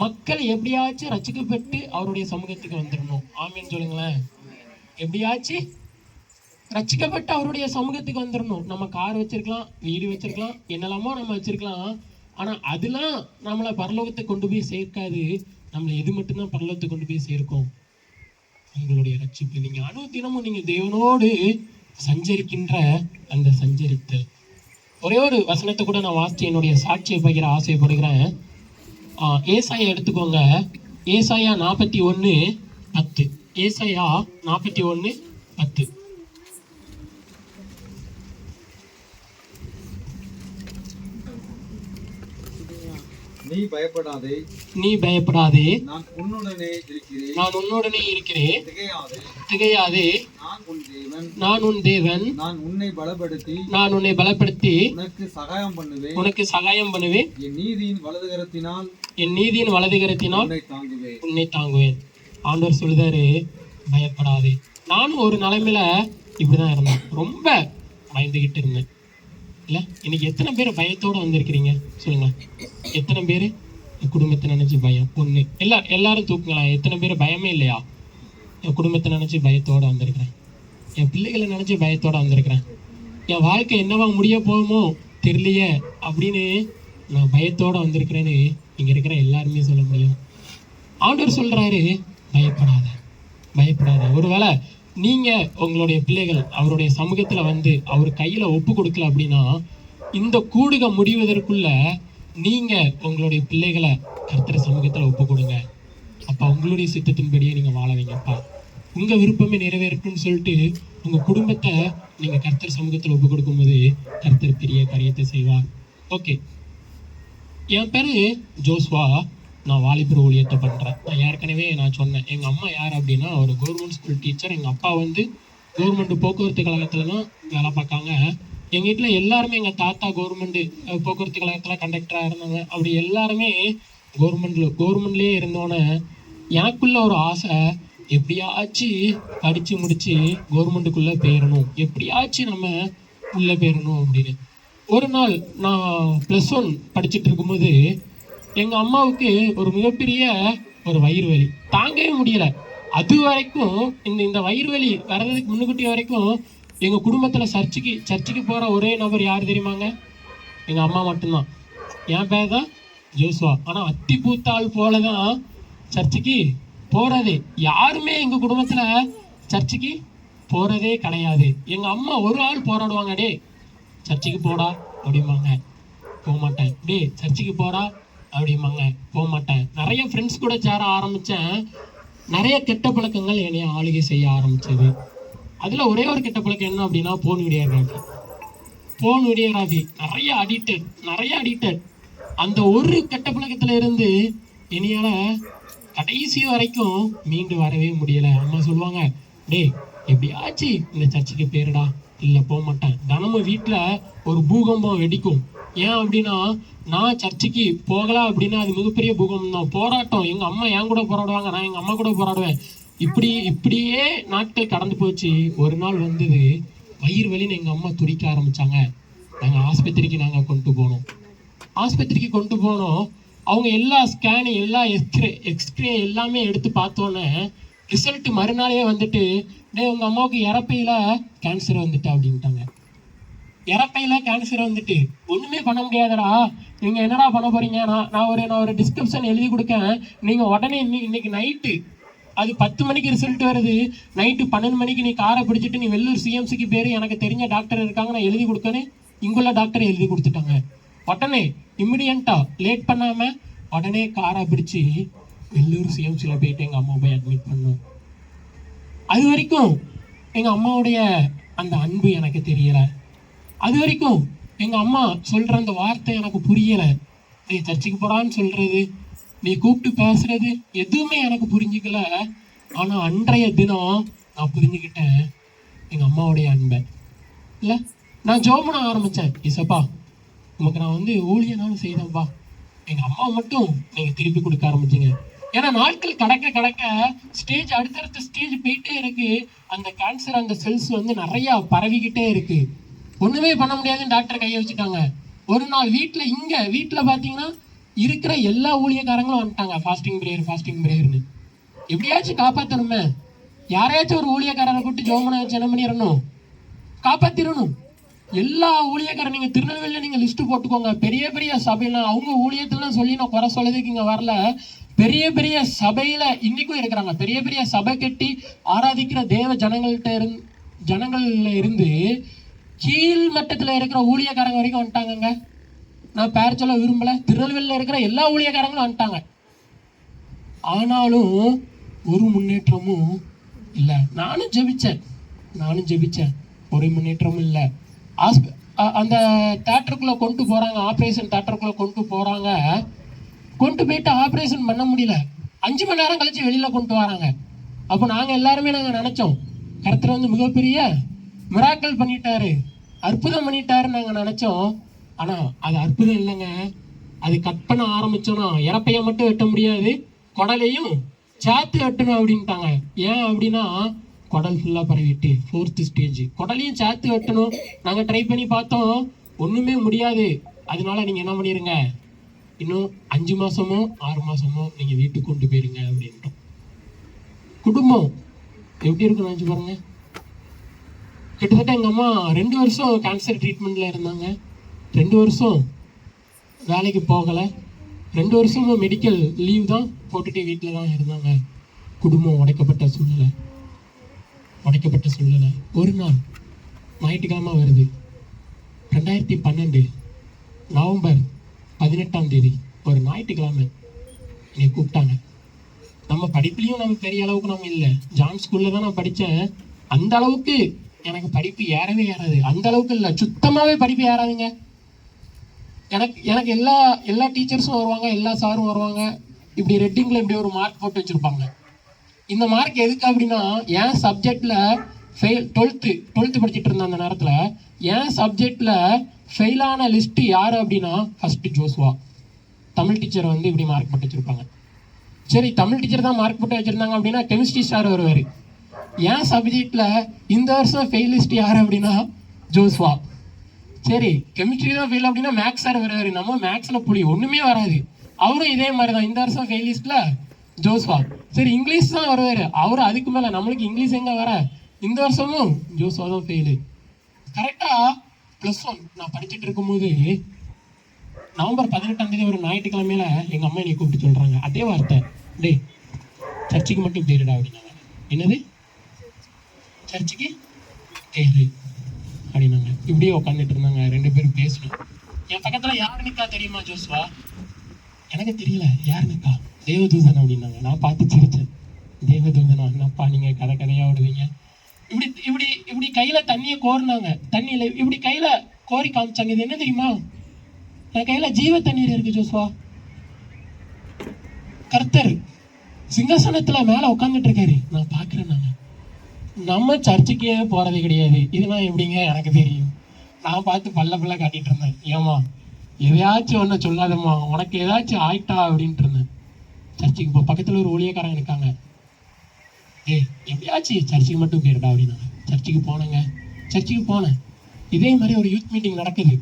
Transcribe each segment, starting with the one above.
மக்கள் எப்படியாச்சும் ரட்சிக்கப்பட்டு அவருடைய சமூகத்துக்கு வந்துடணும். ஆமீன் சொல்லுங்களேன். எப்படியாச்சும் ரட்சிக்கப்பட்டு அவருடைய சமூகத்துக்கு வந்துடணும். நம்ம கார் வச்சிருக்கலாம், வீடு வச்சிருக்கலாம், என்னெல்லாமோ நம்ம வச்சிருக்கலாம். ஆனா அதெல்லாம் நம்மளை பரலோகத்தை கொண்டு போய் சேர்க்காது. நம்மளை எது மட்டும்தான் பரலோகத்தை கொண்டு போய் சேர்க்கும்? உங்களுடைய ரட்சிப்பு. நீங்க அனுதினமும் நீங்க தேவனோடு சஞ்சரிக்கின்ற அந்த சஞ்சரித்தல். ஒரே ஒரு வசனத்தை கூட நான் வாசிச்சு என்னுடைய சாட்சியை பகிர ஆசைப்படுகிறேன். ஏசாயா எடுத்துக்கோங்க. ஏசாயா 41:10. ஏசாயா 41:10. நீ பயப்படாதே, நீ பயப்படாதே, நான் உன்னுடனே இருக்கிறேன், நான் உன்னுடனே இருக்கிறேன், திகையாதே, திகையாதே, நான் உன் தேவன், நான் உன் தேவன், நான் உன்னை பலப்படுத்தி, நான் உன்னை பலப்படுத்தி உனக்கு சகாயம் பண்ணுவேன், உனக்கு சகாயம் பண்ணுவேன், என் நீதியின் வலதுகரத்தினால், என் நீதியின் வலதுகரத்தினால் உன்னை தாங்குவேன், உன்னை தாங்குவேன். ஆண்டவர் சொல்லுதாரு, பயப்படாதே. நானும் ஒரு நிலைமையில இப்படிதான் இருந்தேன். ரொம்ப பயந்துகிட்டு இருந்தேன். இல்லை, இன்னைக்கு எத்தனை பேர் பயத்தோடு வந்திருக்கிறீங்க சொல்லுங்க? எத்தனை பேர் குடும்பத்தை நினச்சி பயம்? ஒன்று. எல்லாரும் தூக்குங்களேன். எத்தனை பேர் பயமே இல்லையா? என் குடும்பத்தை நினச்சி பயத்தோடு வந்திருக்கிறேன், என் பிள்ளைகளை நினச்சி பயத்தோடு வந்திருக்கிறேன், என் வாழ்க்கை என்னவா முடிய போகுமோ தெரியலையே அப்படின்னு நான் பயத்தோடு வந்திருக்கிறேன்னு இங்கே இருக்கிற எல்லாருமே சொல்ல முடியும். ஆண்டவர் சொல்கிறாரு, பயப்படாத, பயப்படாத. ஒருவேளை நீங்கள் உங்களுடைய பிள்ளைகள் அவருடைய சமூகத்தில் வந்து அவர் கையில் ஒப்பு கொடுக்கல அப்படின்னா, இந்த கூடுகை முடிவதற்குள்ள நீங்கள் உங்களுடைய பிள்ளைகளை கர்த்தர் சமூகத்தில் ஒப்பு கொடுங்க. அப்போ உங்களுடைய சித்தத்தின்படியே நீங்கள் வாழ வைங்கப்பா. உங்கள் விருப்பமே நிறைவேறட்டும்னு சொல்லிட்டு உங்கள் குடும்பத்தை நீங்கள் கர்த்தர் சமூகத்தில் ஒப்பு கொடுக்கும்போது கர்த்தர் பெரிய காரியத்தை செய்வார். ஓகே, என் பேர் ஜோஸ்வா. நான் வாலிபர் ஊழியத்தை பண்ணுறேன். நான் ஏற்கனவே நான் சொன்னேன், எங்கள் அம்மா யார் அப்படின்னா ஒரு கவர்மெண்ட் ஸ்கூல் டீச்சர். எங்கள் அப்பா வந்து கவர்மெண்ட் போக்குவரத்து கழகத்தில் தான் வேலை பார்க்காங்க. எங்கள் வீட்டில் எல்லாருமே, எங்கள் தாத்தா கவர்மெண்ட் போக்குவரத்து கழகத்தில் கண்டக்டராக இருந்தாங்க. அப்படி எல்லாருமே கவர்மெண்ட்லேயே இருந்தோன்னே எனக்குள்ள ஒரு ஆசை, எப்படியாச்சும் படித்து முடித்து கவர்மெண்ட்டுக்குள்ளே போயிடணும், எப்படியாச்சும் நம்ம உள்ளே போயிடணும் அப்படின்னு. ஒரு நாள் நான் +1 படிச்சுட்டு இருக்கும்போது எங்கள் அம்மாவுக்கு ஒரு மிகப்பெரிய ஒரு வயிறு வலி, தாங்கவே முடியலை. அது வரைக்கும் இந்த வயிறு வலி வர்றதுக்கு முன்னுக்கூட்டி வரைக்கும் எங்கள் குடும்பத்தில் சர்ச்சுக்கு போகிற ஒரே நபர் யார் தெரியுமாங்க? எங்கள் அம்மா மட்டும்தான். என் பேர் தான் ஜோஸ்வா. ஆனால் அத்தி பூத்தாள் போல தான் சர்ச்சுக்கு போகிறதே. யாருமே எங்கள் குடும்பத்தில் சர்ச்சுக்கு போகிறதே கிடையாது. எங்கள் அம்மா ஒரு ஆள் போராடுவாங்க, டே சர்ச்சுக்கு போடா அப்படிம்பாங்க, போக மாட்டேன். டே சர்ச்சுக்கு போடா அப்படிம்பாங்க, போக மாட்டேன். நிறைய ஃப்ரெண்ட்ஸ் கூட சேர ஆரம்பித்தேன். நிறைய கெட்ட பழக்கங்கள் என்னைய ஆளுகை செய்ய ஆரம்பிச்சது. அதில் ஒரே ஒரு கெட்ட பழக்கம் என்ன அப்படின்னா, போன் வீடியோகிராஃபி. நிறைய அடிக்டட். அந்த ஒரு கெட்ட பழக்கத்தில் இருந்து என்னையால் கடைசி வரைக்கும் மீண்டு வரவே முடியலை. அம்மா சொல்லுவாங்க, டே எப்படியாச்சும் இந்த சர்ச்சுக்கு பேருடா. இல்லை, போக மாட்டேன். தினமும் வீட்டில் ஒரு பூகம்பம் வெடிக்கும். ஏன் அப்படின்னா, நான் சர்ச்சுக்கு போகலாம் அப்படின்னா அது மிகப்பெரிய பூகம்பம் தான், போராட்டம். எங்கள் அம்மா என் கூட போராடுவாங்க, நான் எங்கள் அம்மா கூட போராடுவேன். இப்படியே நாட்கள் கடந்து போச்சு. ஒரு நாள் வந்தது, வயிறு வலின்னு எங்கள் அம்மா துடிக்க ஆரம்பித்தாங்க. நாங்கள் ஆஸ்பத்திரிக்கு கொண்டு போனோம். அவங்க எல்லா ஸ்கேனு, எல்லா எக்ஸ்ரே எல்லாமே எடுத்து பார்த்தோன்னே ரிசல்ட் மறுநாளே வந்துட்டு, உங்கள் அம்மாவுக்கு இறப்பையில் கேன்சர் வந்துட்டு அப்படின்ட்டாங்க. இறப்பையில் கேன்சர் வந்துட்டு ஒன்றுமே பண்ண முடியாதடா, நீங்கள் என்னடா பண்ண போகிறீங்க? நான் ஒரு டிஸ்கிரிப்ஷன் எழுதி கொடுக்கேன், நீங்கள் உடனே இன்னைக்கு நைட்டு, அது 10 மணிக்கு ரிசல்ட் வருது, நைட்டு 12 மணிக்கு நீ காரை பிடிச்சிட்டு நீ வெள்ளூர் சிஎம்சிக்கு பேர், எனக்கு தெரிஞ்ச டாக்டர் இருக்காங்க, நான் எழுதி கொடுக்கணும். இங்குள்ள டாக்டர் எழுதி கொடுத்துட்டாங்க. உடனே இம்மிடியண்ட்டாக லேட் பண்ணாமல் உடனே காரை பிடிச்சி வெள்ளூர் சிஎம்சியில் போயிட்டு எங்கள் அம்மா போய் அட்மிட் பண்ணோம். அது வரைக்கும் எங்கள் அம்மாவுடைய அந்த அன்பு எனக்கு தெரியலை. அது வரைக்கும் எங்கள் அம்மா சொல்கிற அந்த வார்த்தை எனக்கு புரியலை. நீ சர்ச்சுக்கு போடான்னு சொல்கிறது, நீ கூப்பிட்டு பேசுறது எதுவுமே எனக்கு புரிஞ்சிக்கல. ஆனால் அன்றைய தினம் நான் புரிஞ்சுக்கிட்டேன் எங்கள் அம்மாவுடைய அன்பை. இல்லை, நான் ஜெபம் பண்ண ஆரம்பித்தேன். இசப்பா, உமக்கு நான் வந்து ஊழியனாலும் செய்தேன்ப்பா, எங்கள் அம்மா மட்டும் நீங்கள் திருப்பி கொடுக்க ஆரம்பிச்சிங்க. ஏன்னா நாட்கள் கடக்க ஸ்டேஜ் அடுத்தடுத்த ஸ்டேஜ் போயிட்டே இருக்கு. அந்த கேன்சர், அந்த செல்ஸ் வந்து நிறையா பரவிக்கிட்டே இருக்கு. ஒன்றுமே பண்ண முடியாதுன்னு டாக்டர் கையை வச்சுட்டாங்க. ஒரு நாள் வீட்டில் பார்த்தீங்கன்னா இருக்கிற எல்லா ஊழியக்காரங்களும் வந்துட்டாங்க ஃபாஸ்டிங் பிரேயர்னு. எப்படியாச்சும் காப்பாற்றணுமே, யாரையாச்சும் ஒரு ஊழியக்காரரை கூப்பிட்டு ஜோமனை வச்சு என்ன பண்ணிடணும், காப்பாத்திரணும். எல்லா ஊழியக்காரன் நீங்க திருநெல்வேலியில நீங்க லிஸ்ட் போட்டுக்கோங்க. பெரிய பெரிய சபையெல்லாம் அவங்க ஊழியத்தெல்லாம் சொல்லி நான் குறை சொல்லதுக்கு இங்க வரல. பெரிய பெரிய சபையில இன்னைக்கும் இருக்கிறாங்க. பெரிய பெரிய சபை கட்டி ஆராதிக்கிற தேவ ஜனங்கள்ல இருந்து கீழ் மட்டத்துல இருக்கிற ஊழியக்காரங்க வரைக்கும் வந்துட்டாங்கங்க. நான் பேர் சொல்ல விரும்பல. திருநெல்வேலியில இருக்கிற எல்லா ஊழியக்காரங்களும் வந்துட்டாங்க. ஆனாலும் ஒரு முன்னேற்றமும் இல்லை. நானும் ஜெபிச்சேன், ஒரு முன்னேற்றமும் இல்லை. அந்த தேட்டருக்குள்ள கொண்டு போறாங்க, ஆப்ரேஷன் தேட்டருக்குள்ள கொண்டு போறாங்க. கொண்டு போயிட்டு ஆப்ரேஷன் பண்ண முடியல. 5 மணி நேரம் கழிச்சு வெளியில கொண்டு வராங்க. அப்போ நாங்க எல்லாருமே நினைச்சோம், கர்த்தர் வந்து மிகப்பெரிய மிராக்கல் பண்ணிட்டாரு, அற்புதம் பண்ணிட்டாரு நாங்க நினைச்சோம். ஆனா அது அற்புதம் இல்லைங்க. அது கட் பண்ண ஆரம்பிச்சோன்னா இறப்பைய மட்டும் வெட்ட முடியாது, குடலையும் சேர்த்து வெட்டணும் அப்படின்ட்டாங்க. ஏன் அப்படின்னா குடல் ஃபுல்லா பரவிட்டு 4th ஸ்டேஜ், குடலையும் சேர்த்து வெட்டணும். நாங்க ட்ரை பண்ணி பார்த்தோம், ஒண்ணுமே முடியாது. அதனால நீங்க என்ன பண்ணிருங்க, இன்னும் 5 மாசமோ 6 மாசமோ நீங்க வீட்டுக்கு கொண்டு போயிருங்க அப்படின்ட்டோம். குடும்பம் எப்படி இருக்குன்னு நினைச்சு பாருங்க. கிட்டத்தட்ட எங்க அம்மா 2 வருஷம் கேன்சர் ட்ரீட்மெண்ட்ல இருந்தாங்க. 2 வருஷம் வேலைக்கு போகல. 2 வருஷமும் மெடிக்கல் லீவ் தான் போட்டுட்டு வீட்டில் தான் இருந்தாங்க. குடும்பம் உடைக்கப்பட்ட சூழ்நிலை. ஒரு நாள் ஞாயிற்றுக்கிழமை வருது, 2012 நவம்பர் 18ஆம் தேதி, ஒரு ஞாயிற்றுக்கிழமை என்னை கூப்பிட்டாங்க. நம்ம படிப்புலையும் நம்ம பெரிய அளவுக்கு நம்ம இல்லை. ஜான் ஸ்கூல்ல தான் நான் படித்தேன். அந்த அளவுக்கு எனக்கு படிப்பு ஏறவே ஏறாது. அந்த அளவுக்கு இல்லை, சுத்தமாகவே படிப்பு ஏறாதுங்க. எனக்கு எல்லா டீச்சர்ஸும் வருவாங்க, எல்லா சாரும் வருவாங்க. இப்படி ரெட்டிங்கில் இப்படி ஒரு மார்க் போட்டு வச்சுருப்பாங்க. இந்த மார்க் எதுக்கு அப்படின்னா, என் சப்ஜெக்டில் ஃபெயில், 12th படிச்சுட்டு இருந்த அந்த நேரத்தில் என் சப்ஜெக்டில் ஃபெயிலான லிஸ்ட்டு யார் அப்படின்னா ஃபஸ்ட்டு ஜோஸ்வா. தமிழ் டீச்சர் வந்து இப்படி மார்க் போட்டு வச்சுருப்பாங்க. சரி, தமிழ் டீச்சர் தான் மார்க் போட்டு வச்சுருந்தாங்க அப்படின்னா கெமிஸ்ட்ரி சார் வருவார். என் சப்ஜெக்டில் இந்த வருஷம் ஃபெயில் லிஸ்ட் யார் அப்படின்னா ஜோஸ்வா. சரி, கெமிஸ்ட்ரி தான் ஃபெயில் அப்படின்னா மேக்ஸ் சார் வருவார். நம்ம மேக்ஸில் புளி ஒன்றுமே வராது. அவரும் இதே மாதிரி தான், இந்த வருஷம் ஃபெயில் லிஸ்ட்டில் ஜோஸ்வா. சரி, இங்கிலீஷ் தான் வருவார். அவரும் அதுக்கு மேலே நம்மளுக்கு இங்கிலீஷ் எங்கே வர, இந்த வருஷமும் ஜோஸ்வா தான் ஃபெயிலு. கரெக்டாக +1 நான் படிச்சுட்டு இருக்கும்போது நவம்பர் 18ஆம் தேதி ஒரு ஞாயிற்றுக்கிழமையில எங்கள் அம்மா என்னை கூப்பிட்டு சொல்கிறாங்க அதே வார்த்தை, டேய் சர்ச்சுக்கு மட்டும் போயிருடா அப்படின்னாங்க. என்னது சர்ச்சுக்கு போயிரு அப்படின்னாங்க. இப்படியே உட்காந்துட்டு இருந்தாங்க. 2 பேரும் பேசணும். என் பக்கத்தில் யார் நிற்கா தெரியுமா ஜோஸ்வா? எனக்கு தெரியல யார் நிற்கா. தேவதூதன் அப்படின்னாங்க. நான் பார்த்து சிரிச்சேன். தேவதூதனா? என்னப்பா நீங்கள் கதையாக விடுவீங்க. இப்படி இப்படி இப்படி கையில் தண்ணியை கோரினாங்க. தண்ணியில் இப்படி கையில் கோரி காமிச்சாங்க. இது என்ன தெரியுமா? என் கையில் ஜீவ தண்ணீர் இருக்கு ஜோஸ்வா. கர்த்தர் சிங்காசனத்தில் மேலே உட்காந்துட்டு இருக்காரு. நான் பார்க்குறேன். நம்ம சர்ச்சுக்கே போகிறது கிடையாது. இதெல்லாம் எப்படிங்க எனக்கு தெரியும். நான் பார்த்து பல்ல காட்டிட்டு இருந்தேன். ஏமா எதையாச்சும் ஒன்று சொல்லாதம்மா, உனக்கு ஏதாச்சும் ஆயிட்டா அப்படின்ட்டு இருந்தேன். சர்ச்சுக்கு பக்கத்தில் ஒரு ஊழியக்காரங்க இருக்காங்க. எப்படியாச்சும் சர்ச்சுக்கு மட்டும் போயிருடா அப்படின்னாங்க. சர்ச்சுக்கு போனேன். இதே மாதிரி ஒரு யூத் மீட்டிங் நடக்குது.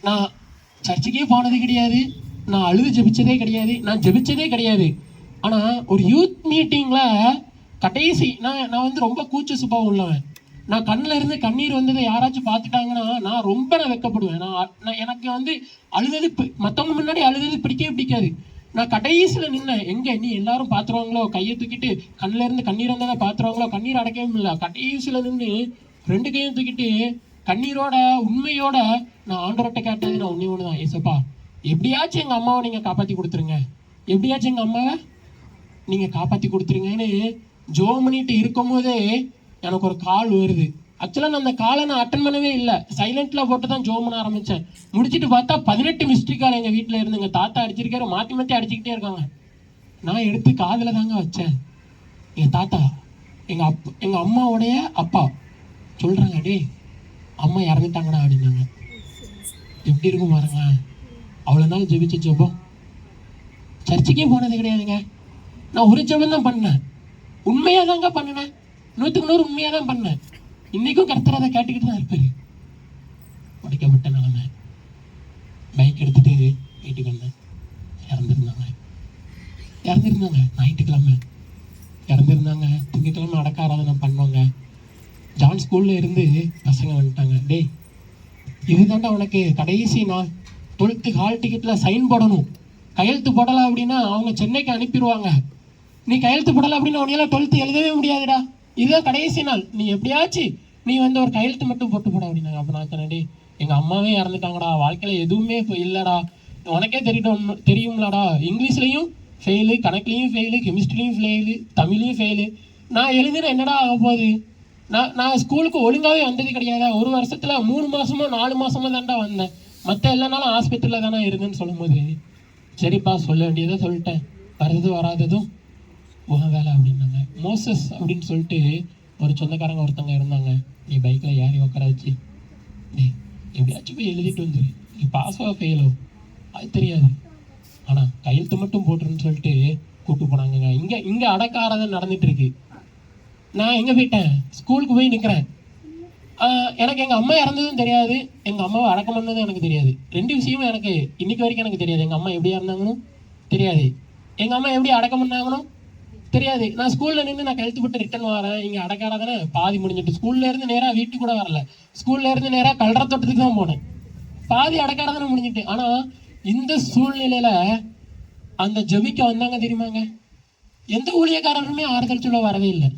நான் சர்ச்சுக்கே போனது கிடையாது, நான் அழுது ஜெபிச்சதே கிடையாது. ஆனால் ஒரு யூத் மீட்டிங்கில் கடைசி நான் வந்து ரொம்ப கூச்ச சுபாவம் உள்ளவன். நான் கண்ணில் இருந்து கண்ணீர் வந்ததை யாராச்சும் பார்த்துட்டாங்கன்னா நான் ரொம்ப வெட்கப்படுவேன். நான் எனக்கு வந்து அழுதது, மற்றவங்க முன்னாடி அழுதது பிடிக்காது. நான் கடைசியில் நின்னேன். எங்கே நீ எல்லாரும் பார்த்துருவாங்களோ, கையை தூக்கிட்டு கண்ணில் இருந்து கண்ணீர் வந்ததை பார்த்துருவாங்களோ, கண்ணீர் அடைக்கவும் இல்லை. கடைசியில் நின்று 2 கையும் தூக்கிட்டு கண்ணீரோட உண்மையோட நான் ஆண்டவர்கிட்ட கேட்டது நான் ஒன்று தான், ஏசப்பா எப்படியாச்சும் எங்கள் அம்மாவை நீங்கள் காப்பாற்றி கொடுத்துருங்கன்னு ஜோம் பண்ணிட்டு இருக்கும் போதே எனக்கு ஒரு கால் வருது. ஆக்சுவலாக நான் அந்த காலை நான் அட்டன் பண்ணவே இல்லை. சைலண்ட்டில் போட்டு தான் ஜோம் பண்ண ஆரம்பித்தேன். முடிச்சுட்டு பார்த்தா 18 மிஸ்டேக் கால் எங்கள் வீட்டில் இருந்து எங்கள் தாத்தா அடிச்சிருக்காரு. மாற்றி அடிச்சுக்கிட்டே இருக்காங்க. நான் எடுத்து காதில் தாங்க வச்சேன். எங்கள் தாத்தா எங்கள் அம்மாவுடைய அப்பா சொல்கிறாங்க, டே அம்மா இறந்துட்டாங்கடா அப்படின்னாங்க. எப்படி இருக்கும் பாருங்க. அவ்வளோ நாள் ஜெபிச்ச ஜெபம். சர்ச்சுக்கே போனது கிடையாதுங்க. நான் ஒரு ஜெபம் தான் பண்ணேன். உண்மையாக தாங்க பண்ணினேன். 100க்கு 100 உண்மையாக தான் பண்ணேன். இன்னைக்கும் கர்த்தர் அதை கேட்டுக்கிட்டு தான் இருப்பாரு. உடைக்கப்பட்ட நிலைமை. பைக் எடுத்துட்டு வீட்டுக்கு வந்தேன். இறந்துருந்தாங்க. ஞாயிற்றுக்கிழமை இறந்துருந்தாங்க. திங்கட்கிழமை அடக்க ஆராதனை பண்ணோங்க. ஜான் ஸ்கூல்ல இருந்து பசங்க வந்துட்டாங்க. டேய், இதுதான்டா உனக்கு கடைசி நாள், 12th ஹால் டிக்கெட்ல சைன் போடணும். கையெழுத்து போடலை அப்படின்னா அவங்க சென்னைக்கு அனுப்பிடுவாங்க. நீ கையெழுத்து போடலை அப்படின்னா உன்னால 12th எழுதவே முடியாதுடா. இதுதான் கடைசி நாள், நீ எப்படியாச்சும் நீ வந்து ஒரு கையெழுத்து மட்டும் போட்டு போட அப்படின்னாங்க. அப்போ நான் சொன்னேன், எங்கள் அம்மாவே இறந்துட்டாங்கடா, வாழ்க்கையில் எதுவுமே இப்போ இல்லைடா, உனக்கே தெரியும்லடா, இங்கிலீஷ்லேயும் ஃபெயிலு, கணக்குலேயும் ஃபெயிலு, கெமிஸ்ட்ரிலையும் ஃபெயிலு, தமிழ்லையும் ஃபெயிலு, நான் எழுதுனா என்னடா ஆக போகுது? நான் ஸ்கூலுக்கு ஒழுங்காகவே வந்தது கிடையாது. ஒரு வருஷத்தில் 3 மாதமோ 4 மாதமோ தான்டா வந்தேன். மற்ற எல்லா நாளும் ஆஸ்பத்திரியில் தானே இருந்தேன்னு சொல்லும்போது, சரிப்பா சொல்ல வேண்டியதை சொல்லிட்டேன், வர்றது வராததும் உன் வேலை அப்படின்னாங்க. மோசஸ் அப்படின்னு சொல்லிட்டு ஒரு சொந்தக்காரங்க ஒருத்தவங்க இருந்தாங்க. நீ பைக்கில் ஏறி உட்கார வச்சு, எப்படியாச்சும் போய் எழுதிட்டு வந்துரு, நீ பாஸோ ஃபெயிலோ அது தெரியாது, ஆனால் கையெழுத்து மட்டும் போட்டுருன்னு சொல்லிட்டு கூப்பிட்டு போனாங்க. இங்கே அடக்காரதான் நடந்துட்டு இருக்கு. நான் எங்கே போயிட்டேன், ஸ்கூலுக்கு போய் நிற்கிறேன். எனக்கு எங்கள் அம்மா இறந்ததும் தெரியாது, எங்கள் அம்மாவை அடக்கம் பண்ணதும் எனக்கு தெரியாது. 2 விஷயமும் எனக்கு இன்னைக்கு வரைக்கும் எனக்கு தெரியாது. எங்கள் அம்மா எப்படி இறந்தாங்கன்னு தெரியாது, எங்கள் அம்மா எப்படி அடக்கம் பண்ணாங்கன்னு தெரியாது. நான் ஸ்கூலில் நின்று நான் கழுத்து போட்டு ரிட்டன் வரேன். இங்கே அடக்காரதானே பாதி முடிஞ்சிட்டு, ஸ்கூல்லேருந்து நேராக வீட்டுக்கு கூட வரல, ஸ்கூல்லேருந்து நேராக கல்ற தோட்டத்துக்கு தான் போனேன். பாதி அடக்காரதானே முடிஞ்சிட்டு. ஆனால் இந்த சூழ்நிலையில் அந்த ஜெபிக்க வந்தாங்க தெரியுமாங்க, எந்த ஊழியக்காரருமே ஆறுதல் சொல்ல வரவே இல்லை.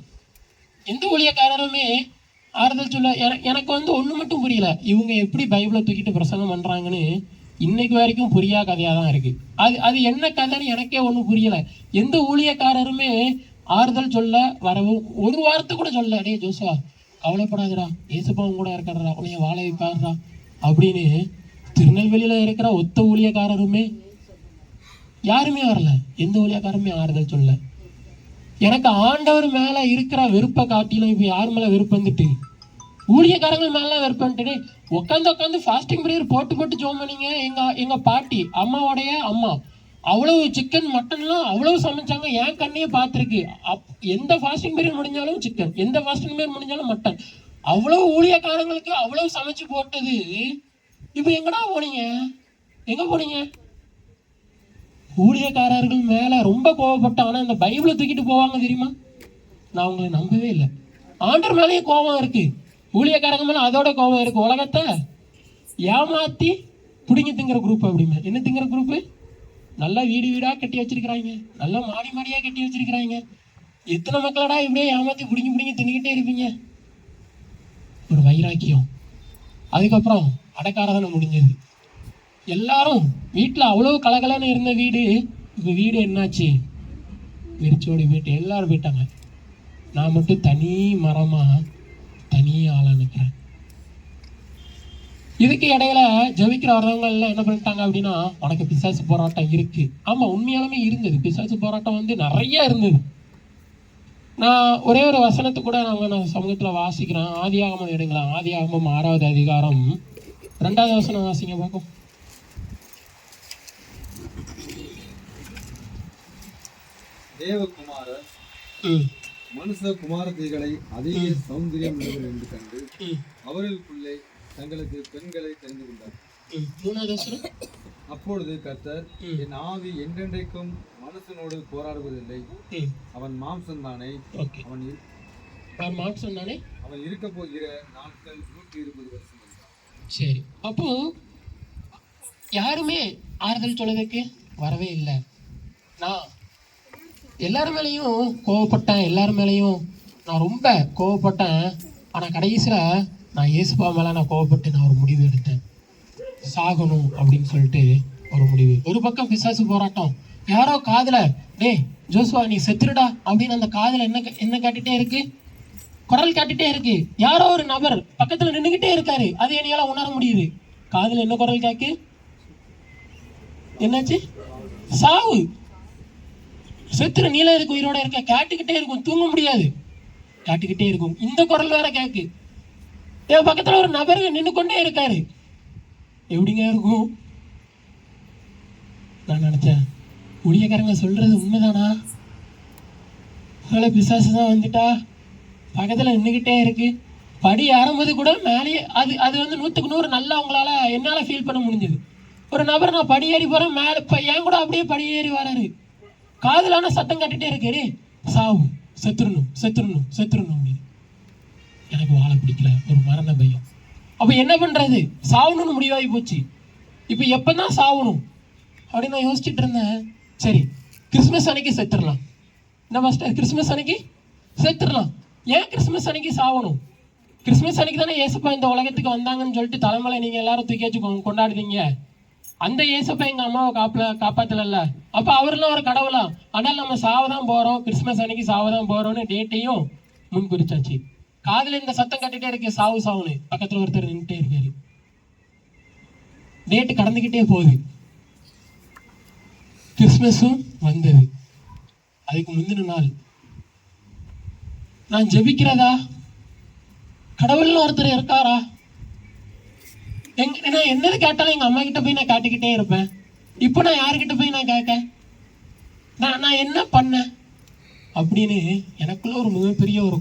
எந்த ஊழியக்காரருமே ஆறுதல் சொல்ல எனக்கு வந்து ஒன்று மட்டும் புரியல, இவங்க எப்படி பைபிளை தூக்கிட்டு பிரசங்கம் பண்ணுறாங்கன்னு இன்னைக்கு வரைக்கும் புரியா கதையாக தான் இருக்குது. அது என்ன கதைன்னு எனக்கே ஒன்றும் புரியலை. எந்த ஊழியக்காரருமே ஆறுதல் சொல்ல வரவும் ஒரு வார்த்தை கூட சொல்ல, டே ஜோசுவா கவலைப்படாதடா, ஏசுப்பாவும் கூட இருக்காரா, உன்னைய வாழ வைப்பாடுறா அப்படின்னு திருநெல்வேலியில் இருக்கிற ஒத்த ஊழியக்காரருமே யாருமே வரல. எந்த ஊழியக்காரருமே ஆறுதல் சொல்ல. எனக்கு ஆண்டவர் மேலே இருக்கிற வெறுப்பை காட்டிலும் இப்போ யார் மேலே வெறுப்பு வந்துட்டு, ஊழியக்காரங்கள் மேலாம் வெறுப்பு வந்துட்டு. உட்காந்து ஃபாஸ்டிங் ப்ரேயர் போட்டு ஜோம் பண்ணிங்க. எங்கள் பாட்டி அம்மாவோடைய அம்மா அவ்வளவு சிக்கன் மட்டன்லாம் அவ்வளவு சமைச்சாங்க, என் கண்ணையே பார்த்துருக்கு. எந்த ஃபாஸ்டிங் ப்ரேயர் முடிஞ்சாலும் சிக்கன், எந்த ஃபாஸ்டிங் ப்ரேயர் முடிஞ்சாலும் மட்டன், அவ்வளவு ஊழியக்காரங்களுக்கு அவ்வளவு சமைச்சு போட்டது. இப்போ எங்கடா போனீங்க, எங்கே போனீங்க? ஊழியக்காரர்கள் மேலே ரொம்ப கோவப்பட்டேன். ஆனால் இந்த பைபிளை தூக்கிட்டு போவாங்க தெரியுமா, நான் உங்களை நம்பவே இல்லை. ஆண்டவர் மேலேயே கோபம் இருக்கு, ஊழியக்காரங்க மேலே அதோட கோபம் இருக்கு. உலகத்தை ஏமாற்றி பிடிங்கி திங்கிற குரூப். அப்படிமே என்ன திங்கிற குரூப்பு? நல்லா வீடாக கட்டி வச்சிருக்கிறாங்க, நல்லா மாடியாக கட்டி வச்சிருக்கிறாங்க. எத்தனை மக்களடா இப்படியே ஏமாற்றி பிடிங்கி தின்னுக்கிட்டே இருப்பீங்க? ஒரு வைராக்கியம். அதுக்கப்புறம் அடக்காரதானே முடிஞ்சது. எல்லாரும் வீட்டில் அவ்வளோ கலகலன்னு இருந்த வீடு, இப்போ வீடு என்னாச்சு, வெறிச்சோடி போயிட்டு எல்லாரும் போயிட்டாங்க. நான் மட்டும் தனி மரமாக தனி ஆளாக நிற்கிறேன். இதுக்கு இடையில ஜெபிக்கிற வரவங்க எல்லாம் என்ன பண்ணிட்டாங்க அப்படின்னா, உனக்கு பிசாசு போராட்டம் இருக்கு. ஆமாம், உண்மையாலுமே இருந்தது, பிசாசு போராட்டம் வந்து நிறைய இருந்தது. நான் ஒரே ஒரு வசனத்தை கூட நான் சமூகத்தில் வாசிக்கிறேன். ஆதியாகமம் எடுங்களா, ஆதியாகமம் 6வது அதிகாரம் 2வது வசனம் வாசிங்க பார்க்கும். தேவகுமாரர் மனுஷ குமாரத்திகளை அதிக சௌந்தரியம் உள்ளவர் என்று கண்டு அவர்களுக்குள்ளே தங்களுக்கு பெண்களை தெரிந்து கொண்டார். 3வது வசனம். அப்பொழுது கர்த்தர், என் ஆவி என்றென்றைக்கும் மனுஷனோடு போராடுவதில்லை, அவன் மாம்சம் தானே, அவன் இருக்க போகிற நாட்கள் 120 வருஷம் என்றார். சரி, அப்போ யாருமே ஆறுதல் சொல்றதுக்கு வரவே இல்லை. நான் எல்லாரும் மேலேயும் கோவப்பட்டேன், எல்லாரும் மேலேயும் நான் ரொம்ப கோவப்பட்டேன். ஆனால் கடைசியில் நான் இயேசுப்பா மேலே நான் கோவப்பட்டு நான் ஒரு முடிவு எடுத்தேன், சாகணும் அப்படின்னு சொல்லிட்டு ஒரு முடிவு. ஒரு பக்கம் பிசாசு போராட்டம், யாரோ காதில் டேய் ஜோசுவா நீ செத்துருடா அப்படின்னு அந்த காதில் என்ன கேட்டுகிட்டே இருக்கு, குரல் கேட்டுகிட்டே இருக்கு. யாரோ ஒரு நபர் பக்கத்தில் நின்றுக்கிட்டே இருக்காரு, அது என்னால் உணர முடியுது. காதில் என்ன குரல் கேட்கு, என்னாச்சு, சாவு, செத்துரு, நீல இருக்கு, உயிரோட இருக்க, கேட்டுக்கிட்டே இருக்கும், தூங்க முடியாது, கேட்டுக்கிட்டே இருக்கும். இந்த குரல் வேற கேட்கு. என் பக்கத்தில் ஒரு நபர் நின்று கொண்டே இருக்காரு, எப்படிங்க இருக்கும்? நான் நினைச்சேன், ஊழியக்காரங்க சொல்றது உண்மைதானா? பிசாசு தான் வந்துட்டா, பக்கத்தில் நின்றுக்கிட்டே இருக்கு. படி ஏறும்போது கூட மேலேயே அது வந்து 100க்கு 100 நல்லா அவங்களால என்னால் ஃபீல் பண்ண முடிஞ்சது. ஒரு நபர் நான் படி ஏறி போகிறேன், மேலே என் கூட அப்படியே படி ஏறி வராரு. காதலான சத்தம் கட்டிட்டே இருக்காரு, சாவு, செத்துறணும் செத்துறணும் செத்துறணும் அப்படின்னு. எனக்கு வாழ பிடிக்கல, ஒரு மரண பயம். அப்ப என்ன பண்றது? சாவணும்னு முடிவாகி போச்சு. இப்ப எப்பதான் சாவணும் அப்படின்னு நான் யோசிச்சுட்டு இருந்தேன். சரி, கிறிஸ்மஸ் அன்னைக்கு செத்துடலாம். என்ன மாஸ்டர், கிறிஸ்மஸ் அன்னைக்கு செத்துடலாம். ஏன் கிறிஸ்மஸ் அன்னைக்கு சாவணும்? கிறிஸ்மஸ் அன்னைக்கு தானே ஏசப்பா இந்த உலகத்துக்கு வந்தாங்கன்னு சொல்லிட்டு தலைமையில நீங்க எல்லாரும் தூக்கி வச்சு கொண்டாடுவீங்க. அந்த ஏசப்பா எங்க அம்மாவை காப்பாத்தல. அப்ப அவரெல்லாம் ஒரு கடவுளா? ஆனால் நம்ம சாவதான் போறோம், கிறிஸ்மஸ் அன்னைக்கு சாவதான் போறோம்னு டேட்டையும் முன் குறிச்சாச்சு. காதுல இந்த சத்தம் கட்டிட்டே இருக்கு, சாவு சாவுன்னு. பக்கத்துல ஒருத்தர் நின்றுட்டே இருக்காரு. டேட்டு கடந்துகிட்டே போகுது. கிறிஸ்மஸும் வந்தது. அதுக்கு முந்தின நாள் நான் ஜெபிக்கிறதா, கடவுள்னு ஒருத்தர் இருக்காரா? நான் என்னது கேட்டாலும் எங்க அம்மா கிட்ட போய் நான் காட்டிக்கிட்டே இருப்பேன். இப்போ நான் யாருக்கிட்ட போய் நான் கேட்க? நான் என்ன பண்ணேன் அப்படின்னு எனக்குள்ள ஒரு மிகப்பெரிய ஒரு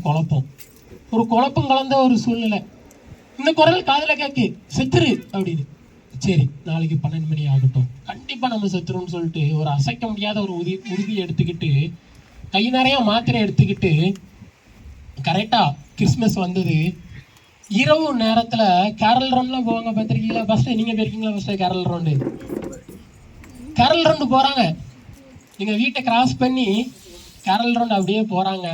குழப்பம் கலந்த ஒரு சூழ்நிலை. இந்த குரல் காதுல கேக்கு, செத்துரு அப்படின்னு. சரி, நாளைக்கு 12 மணி ஆகட்டும், கண்டிப்பா நம்ம செத்துரும்னு சொல்லிட்டு ஒரு அசைக்க முடியாத ஒரு உறுதியை எடுத்துக்கிட்டு, கை நிறைய மாத்திரை எடுத்துக்கிட்டு, கரெக்டா கிறிஸ்மஸ் வந்தது. இரவு நேரத்துல கேரல் ரவுண்ட்லாம் போவாங்க, பார்த்துருக்கீங்களா? ஃபர்ஸ்ட் நீங்க போயிருக்கீங்களா? ஃபர்ஸ்ட் கேரல் ரவுண்டு போறாங்க. நீங்க வீட்டை கிராஸ் பண்ணி கேரல் ரவுண்ட் அப்படியே போறாங்க.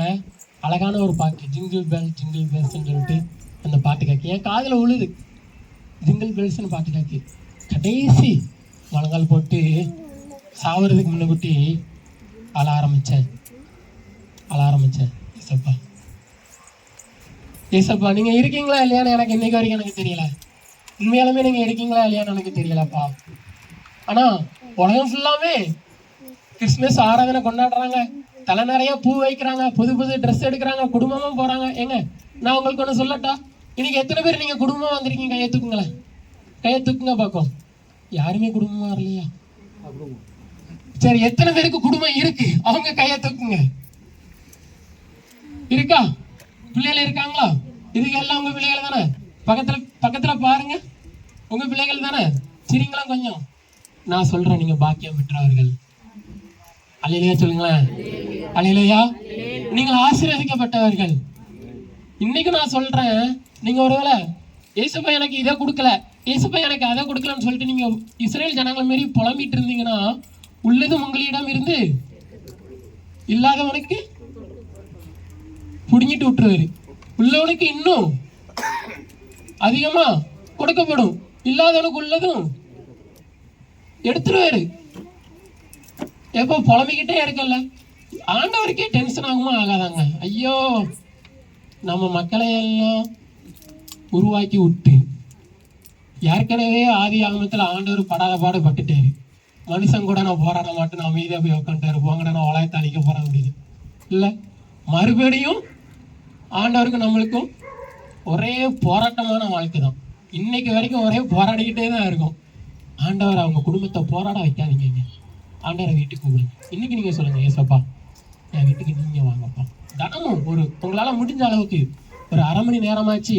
அழகான ஒரு பாட்டு, ஜிங்கிள் பெல்ஸ்ன்னு சொல்லிட்டு அந்த பாட்டு கேட்க என் காதுல உழுது. ஜிங்கிள் பெல்ஸ்ன்னு பாட்டு கேட்கு. கடைசி முழங்கால் போட்டு சாவறதுக்கு முன்னகுட்டி அழ ஆரம்பிச்சேன். ஏசப்பா நீங்க இருக்கீங்களா இல்லையான்னு எனக்கு இன்னைக்கு வரைக்கும் எனக்கு தெரியல. உண்மையாலுமே நீங்க இருக்கீங்களா இல்லையான்னு எனக்கு தெரியலப்பா. ஆனா உலகம் ஃபுல்லாமே கிறிஸ்மஸ் ஆராதனை கொண்டாடுறாங்க, தலை நிறைய பூ வைக்கிறாங்க, புது ட்ரெஸ் எடுக்கிறாங்க, குடும்பமா போறாங்க. ஏங்க நான் உங்களுக்கு ஒன்று சொல்லட்டா? இன்னைக்கு எத்தனை பேர் நீங்க குடும்பமா வந்திருக்கீங்க? கையை தூக்குங்க பார்க்கும். யாருமே குடும்பமா வரலையா? சரி, எத்தனை பேருக்கு குடும்பம் இருக்கு? அவங்க கையை தூக்குங்க. இருக்கா? பிள்ளைகள் இருக்காங்களா? இதுக்கு எல்லாம் உங்க பிள்ளைகள் தானே? பக்கத்துல பாருங்க, உங்க பிள்ளைகள் தானே? சரிங்களா? கொஞ்சம் நான் சொல்றேன், நீங்க பாக்கியம் பெற்றவர்கள். அல்லேலூயா சொல்லுங்களேன். அல்லேலூயா. நீங்கள் ஆசீர்வதிக்கப்பட்டவர்கள். இன்னைக்கு நான் சொல்றேன், நீங்க ஒருவேளை ஏசப்பா எனக்கு இதை கொடுக்கல, ஏசப்பா எனக்கு அதை கொடுக்கலன்னு சொல்லிட்டு நீங்க இஸ்ரேல் ஜனங்கள் மாரி புலம்பிட்டு இருந்தீங்கன்னா, உள்ளதும் உங்களிடம் இருந்து இல்லாதவனுக்கு புடுங்கிட்டு விட்டுருவாரு. உள்ளவனுக்கு இன்னும் அதிகமா கொடுக்கப்படும், இல்லாதவனுக்கு உள்ளதும் எடுத்துருவாரு. எப்போ புலம்பிக்கிட்டே இருக்கல, ஆண்டவருக்கே டென்ஷன் ஆகுமா ஆகாதாங்க? ஐயோ, நம்ம மக்களை எல்லாம் உருவாக்கி விட்டு ஏற்கனவே ஆதி ஆகமத்தில் ஆண்டவர் படாத பாடு பட்டுட்டாரு. மனுஷன் கூட நான் போராட மாட்டேன், நான் அமைதியாக போய் உட்காந்துட்டாரு, போங்கடா நான் உலகத்தை அழிக்க போறேன் அப்படின்னு. இல்லை, மறுபடியும் ஆண்டவருக்கும் நம்மளுக்கும் ஒரே போராட்டமான வாழ்க்கை தான். இன்னைக்கு வரைக்கும் ஒரே போராடிக்கிட்டே தான் இருக்கும். ஆண்டவர் அவங்க குடும்பத்தை போராட வைக்காதீங்க. ஆண்டவரை வீட்டுக்கு கூப்பிடுங்க. இன்னைக்கு நீங்க சொல்லுங்க, ஏசப்பா என் வீட்டுக்கு நீங்க வாங்கப்பா. தினமும் உங்களால முடிஞ்ச அளவுக்கு ஒரு 1/2 மணி நேரமாச்சு.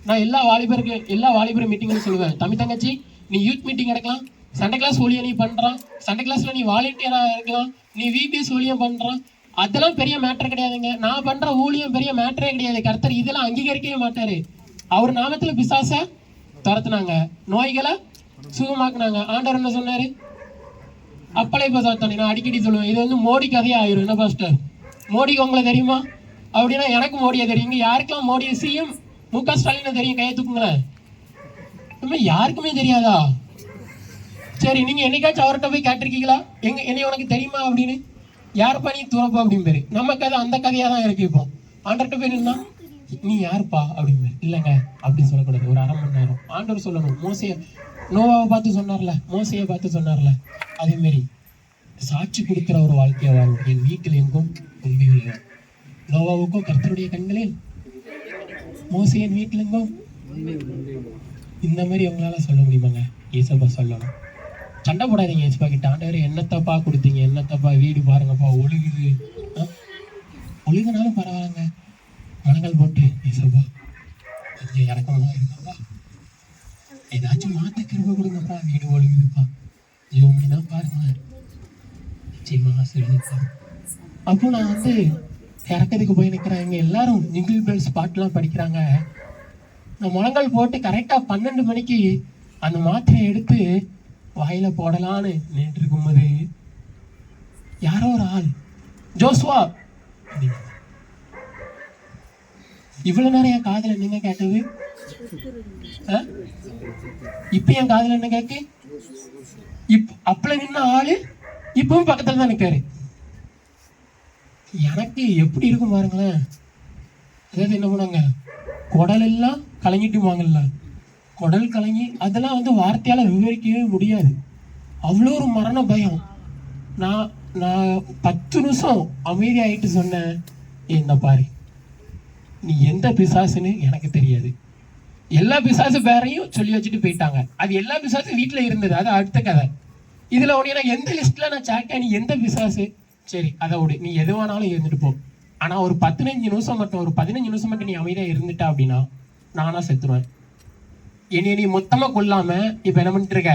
நான் எல்லா வாலிபர் மீட்டிங்னு சொல்லுவேன், தங்கச்சி நீ யூத் மீட்டிங் எடுக்கலாம், சண்டே கிளாஸ் ஊழியம் நீ பண்றான், சண்டே கிளாஸ்ல நீ வாலண்டியரா இருக்கலாம், நீ விபிஎஸ் ஊழியம் பண்றான், அதெல்லாம் பெரிய மேட்டர் கிடையாதுங்க. நான் பண்ற ஊழியம் பெரிய மேட்டரே கிடையாது. கர்த்தர் இதெல்லாம் அங்கீகரிக்கவே மாட்டாரு. அவர் நாமத்துல பிசாச துரத்துனாங்க, நோய்களை சுகமாக்குனாங்க. ஆண்டவர் என்ன சொன்னாரு? அப்பளை பதார்த்தம். நான் அடிக்கடி சொல்லுவேன், இது வந்து மோடி கதையே ஆயிரும். என்ன பாஸ்டர், மோடிக்கு உங்களை தெரியுமா அப்படின்னா எனக்கு மோடியை தெரியுங்க. யாருக்கெல்லாம் மோடியை சிஎம் முக ஸ்டாலின் தெரியும்? கையை தூக்குங்களேன். யாருக்குமே தெரியாதா? சரி, நீங்க என்னைக்காச்சும் அவர்கிட்ட போய் கேட்டிருக்கீங்களா, என்னை உனக்கு தெரியுமா அப்படின்னு? யாருப்பா நீ தூரப்பா அப்படிம்பாரு. நம்ம கதை அந்த கதையா தான் இருக்கு. இப்போ ஆண்டர்கிட்ட போய் நின்னா நீ யாருப்பா அப்படிம்பாரு. இல்லைங்க அப்படி சொல்லக்கூடாது. ஒரு 1/2 மணி நேரம் ஆண்டவர் சொல்லணும். நோவாவை பார்த்து சொன்னார்ல, மோசையை பார்த்து சொன்னார்ல, அதே மாதிரி சாட்சி கொடுக்கிற ஒரு வாழ்க்கையை வாழும். என் வீட்டில் எங்கும் உண்மை உள்ளவர். நோவாவுக்கும் கர்த்தருடைய கண்களில், மோசையின் வீட்டில் எங்கும் இந்த மாதிரி அவங்களால சொல்ல முடியுமாங்க? ஏசப்பா சொல்லணும். சண்டை போடாதீங்க ஏசப்பா கிட்ட. ஆண்டவர் என்னத்தப்பா கொடுத்தீங்க, என்னத்தப்பா வீடு பாருங்கப்பா ஒழுகுது, ஒழுகுனாலும் பரவாயில்லங்க. மனங்கள் போட்டு ஏசப்பா கொஞ்சம் இறக்கமா இருக்கப்பா, ஏதாச்சும் மாத்த கிருபை கொடுங்கப்பா, வீடு ஒழுகுதுப்பா, ஜோமினா பாருங்க. நிச்சயமா ஆசீர்வதிப்பார். அப்போ நான் வந்து இறக்கத்துக்கு போய் நிற்கிறேன். இங்கே எல்லாரும் ஜிங்கிள் பெல்ஸ் பாட்டுலாம் படிக்கிறாங்க. நான் முழங்கால் போட்டு கரெக்டாக 12 மணிக்கு அந்த மாத்திரையை எடுத்து வாயில போடலான்னு நின்றுட்டு இருக்கும்போது யாரோ ஒரு ஆள் ஜோஸ்வா அப்படின்னு. இவ்வளவு நேரம் என் காதுல என்னங்க கேட்டது? இப்ப என் காதுல என்ன கேக்கு? அப்பல நின்ன ஆளு இப்பவும் பக்கத்துல தான் நிக்காரு. எனக்கு எப்படி இருக்கும் பாருங்களேன். அதாவது என்ன பண்ணாங்க, குடல் எல்லாம் கலங்கிட்டுவாங்கல்ல, குடல் கலங்கி அதெல்லாம் வந்து வார்த்தையால விவரிக்கவே முடியாது. அவ்வளோ ஒரு மரண பயம். நான் 10 நிமிஷம் அமைதியாயிட்டு சொன்னேன், இந்த பாரு, நீ எந்த பிசாசுன்னு எனக்கு தெரியாது. எல்லா பிசாசு பேரையும் சொல்லி வச்சுட்டு போயிட்டாங்க. அது எல்லா பிசாசும் வீட்டில் இருந்தது, அது அடுத்த கதை. இதுல உடனே நான் எந்த லிஸ்ட்ல நான் சாக்கா, நீ எந்த பிசாசு, சரி அதை விடு, நீ எது வேணாலும் இருந்துட்டு போ. ஆனா ஒரு 15 நிமிஷம் மட்டும், ஒரு 15 நிமிஷம் மட்டும் நீ அமைதியா இருந்துட்டா அப்படின்னா நானா செத்துருவேன். என்னைய நீ மொத்தமா கொல்லாம இப்ப என்ன பண்ணிட்டு இருக்க,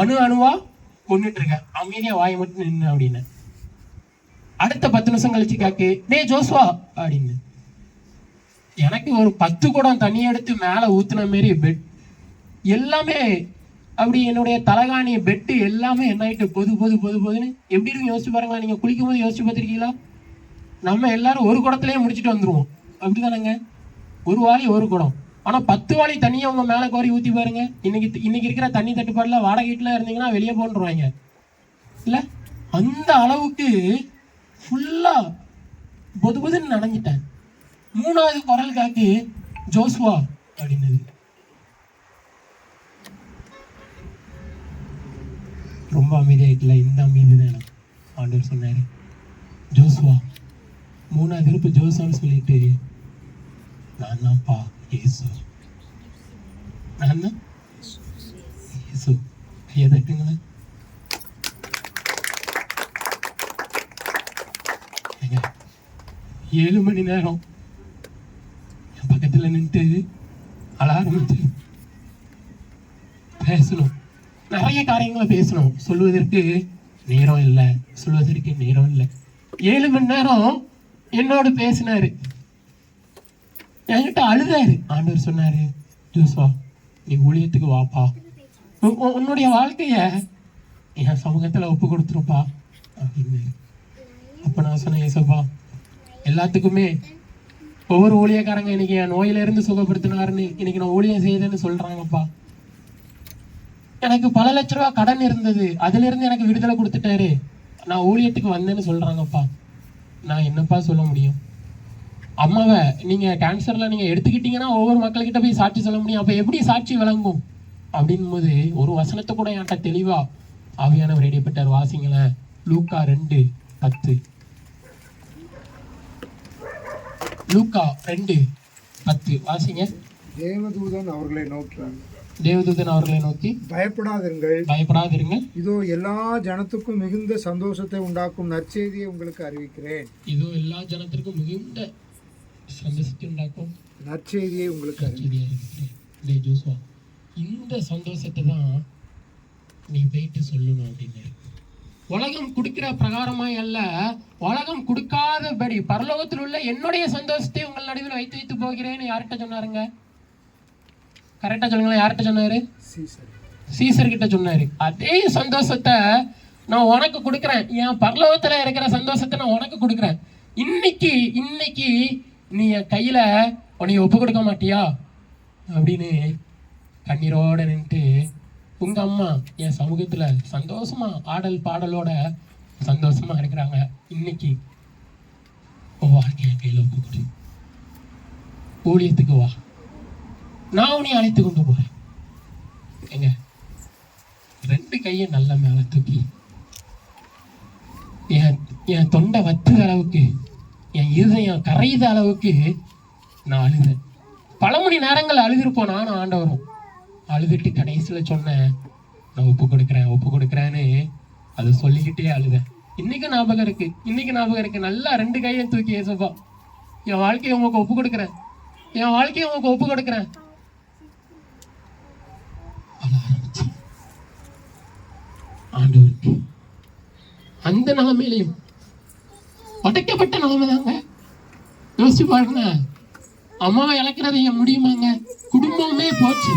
அணுவா கொண்டுட்டு இருக்க, அமைதியா வாயை மட்டும் நின்று அப்படின்னு. அடுத்த 10 நிமிஷம் கழிச்சு காக்கு, டே ஜோஸ்வா அப்படின்னு. எனக்கு ஒரு 10 குடம் தண்ணி எடுத்து மேல ஊத்துன மாரி பெட் எல்லாமே அப்படி, என்னுடைய தலகாணி பெட்டு எல்லாமே என்ன ஆயிட்டு பொதுன்னு எப்படி இருக்கும் யோசிச்சு பாருங்களா. நீங்க குளிக்கும் போது யோசிச்சு பார்த்துருக்கீங்களா? நம்ம எல்லாரும் ஒரு குடத்திலேயே முடிச்சுட்டு வந்துருவோம், அப்படிதானங்க? ஒரு வாளி ஒரு குடம். ஆனா 10 வாளி தண்ணியை உங்க மேல கோரி ஊத்தி பாருங்க. இன்னைக்கு இருக்கிற தண்ணி தட்டுப்பாடுல வாடகை வீட்டுல இருந்தீங்கன்னா வெளியே போன்றுவாங்க இல்ல. அந்த அளவுக்கு ஃபுல்லா பொதுன்னு நனைஞ்சிட்டேன். 3வது குரல் காக்கு, ஜோஸ்வா அப்படின்னது. ரொம்ப அமைதியாயிட்டல. இந்த அமைதி தான் எனக்கு ஆண்டவர் சொன்னாரு, ஜோஸ்வா. 3வது இருப்பு ஜோஸ்வான்னு சொல்லிட்டு, நான் தான்ப்பா இயேசு, நான் தான் இயேசு. கையை தட்டுங்களேன். 7 மணி நேரம் என் பக்கத்துல நின்று அழ ஆரம்பிச்சு பேசணும். நிறைய காரியங்களை பேசணும், சொல்வதற்கு நேரம் இல்லை. 7 மணி நேரம் என்னோடு பேசினாரு, என்கிட்ட அழுதாரு. ஆண்டவர் சொன்னாரு, ஜோஸ்வா நீ ஊழியத்துக்கு வாப்பா, உன்னுடைய வாழ்க்கைய என் சமூகத்துல ஒப்பு கொடுத்துருப்பா அப்படின்னு. அப்ப நான் சொன்னேன், ஏசப்பா எல்லாத்துக்குமே ஒவ்வொரு ஊழியக்காரங்க இன்னைக்கு என் நோயில இருந்து சுகப்படுத்தினாருன்னு இன்னைக்கு நான் ஊழியம் செய்யுதுன்னு சொல்றாங்கப்பா. எனக்கு பல லட்ச ரூபா கடன் இருந்தது, அதுல இருந்து எனக்கு விடுதலை கொடுத்துட்டாரு, நான் ஊழியத்துக்கு வந்தேன்னு சொல்றாங்கப்பா. நான் என்னப்பா சொல்ல முடியும்? அம்மாவை நீங்க கேன்சர்ல நீங்க எடுத்துக்கிட்டீங்கன்னா ஒவ்வொரு மக்கள்கிட்ட போய் சாட்சி சொல்ல முடியும், அப்ப எப்படி சாட்சி விளங்கும் அப்படின் போது ஒரு வசனத்தை கூட என்கிட்ட தெளிவா ஆவியானவர் ரெடிப்பட்டார். வாசிங்களேன், லூக்கா 2:10. லூக்கா 2:10 வாசிங்க. தேவதூதன் அவர்களை நோக்கி பயப்படாதிருங்கள், இதோ எல்லா ஜனத்துக்கும் மிகுந்த சந்தோஷத்தை உண்டாக்கும் நற்செய்தியை உங்களுக்கு அறிவிக்கிறேன். இதோ எல்லா ஜனத்திற்கும் மிகுந்த சந்தோஷத்தை உண்டாக்கும் நற்செய்தியை உங்களுக்கு அறிவிக்கிறேன். ஜோஸ்வா, இந்த சந்தோஷத்தை தான் நீ போயிட்டு சொல்லணும் அப்படின்னு. உலகம் கொடுக்கிற பிரகாரமாய் அல்ல, உலகம் கொடுக்காதபடி பரலோகத்தில் உள்ள என்னுடைய சந்தோஷத்தை உங்கள் நடுவில் வைத்து போகிறேன்னு யார்கிட்ட சொன்னாருங்க? கரெக்டா சொல்லுங்களேன், யார்கிட்ட சொன்னாரு? சீசர் கிட்ட சொன்னாரு. அதே சந்தோஷத்தை நான் உனக்கு கொடுக்குறேன், என் பரலோகத்துல இருக்கிற சந்தோஷத்தை நான் உனக்கு கொடுக்குறேன். இன்னைக்கு நீ என் கையில உன்னை ஒப்பு கொடுக்க மாட்டியா அப்படின்னு கண்ணீரோட நின்று உங்க அம்மா என் சமூகத்துல சந்தோஷமா ஆடல் பாடலோட சந்தோஷமா இருக்கிறாங்க. இன்னைக்கு உன் வாழ்க்கைய கையில ஒப்பு கொடு, ஊழியத்துக்கு வா, நான் உன்னை அழைத்து கொண்டு போறேன். எங்க 2 கையை நல்ல மேல தூக்கி என் தொண்டை வத்துற அளவுக்கு, என் இருதயம் கரையுத அளவுக்கு நான் அழுதேன். பல மணி நேரங்கள் அழுதுருப்போம். நானும் ஆண்டவரும் அழுதுட்டு கடைசியில சொன்னேன், நான் ஒப்பு கொடுக்குறேன்னு அதை சொல்லிக்கிட்டே அழுதேன். இன்னைக்கு ஞாபகம் இருக்கு. நல்லா 2 கையை தூக்கி, ஏசப்பா என் வாழ்க்கையை உங்களுக்கு ஒப்பு கொடுக்குறேன், அந்த நிலைமையிலையும் உடைக்கப்பட்ட நிலைமை தாங்க. யோசிச்சு பாருங்க, அம்மாவை இழக்கிறது ஏன் முடியுமாங்க? குடும்பமே போச்சு.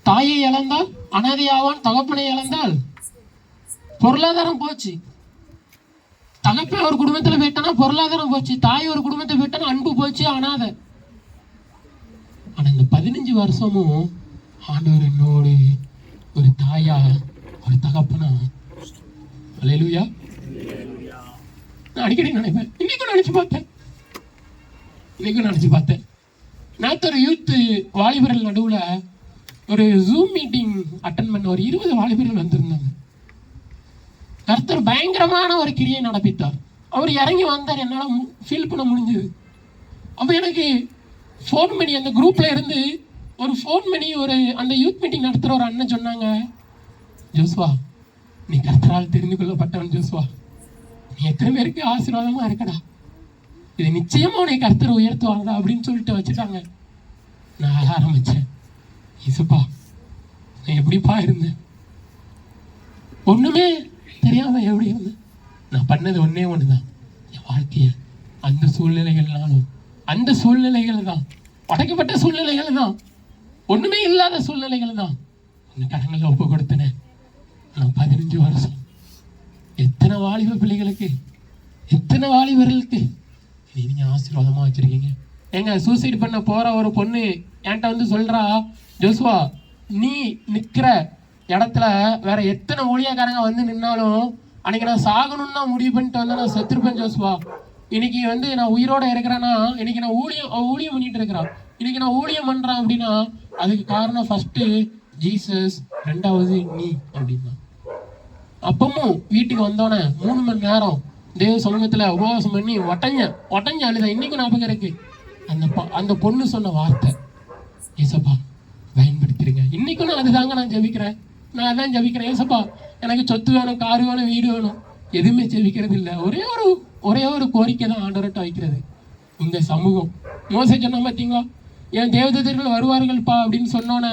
தாயை இழந்தால் அனாதையாவான், தகப்பனை இழந்தால் பொருளாதாரம் போச்சு. தகப்பன் ஒரு குடும்பத்துல போயிட்டானா பொருளாதாரம் போச்சு, தாய் ஒரு குடும்பத்தை போயிட்டானா அன்பு போச்சு, அனாதை. ஆனா இந்த 15 வருஷமும் ஆண்டவர் என்னோடு ஒரு தாயா ஒரு தகப்பனா. அல்லேலூயா. நான் அடிக்கடி நினைப்பேன், இன்னைக்கும் நினைச்சு பார்த்தேன். நேற்று ஒரு யூத் வாலிபர்கள் நடுவுல ஒரு ஜூம் மீட்டிங் அட்டன் பண்ண ஒரு 20 வாலிபர்கள் வந்திருந்தாங்க. கர்த்தர் பயங்கரமான ஒரு கிரியை நடப்பித்தார். அவர் இறங்கி வந்தார், என்னால் ஃபீல் பண்ண முடிஞ்சது. அப்போ எனக்கு ஃபோன் பண்ணி அந்த குரூப்ல இருந்து ஒரு ஃபோன் பண்ணி ஒரு அந்த யூத் மீட்டிங் நடத்துகிற ஒரு அண்ணன் சொன்னாங்க, ஜோஸ்வா நீ கர்த்தரால் தெரிந்து கொள்ளப்பட்டவன் ஜோஸ்வா, நீ எத்தனை பேருக்கு ஆசீர்வாதமா இருக்கடா, இது நிச்சயமா உன்னை கர்த்தர் உயர்த்துவாங்கடா அப்படின்னு சொல்லிட்டு வச்சுட்டாங்க. நான் அழ ஆரம்பிச்சேன், இசுப்பா நான் எப்படிப்பா இருந்தேன், ஒண்ணுமே தெரியாம எப்படி இருந்தேன். நான் பண்ணது ஒன்னே ஒண்ணுதான், என் வாழ்க்கைய அந்த சூழ்நிலைகள் தான், உடைக்கப்பட்ட சூழ்நிலைகள் தான், ஒண்ணுமே இல்லாத சூழ்நிலைகள் தான் அந்த கடங்களை ஒப்பு கொடுத்தனேன். நான் 15 வருஷம் எத்தனை வாலிப பிள்ளைகளுக்கு, எத்தனை வாலிபர்களுக்கு நீங்க ஆசீர்வாதமா வச்சிருக்கீங்க. எங்க சூசைட் பண்ண போற ஒரு பொண்ணு என்கிட்ட வந்து சொல்றா, ஜோஸ்வா நீ நிக்கிற இடத்துல வேற எத்தனை ஊழியக்காரங்க வந்து நின்னாலும் அன்னைக்கு நான் சாகணும்னு தான் முடிவு பண்ணிட்டு வந்தேன், நான் செத்துருப்பேன் ஜோஸ்வா. இன்னைக்கு வந்து நான் உயிரோட இருக்கிறேன்னா இன்னைக்கு நான் ஊழியம் பண்ணிட்டு இருக்கிறான், இன்னைக்கு நான் ஊழியம் பண்றேன் அப்படின்னா அதுக்கு காரணம் ஃபர்ஸ்ட் ஜீசஸ், 2வது நீ அப்படின்னா. அப்பமும் வீட்டுக்கு வந்தோடனே 3 மணி நேரம் தேவ சமூகத்துல உபவாசம் பண்ணி ஒட்டஞ்ச அழுத இன்னைக்கும் ஞாபகம் இருக்கு. அந்த பொண்ணு சொன்ன வார்த்தை, ஏசப்பா பயன்படுத்திருங்க. இன்னைக்கும் நான் அதுதாங்க நான் ஜெபிக்கிறேன். ஏசப்பா எனக்கு சொத்து வேணும், காரு வேணும், வீடு வேணும், எதுவுமே ஜெபிக்கிறது இல்லை. ஒரே ஒரு கோரிக்கை தான் ஆண்டவர்கிட்ட வைக்கிறது, இந்த சமூகம். மோசே சொன்னா பார்த்தீங்களா, என் தேவதூதர்கள் வருவார்கள்ப்பா அப்படின்னு சொன்னோன்னே,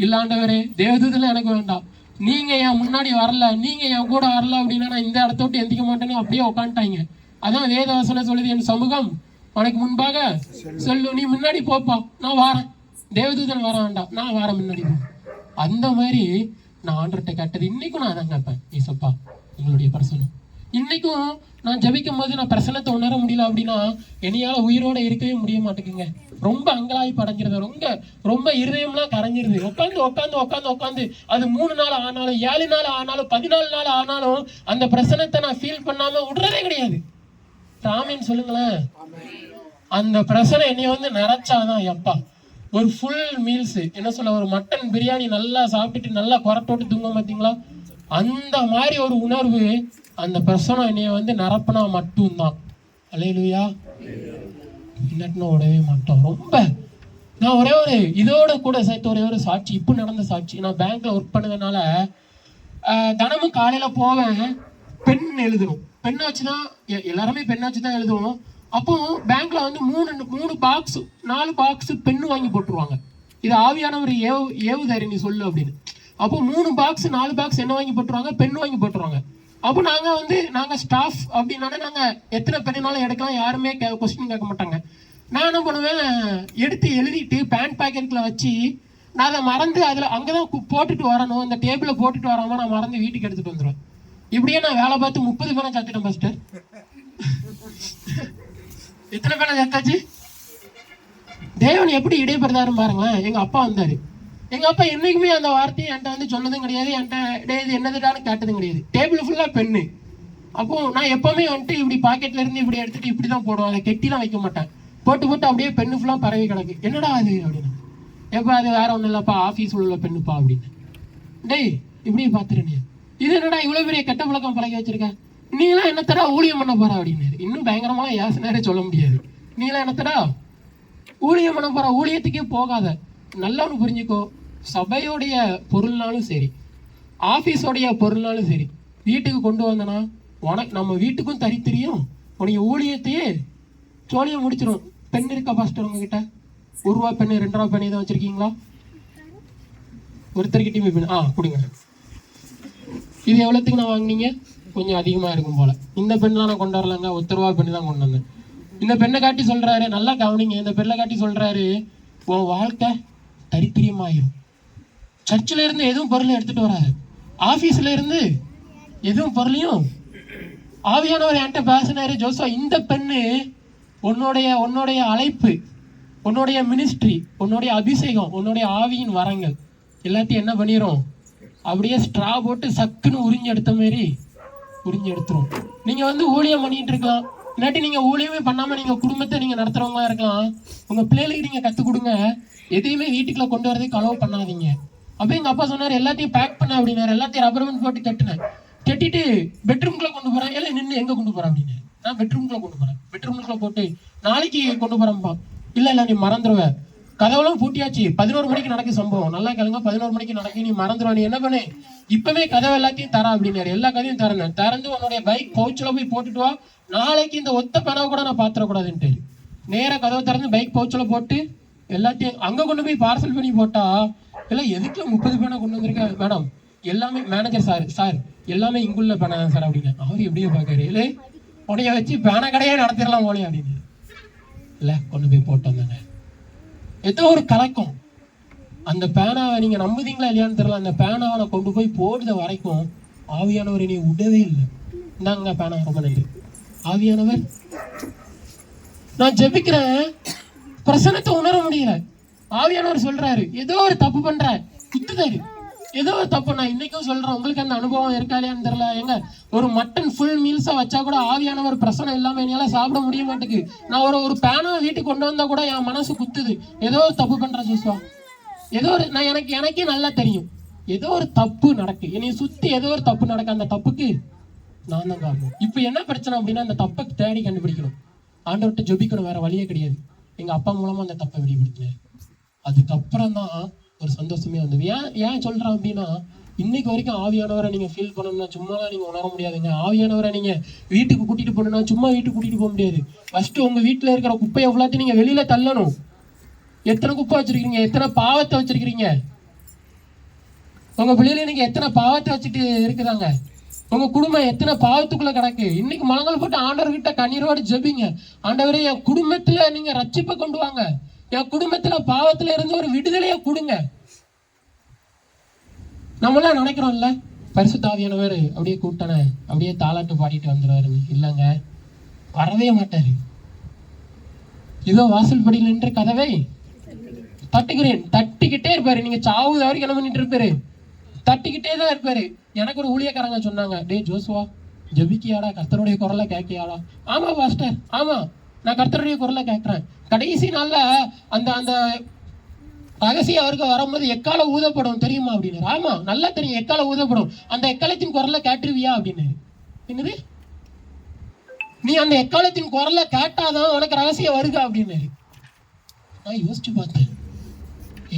இல்ல ஆண்டவரே தேவதூதர்கள் எனக்கு வேண்டாம், நீங்க என் முன்னாடி வரல, நீங்க என் கூட வரல அப்படின்னா நான் இந்த இடத்த விட்டு எந்திக்க மாட்டேன்னு அப்படியே உட்காந்துட்டாங்க. அதான் வேதவசனம் சொல்லுது, என் சமூகம் உனக்கு முன்பாக சொல்லு, நீ முன்னாடி போப்பா, நான் வாரேன், தேவதூதன் வர வேண்டாம், நான் வாரேன் முன்னாடி போ. அந்த மாதிரி நான் ஆண்டர்கிட்ட கேட்டது. இன்னைக்கும் நான் அதான் கேட்பேன், ஏசப்பா உங்களுடைய பிரசனம். இன்னைக்கும் நான் ஜபிக்கும் போது நான் பிரசனத்தை உணர முடியல அப்படின்னா என்னையால உயிரோட இருக்கவே முடிய மாட்டேங்குங்க. ரொம்ப அங்கலாய்ப்பு அடைஞ்சிருது, ரொம்ப இருதயம்லாம் கரைஞ்சிருது. உட்காந்து அது 3 நாள் ஆனாலும் 7 நாள் ஆனாலும் 14 நாள் ஆனாலும் அந்த பிரசனத்தை நான் ஃபீல் பண்ணாம விடுறதே கிடையாது. ராமின்னு சொல்லுங்களேன். அந்த பிரசனம் என்னைய வந்து நிறைச்சாதான் எப்பா ஒரு ஃபுல் மீல்ஸ், என்ன சொல்ல, ஒரு மட்டன் பிரியாணி நல்லா சாப்பிட்டுட்டு நல்லா குரட்டோட்டு தூங்க பார்த்தீங்களா, அந்த மாதிரி ஒரு உணர்வு அந்த பிரசனம் என்னைய வந்து நிரப்பினா மட்டும்தான். அல்லேலூயா. இல்லாட்டினா விடவே மாட்டோம். ரொம்ப நான் ஒரு இதோட கூட சேர்த்து ஒரு சாட்சி, இப்போ நடந்த சாட்சி. நான் பேங்க்ல ஒர்க் பண்ணதுனால தினமும் காலையில போவேன், பென் எழுதணும். பெண்ணை வச்சுதான் எல்லாருமே பெண்ணை வச்சுதான் எழுதுவோம். அப்போ பேங்க்ல வந்து 3 பாக்ஸ் 4 பாக்ஸ் பெண்ணு வாங்கி போட்டுருவாங்க. இது ஆவியானவர் ஏவுதாரி நீ சொல்லு அப்படின்னு. அப்போ 3 பாக்ஸ் 4 பாக்ஸ் என்ன வாங்கி போட்டுருவாங்க, பெண்ணு வாங்கி போட்டுருவாங்க. அப்போ நாங்க ஸ்டாஃப் அப்படின்னாலே நாங்க எத்தனை பெண்ணுனாலும் எடுக்கலாம், யாருமே கொஸ்டின் கேட்க மாட்டாங்க. நான் என்ன பண்ணுவேன், எடுத்து எழுதிட்டு பேண்ட் பாக்கெட்ல வச்சு நான் அதை மறந்து அங்கதான் போட்டுட்டு வரணும், அந்த டேபிள போட்டுட்டு வராம நான் மறந்து வீட்டுக்கு எடுத்துட்டு வந்துடுவேன். இப்படியே நான் வேலை பார்த்து 30 பேரை கத்துட்டேன் பாஸ்டர். எத்தனை பேரை சேர்த்தாச்சு? தேவன் எப்படி இடைபெறுதாருன்னு பாருங்களேன். எங்க அப்பா வந்தாரு. எங்க அப்பா என்னைக்குமே அந்த வார்த்தையை என்கிட்ட வந்து சொன்னதும் கிடையாது, என்கிட்ட இது என்னதுடான்னு கேட்டதும் கிடையாது. டேபிள் ஃபுல்லா பெண்ணு. அப்போ நான் எப்பவுமே வந்துட்டு இப்படி பாக்கெட்ல இருந்து இப்படி எடுத்துட்டு இப்படிதான் போடுவேன், அதை கெட்டிலாம் வைக்க மாட்டேன். போட்டு அப்படியே பெண்ணு ஃபுல்லா பரவி கிடக்கு. என்னடா அது அப்படின்னு. எப்ப அது வேற ஒண்ணும் இல்லப்பா, ஆபீஸ் உள்ள பெண்ணுப்பா அப்படின்னு. டேய் இப்படியே பாத்துறேன், இது என்னடா இவ்வளவு பெரிய கெட்ட பழக்கம் பழகி வச்சிருக்க, நீலாம் என்னத்தடா ஊழியம் பண்ண போற அப்படின்னு. இன்னும் பயங்கரமா யாசனே சொல்ல முடியாது. நீலாம் என்னத்தடா ஊழியம் பண்ண போற, ஊழியத்துக்கே போகாத. நல்லவனு புரிஞ்சுக்கோ, சபையோடைய பொருள்னாலும் சரி, ஆபீஸோடைய பொருள்னாலும் சரி, வீட்டுக்கு கொண்டு வந்தனா உனக்கு நம்ம வீட்டுக்கும் தரித்திரியும், உனக்கு ஊழியத்தையே சோழியம் முடிச்சிடும். பெண் இருக்கா பாஸ்டர் உங்ககிட்ட? 1 ரூபா பெண்ணு 2 ரூபா பெண்ணு தான் வச்சிருக்கீங்களா? ஒருத்தர்கிட்டயுமே பெண் கொடுங்க. இது எவ்வளோத்துக்கு நான் வாங்கினீங்க? கொஞ்சம் அதிகமாக இருக்கும் போல. இந்த பெண்ணெலாம் நான் கொண்டு வரலங்க, ₹1 பெண்ணு தான் கொண்டு வந்தேன். இந்த பெண்ணை காட்டி சொல்கிறாரு, நல்லா கவனிங்க, இந்த பெண்ணை காட்டி சொல்கிறாரு, உன் வாழ்க்கை தரித்திரியமாயிரும். சர்ச்சில் இருந்து எதுவும் பொருளை எடுத்துகிட்டு வராது, ஆஃபீஸில் இருந்து எதுவும் பொருளையும். ஆவியானவர் என்கிட்ட பேசினாரு, ஜோசுவா இந்த பெண்ணு உன்னுடைய அழைப்பு, உன்னுடைய மினிஸ்ட்ரி, உன்னுடைய அபிஷேகம், உன்னுடைய ஆவியின் வரங்கள் எல்லாத்தையும் என்ன பண்ணிடும், அப்படியே ஸ்ட்ரா போட்டு சக்குன்னு உறிஞ்சி எடுத்த மாரி உறிஞ்சி எடுத்துரும். நீங்கள் ஊழியம் பண்ணிட்டு இருக்கலாம், இல்லாட்டி நீங்கள் ஊழியமே பண்ணாமல் நீங்கள் குடும்பத்தை நீங்கள் நடத்துகிறவங்களா இருக்கலாம். உங்கள் பிள்ளைகளுக்கு நீங்கள் கற்றுக் கொடுங்க, எதையுமே வீட்டுக்குள்ளே கொண்டு வரதுக்கு அலோவ் பண்ணாதீங்க. அப்போ எங்கள் அப்பா சொன்னார், எல்லாத்தையும் பேக் பண்ண அப்படின்னாரு. எல்லாத்தையும் ரப்பர் பேண்ட் போட்டு கட்டினேன். கட்டிட்டு பெட்ரூம்குள்ளே கொண்டு போகிறேன். எல்லாம் நின்று எங்கே கொண்டு போகிறேன் அப்படின்னு. நான் பெட்ரூம்குள்ளே கொண்டு போகிறேன். பெட்ரூம்குள்ளே போட்டு நாளைக்கு கொண்டு போகிறேன்ப்பா. இல்லை நீ மறந்துடுவேன், கதவெல்லாம் பூட்டியாச்சு, 11 மணிக்கு நடக்க சம்பவம். நல்லா கேளுங்க, 11 மணிக்கு நடக்க, நீ மறந்துடுவா, நீ என்ன பண்ணு, இப்பவே கதவை எல்லாத்தையும் தரா அப்படின்னாரு. எல்லா கதையும் தரேன், திறந்து உன்னுடைய பைக் பவுச்சில் போய் போட்டுட்டு வா, நாளைக்கு இந்த ஒத்த பணவை கூட நான் பாத்திரக்கூடாதுன்ட்டு நேராக கதவை திறந்து பைக் பவுச்சில் போட்டு எல்லாத்தையும் அங்கே கொண்டு போய் பார்சல் பண்ணி போட்டா, எல்லாம் எதுக்குள்ள 30 பேனை கொண்டு வந்திருக்கேன் மேடம், எல்லாமே மேனேஜர் சார் எல்லாமே இங்குள்ள பேனா தான் சார் அப்படின்னு. அவர் எப்படியோ பார்க்காரு, இல்லை உடைய வச்சு பேனை கடையே நடத்திடலாம் போலே அப்படின்னு. இல்லை கொண்டு போய் போட்டு வந்தாங்க. ஏதோ ஒரு கலக்கம். அந்த பேனாவை நீங்க நம்புதீங்களா இல்லையான்னு தெரியல, அந்த பேனாவை நான் கொண்டு போய் போடுற வரைக்கும் ஆவியானவர் என்னை விடவே இல்லை. இந்தாங்க பேனா, ரொம்ப நன்றி. ஆவியானவர், நான் ஜெபிக்கிறேன், பிரசன்னத்தை உணர முடியல. ஆவியானவர் சொல்றாரு, ஏதோ ஒரு தப்பு பண்ற, குத்துதாரு, ஏதோ ஒரு தப்பு. நான் இன்னைக்கும் சொல்றேன், உங்களுக்கு அந்த அனுபவம் இருக்கா இல்லையான்னு தெரியல. எங்க ஒரு மட்டன் ஃபுல் மீல்ஸா வச்சா கூட ஆவியானவர் பிரசனம் இல்லாம என்னால சாப்பிட முடிய மாட்டேங்குது. நான் ஒரு பேனாவை வீட்டுக்கு கொண்டு வந்தா கூட என் மனசு குத்துது. ஏதோ ஒரு தப்பு பண்றேன் ஜோசுவா, ஏதோ ஒரு நான் எனக்கே நல்லா தெரியும், ஏதோ ஒரு தப்பு நடக்கு, என்னை சுத்தி ஏதோ ஒரு தப்பு நடக்கு. அந்த தப்புக்கு நான் தான் காரணம். இப்போ என்ன பிரச்சனை அப்படின்னா, அந்த தப்பை தேடி கண்டுபிடிக்கணும், ஆண்டவர்கிட்ட ஜெபிக்கணும், வேற வழியே கிடையாது. எங்க அப்பா மூலமா அந்த தப்பை வெளிப்படுத்தினேன். அதுக்கப்புறம் தான் ஒரு சந்தோஷமே வந்தது. ஏன் சொல்றேன் அப்படின்னா, இன்னைக்கு வரைக்கும் ஆவியானவரை நீங்க ஃபீல் பண்ணணும்னா சும்மாலாம் நீங்க உணர முடியாதுங்க. ஆவியானவரை நீங்க வீட்டுக்கு கூட்டிட்டு போகணும்னா சும்மா வீட்டுக்கு கூட்டிட்டு போக முடியாது. ஃபர்ஸ்ட் உங்க வீட்டுல இருக்கிற குப்பையை எவ்வளோத்தையும் நீங்க வெளியில தள்ளணும். எத்தனை குப்பை வச்சிருக்கீங்க, எத்தனை பாவத்தை வச்சிருக்கிறீங்க, உங்க பிள்ளைல நீங்க எத்தனை பாவத்தை வச்சுட்டு இருக்குதாங்க, உங்க குடும்பம் எத்தனை பாவத்துக்குள்ள கிடக்கு. இன்னைக்கு முழங்கால் போட்டு ஆண்டவர்கிட்ட கண்ணீரோடு ஜெபிங்க, ஆண்டவரே என் குடும்பத்துல நீங்க ரட்சிப்பை கொண்டு வாங்க, என் குடும்பத்துல பாவத்துல இருந்து ஒரு விடுதலையை கொடுங்க. நம்மளாம் நினைக்கிறோம்ல, பரிசுத்த ஆவியானவர் அப்படியே கூட்டன அப்படியே தாலாட்டு பாடிட்டு வந்துடுவாருன்னு. இல்லைங்க, வரவே மாட்டாரு. இதோ வாசல் படியில் நின்று கதவை தட்டுகிறேன், தட்டிக்கிட்டே இருப்பாரு. நீங்க சாவுது வரைக்கும் என்ன பண்ணிட்டு இருப்பாரு, தட்டிக்கிட்டே தான் இருப்பாரு. எனக்கு ஒரு ஊழியக்காரங்க சொன்னாங்க, டே ஜோசுவா, ஜெபிக்கியாடா, கர்த்தருடைய குரலை கேட்கியாடா? ஆமா பாஸ்டர், ஆமா நான் கர்த்தருடைய குரலை கேட்கிறேன். கடைசி நாள்ல அந்த அந்த ரகசியம் அவருக்கு வரும்போது எக்கால ஊதப்படும் தெரியுமா அப்படின்னு. ஆமா நல்லா தெரியும், எக்கால ஊதப்படும். அந்த எக்காலத்தின் குரலை கேட்டுருவியா அப்படின்னு. என்னது, நீ அந்த எக்காலத்தின் குரலை கேட்டாதான் உனக்கு ரகசியம் வருக அப்படின்னு. நான் யோசிச்சு பார்த்தேன்,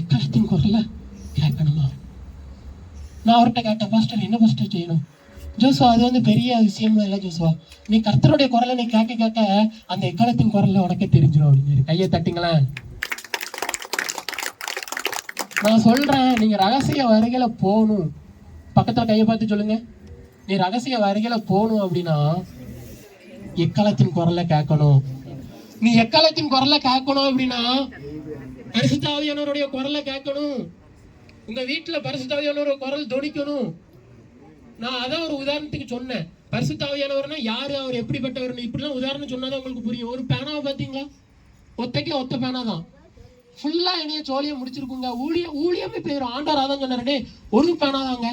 எக்காலத்தின் குரலை கேட்கணுமா? நான் அவர்கிட்ட கேட்டேன், பாஸ்டர் என்ன பாஸ்டர் செய்யணும்? ஜோசுவா, அது பெரிய விஷயம்லாம் இல்லை ஜோசுவா, நீ கர்த்தருடைய குரலை நீ கேட்க கேட்க அந்த எக்காலத்தின் குரல்ல உனக்கே தெரிஞ்சிடும் அப்படின்னு. கையை தட்டிங்களேன். நான் சொல்றேன், நீங்க ரகசிய வருகையில போகணும். பக்கத்துல கையை பார்த்து சொல்லுங்க, நீ ரகசிய வருகையில போகணும் அப்படின்னா எக்காலத்தின் குரலை கேட்கணும். நீ எக்காலத்தின் குரலை கேட்கணும் அப்படின்னா பரிசுத்த ஆவியானவருடைய குரலை கேட்கணும். உங்க வீட்டுல பரிசுத்த ஆவியானவரோட குரல் தொனிக்கணும். நான் அதான் ஒரு உதாரணத்துக்கு சொன்னேன். பரிசுத்த ஆவியானவர்னா யாரு, அவர் எப்படிப்பட்டவர், இப்படிலாம் உதாரணம் சொன்னாதான் உங்களுக்கு புரியும். ஒரு பேனாவை பார்த்தீங்களா, ஒத்த பேனா தான், ஃபுல்லா என்னைய சோழியை முடிச்சிருக்குங்க. ஊழியமே போயிடும். ஆண்டவர் அதான் சொன்னாரு, ஒரு பேனா தாங்க.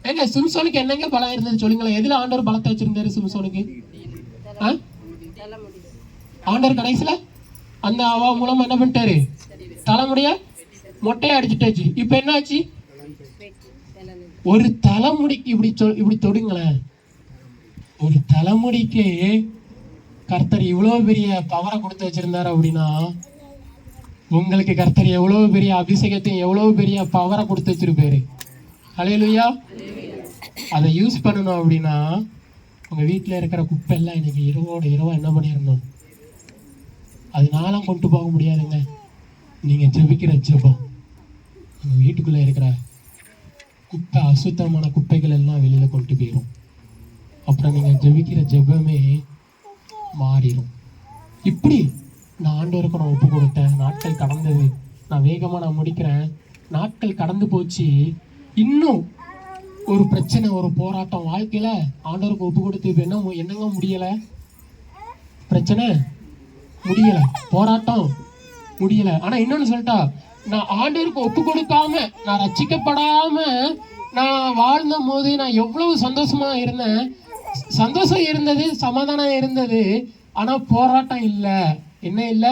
ஏங்க சிம்சோனுக்கு என்னங்க பலம் இருந்தது சொல்லுங்களேன்? எதுல ஆண்டவர் பலத்தை வச்சிருந்தாரு சிம்சோனுக்கு? ஆண்டவர் கடைசியில அந்த அவ மூலமா என்ன பண்ணிட்டாரு, தலைமுடிய மொட்டையை அடிச்சுட்டாச்சு. இப்ப என்னாச்சு, ஒரு தலைமுடிக்கு இப்படி தொடுங்களேன், ஒரு தலைமுடிக்கு கர்த்தர் இவ்வளவு பெரிய பவரை கொடுத்து வச்சிருந்தாரு அப்படின்னா, உங்களுக்கு கர்த்தர் எவ்வளவு பெரிய அபிஷேகத்தையும் எவ்வளவு பெரிய பவரை கொடுத்து வச்சிருப்பாரு. ஹல்லேலூயா. அதை யூஸ் பண்ணணும் அப்படின்னா உங்க வீட்டுல இருக்கிற குப்பை எல்லாம் இன்னைக்கு இரவா என்ன பண்ணிடணும். அதனால கொண்டு போக முடியாதுங்க. நீங்க ஜெபிக்கிற ஜெபம், உங்க வீட்டுக்குள்ள இருக்கிற குப்பை, அசுத்தமான குப்பைகள் எல்லாம் வெளியில கொண்டு போயிடும். அப்புறம் நீங்க ஜெபிக்கிற ஜெபமே மாறிடும். இப்படி நான் ஆண்டவருக்கு நான் ஒப்பு கொடுத்தேன், நாட்கள் கடந்தது, நான் வேகமா நான் முடிக்கிறேன், நாட்கள் கடந்து போச்சு, இன்னும் ஒரு பிரச்சனை, ஒரு போராட்டம் வாழ்க்கையில ஆண்டவருக்கு ஒப்பு கொடுத்து என்னங்க முடியல, பிரச்சனை முடியல, போராட்டம் முடியல. ஆனா இன்னொன்னு சொல்லிட்டா, நான் ஆண்டவருக்கு ஒப்பு கொடுக்காம, நான் ரட்சிக்கப்படாம நான் வாழ்ந்த போது நான் எவ்வளவு சந்தோஷமா இருந்தேன். சந்தோஷம் இருந்தது, சமாதானம் இருந்தது, ஆனா போராட்டம் இல்ல. என்ன இல்ல?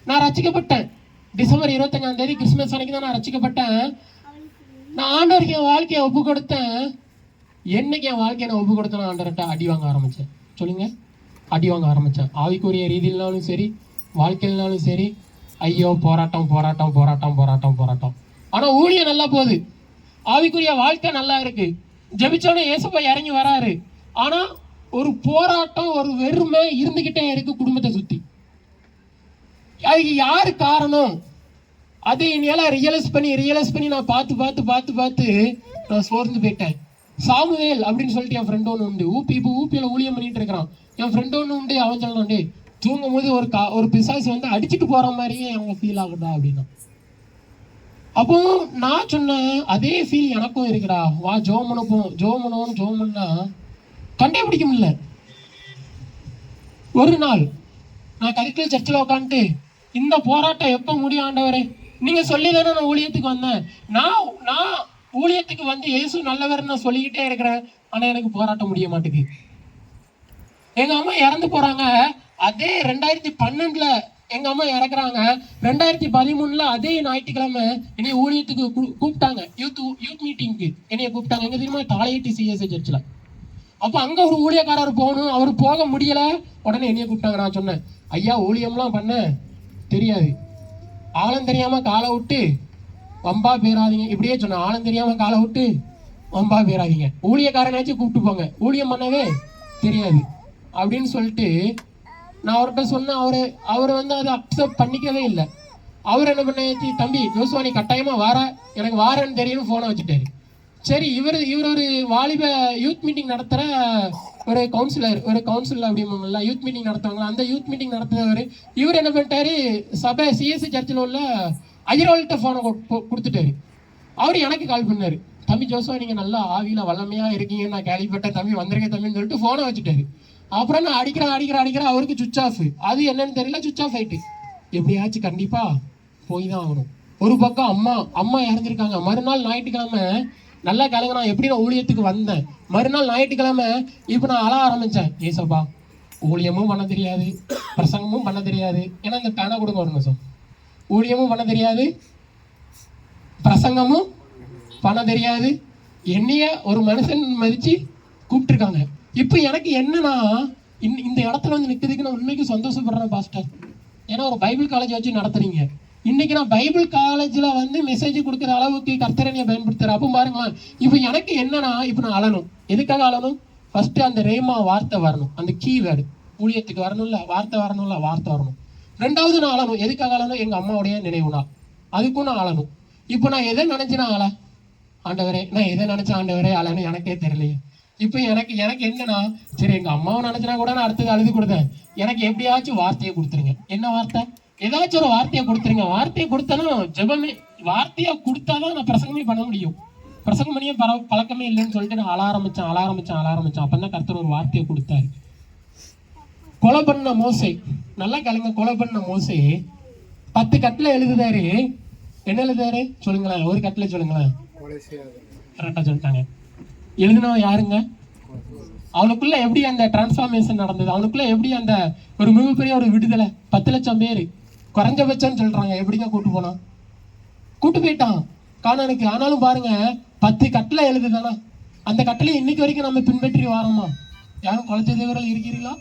நான் ரட்சிக்கப்பட்டேன். டிசம்பர் 25ஆம் தேதி கிறிஸ்துமஸ் அன்னைக்கு தான் நான் ரட்சிக்கப்பட்டேன். நான் ஆண்டவருக்கு என் வாழ்க்கையை ஒப்பு கொடுத்தேன். என்னைக்கு என் வாழ்க்கையை நான் ஒப்பு கொடுத்தேன், ஆண்டவர்கிட்ட அடி வாங்க ஆரம்பிச்சேன். சொல்லுங்க, அடி வாங்க ஆரம்பித்தேன். ஆவிக்குரிய ரீதியினாலும் சரி, வாழ்க்கையினாலும் சரி, ஐயோ போராட்டம் போராட்டம் போராட்டம் போராட்டம் போராட்டம். ஆனால் ஊழியம் நல்லா போகுது, ஆவிக்குரிய வாழ்க்கை நல்லா இருக்கு, ஜெபிச்சோட ஏசப்பா இறங்கி வராரு. ஆனால் ஒரு போராட்டம், ஒரு வெறுமை இருந்துக்கிட்டே இருக்கு குடும்பத்தை சுற்றி. அதுக்கு யாரு காரணம்? அதை என்னால் ரியலைஸ் பண்ணி நான் பார்த்து நான் சோர்ந்து போயிட்டேன். சாமுவேல் அப்படின்னு சொல்லிட்டு என் ஃப்ரெண்ட் ஒன்று உண்டு, இப்போ ஊப்பியில் ஊழியம் பண்ணிட்டு இருக்கிறான். என் ஃப்ரெண்ட் ஒன்று உண்டு, அவன் சொல்லணும், டே தூங்கும் போது ஒரு பிசாசு வந்து அடிச்சுட்டு போற மாதிரியே அவங்க ஃபீல் ஆகுதா அப்படின்னா. அப்போ நான் சொன்னேன், அதே ஃபீல் எனக்கும் இருக்குடா, வா ஜோம் பண்ணா கண்டே பிடிக்க முடியல. ஒரு நாள் நான் கரிக்கல் சர்ச்சில் உட்காந்துட்டு, இந்த போராட்டம் எப்போ முடியும் ஆண்டவரே, நீங்க சொல்லி தானே நான் ஊழியத்துக்கு வந்தேன், நான் ஊழியத்துக்கு வந்து இயேசு நல்லவர் நான் சொல்லிக்கிட்டே இருக்கிறேன், ஆனா எனக்கு போராட்டம் முடிய மாட்டேங்குது. எங்க அம்மா இறந்து போறாங்க, அதே 2012 எங்க அம்மா இறக்குறாங்க. 2013 அதே ஞாயிற்றுக்கிழமை என்னைய ஊழியத்துக்கு கூப்பிட்டாங்க, யூத் மீட்டிங்க்கு என்னைய கூப்பிட்டாங்க. எங்க தெரியுமா? தாளையட்டி சிஎஸ்ஐ சர்ச்சில். அப்போ அங்க ஒரு ஊழியக்காரர் போகணும், அவர் போக முடியல, உடனே என்னைய கூப்பிட்டாங்க. நான் சொன்னேன், ஐயா ஊழியம்லாம் பண்ண தெரியாது, ஆழம் தெரியாம காலை விட்டு வம்பா பேராதீங்க, இப்படியே சொன்னேன், ஆழம் தெரியாம காலை விட்டு வம்பா பேராதீங்க, ஊழியக்காரனாச்சும் கூப்பிட்டு போங்க, ஊழியம் பண்ணவே தெரியாது அப்படின்னு சொல்லிட்டு நான் அவர்கிட்ட சொன்னேன். அவர் வந்து அதை அக்செப்ட் பண்ணிக்கவே இல்லை. அவர் என்ன பண்ணாச்சு, தம்பி ஜோசுவா நீ கட்டாயமா எனக்கு வாரன்னு தெரியும், போனை வச்சுட்டாரு. சரி, இவர் ஒரு வாலிப யூத் மீட்டிங் நடத்துகிற ஒரு கவுன்சிலர் அப்படிம்பாங்கல்ல, யூத் மீட்டிங் நடத்துவாங்களா, அந்த யூத் மீட்டிங் நடத்துறவர் இவர் என்ன பண்ணிட்டாரு, சபை சிஎஸ்சி சர்ச்சில் உள்ள அஜிரோல்கிட்ட ஃபோனை கொடுத்துட்டாரு. அவர் எனக்கு கால் பண்ணாரு, தம்பி ஜோசுவா நீங்கள் நல்லா ஆவியில் வல்லமையாக இருக்கீங்கன்னு நான் கேள்விப்பட்டேன், தம்பி வந்துருங்க தம்பின்னு சொல்லிட்டு ஃபோனை வச்சுட்டாரு. அப்புறம் நான் அடிக்கிறேன், அவருக்கு சுவிச் ஆஃப், அது என்னன்னு தெரியல, சுவிச் ஆஃப் ஆயிட்டு. எப்படியாச்சும் கண்டிப்பா போய் தான் ஆகணும். ஒரு பக்கம் அம்மா இறந்துருக்காங்க. மறுநாள் ஞாயிற்றுக்கிழமை நல்லா கிளம்பி நான் எப்படி நான் ஊழியத்துக்கு வந்தேன், மறுநாள் ஞாயிற்றுக்கிழமை இப்போ நான் அழ ஆரம்பித்தேன், ஏசப்பா ஊழியமும் பண்ண தெரியாது, பிரசங்கமும் பண்ண தெரியாது, ஏன்னா இந்த பேனா கொடுங்க ஒரு நிமிஷம், ஊழியமும் பண்ண தெரியாது, பிரசங்கமும் பண்ண தெரியாது, என்னைய ஒரு மனுஷன் மதித்து கூப்பிட்டுருக்காங்க. இப்போ எனக்கு என்னன்னா, இந்த இடத்துல வந்து நிற்கிறதுக்கு நான் உண்மைக்கு சந்தோஷப்படுறேன் பாஸ்டர். ஏன்னா ஒரு பைபிள் காலேஜ் வச்சு நடத்துறீங்க. இன்னைக்கு நான் பைபிள் காலேஜில் வந்து மெசேஜ் கொடுக்குற அளவுக்கு கர்த்தரனையை பயன்படுத்துகிறேன். அப்போ பாருங்களேன், இப்போ எனக்கு என்னன்னா, இப்போ நான் அழணும். எதுக்காக அழணும்? ஃபர்ஸ்ட் அந்த ரேமா வார்த்தை வரணும், அந்த கீவேர்டு ஊழியத்துக்கு வரணும்ல, வார்த்தை வரணும். ரெண்டாவது நான் அழணும். எதுக்காக அழணும்? எங்கள் அம்மாவுடைய நினைவு நாள், அதுக்கும் நான் அழணும். இப்போ நான் எதை நினைச்சு நான் ஆண்டவரே, நான் எதை நினைச்ச ஆண்டவரே அழன்னு எனக்கே தெரியலையே. இப்போ எனக்கு என்னன்னா, சரி எங்க அம்மாவை நினைச்சினா கூட நான் அடுத்தது அழுது கொடுத்தேன், எனக்கு எப்படியாச்சும் வார்த்தையை கொடுத்துருங்க. என்ன வார்த்தை? ஏதாச்சும் ஒரு வார்த்தையை கொடுத்துருங்க. வார்த்தையை கொடுத்தாலும் ஜெபமே, வார்த்தையை கொடுத்தாதான் நான் பிரசங்கமே பண்ண முடியும். பிரசங்கம் பண்ணியே பழக்கமே இல்லைன்னு சொல்லிட்டு நான் அழ ஆரம்பிச்சேன். அப்பதான் கர்த்தர் ஒரு வார்த்தையை கொடுத்தாரு. கொலை பண்ண மோசே, நல்லா கேளுங்க, கொலை பண்ண மோசே 10 கட்டில எழுதுதாரு. என்ன எழுதுதாரு சொல்லுங்களேன், ஒரு கட்டில சொல்லுங்களேன். கரெக்டா சொல்லிட்டாங்க. எழுதினவன் யாருங்க? அவனுக்குள்ள எப்படி அந்த டிரான்ஸ்ஃபார்மேஷன் நடந்தது, அவனுக்குள்ள எப்படி அந்த ஒரு மிகப்பெரிய ஒரு விடுதலை. 10 லட்சம் பேர் குறைஞ்சபட்சம்னு சொல்றாங்க. எப்படிங்க கூட்டு போயிட்டான் கானானுக்கு. ஆனாலும் பாருங்க, 10 கட்டளை எழுதுதானா, அந்த கட்டளை இன்னைக்கு வரைக்கும் நம்ம பின்பற்றி வரோமா? யாரும் குறைச்ச தேவர்கள் இருக்கிறீங்களா?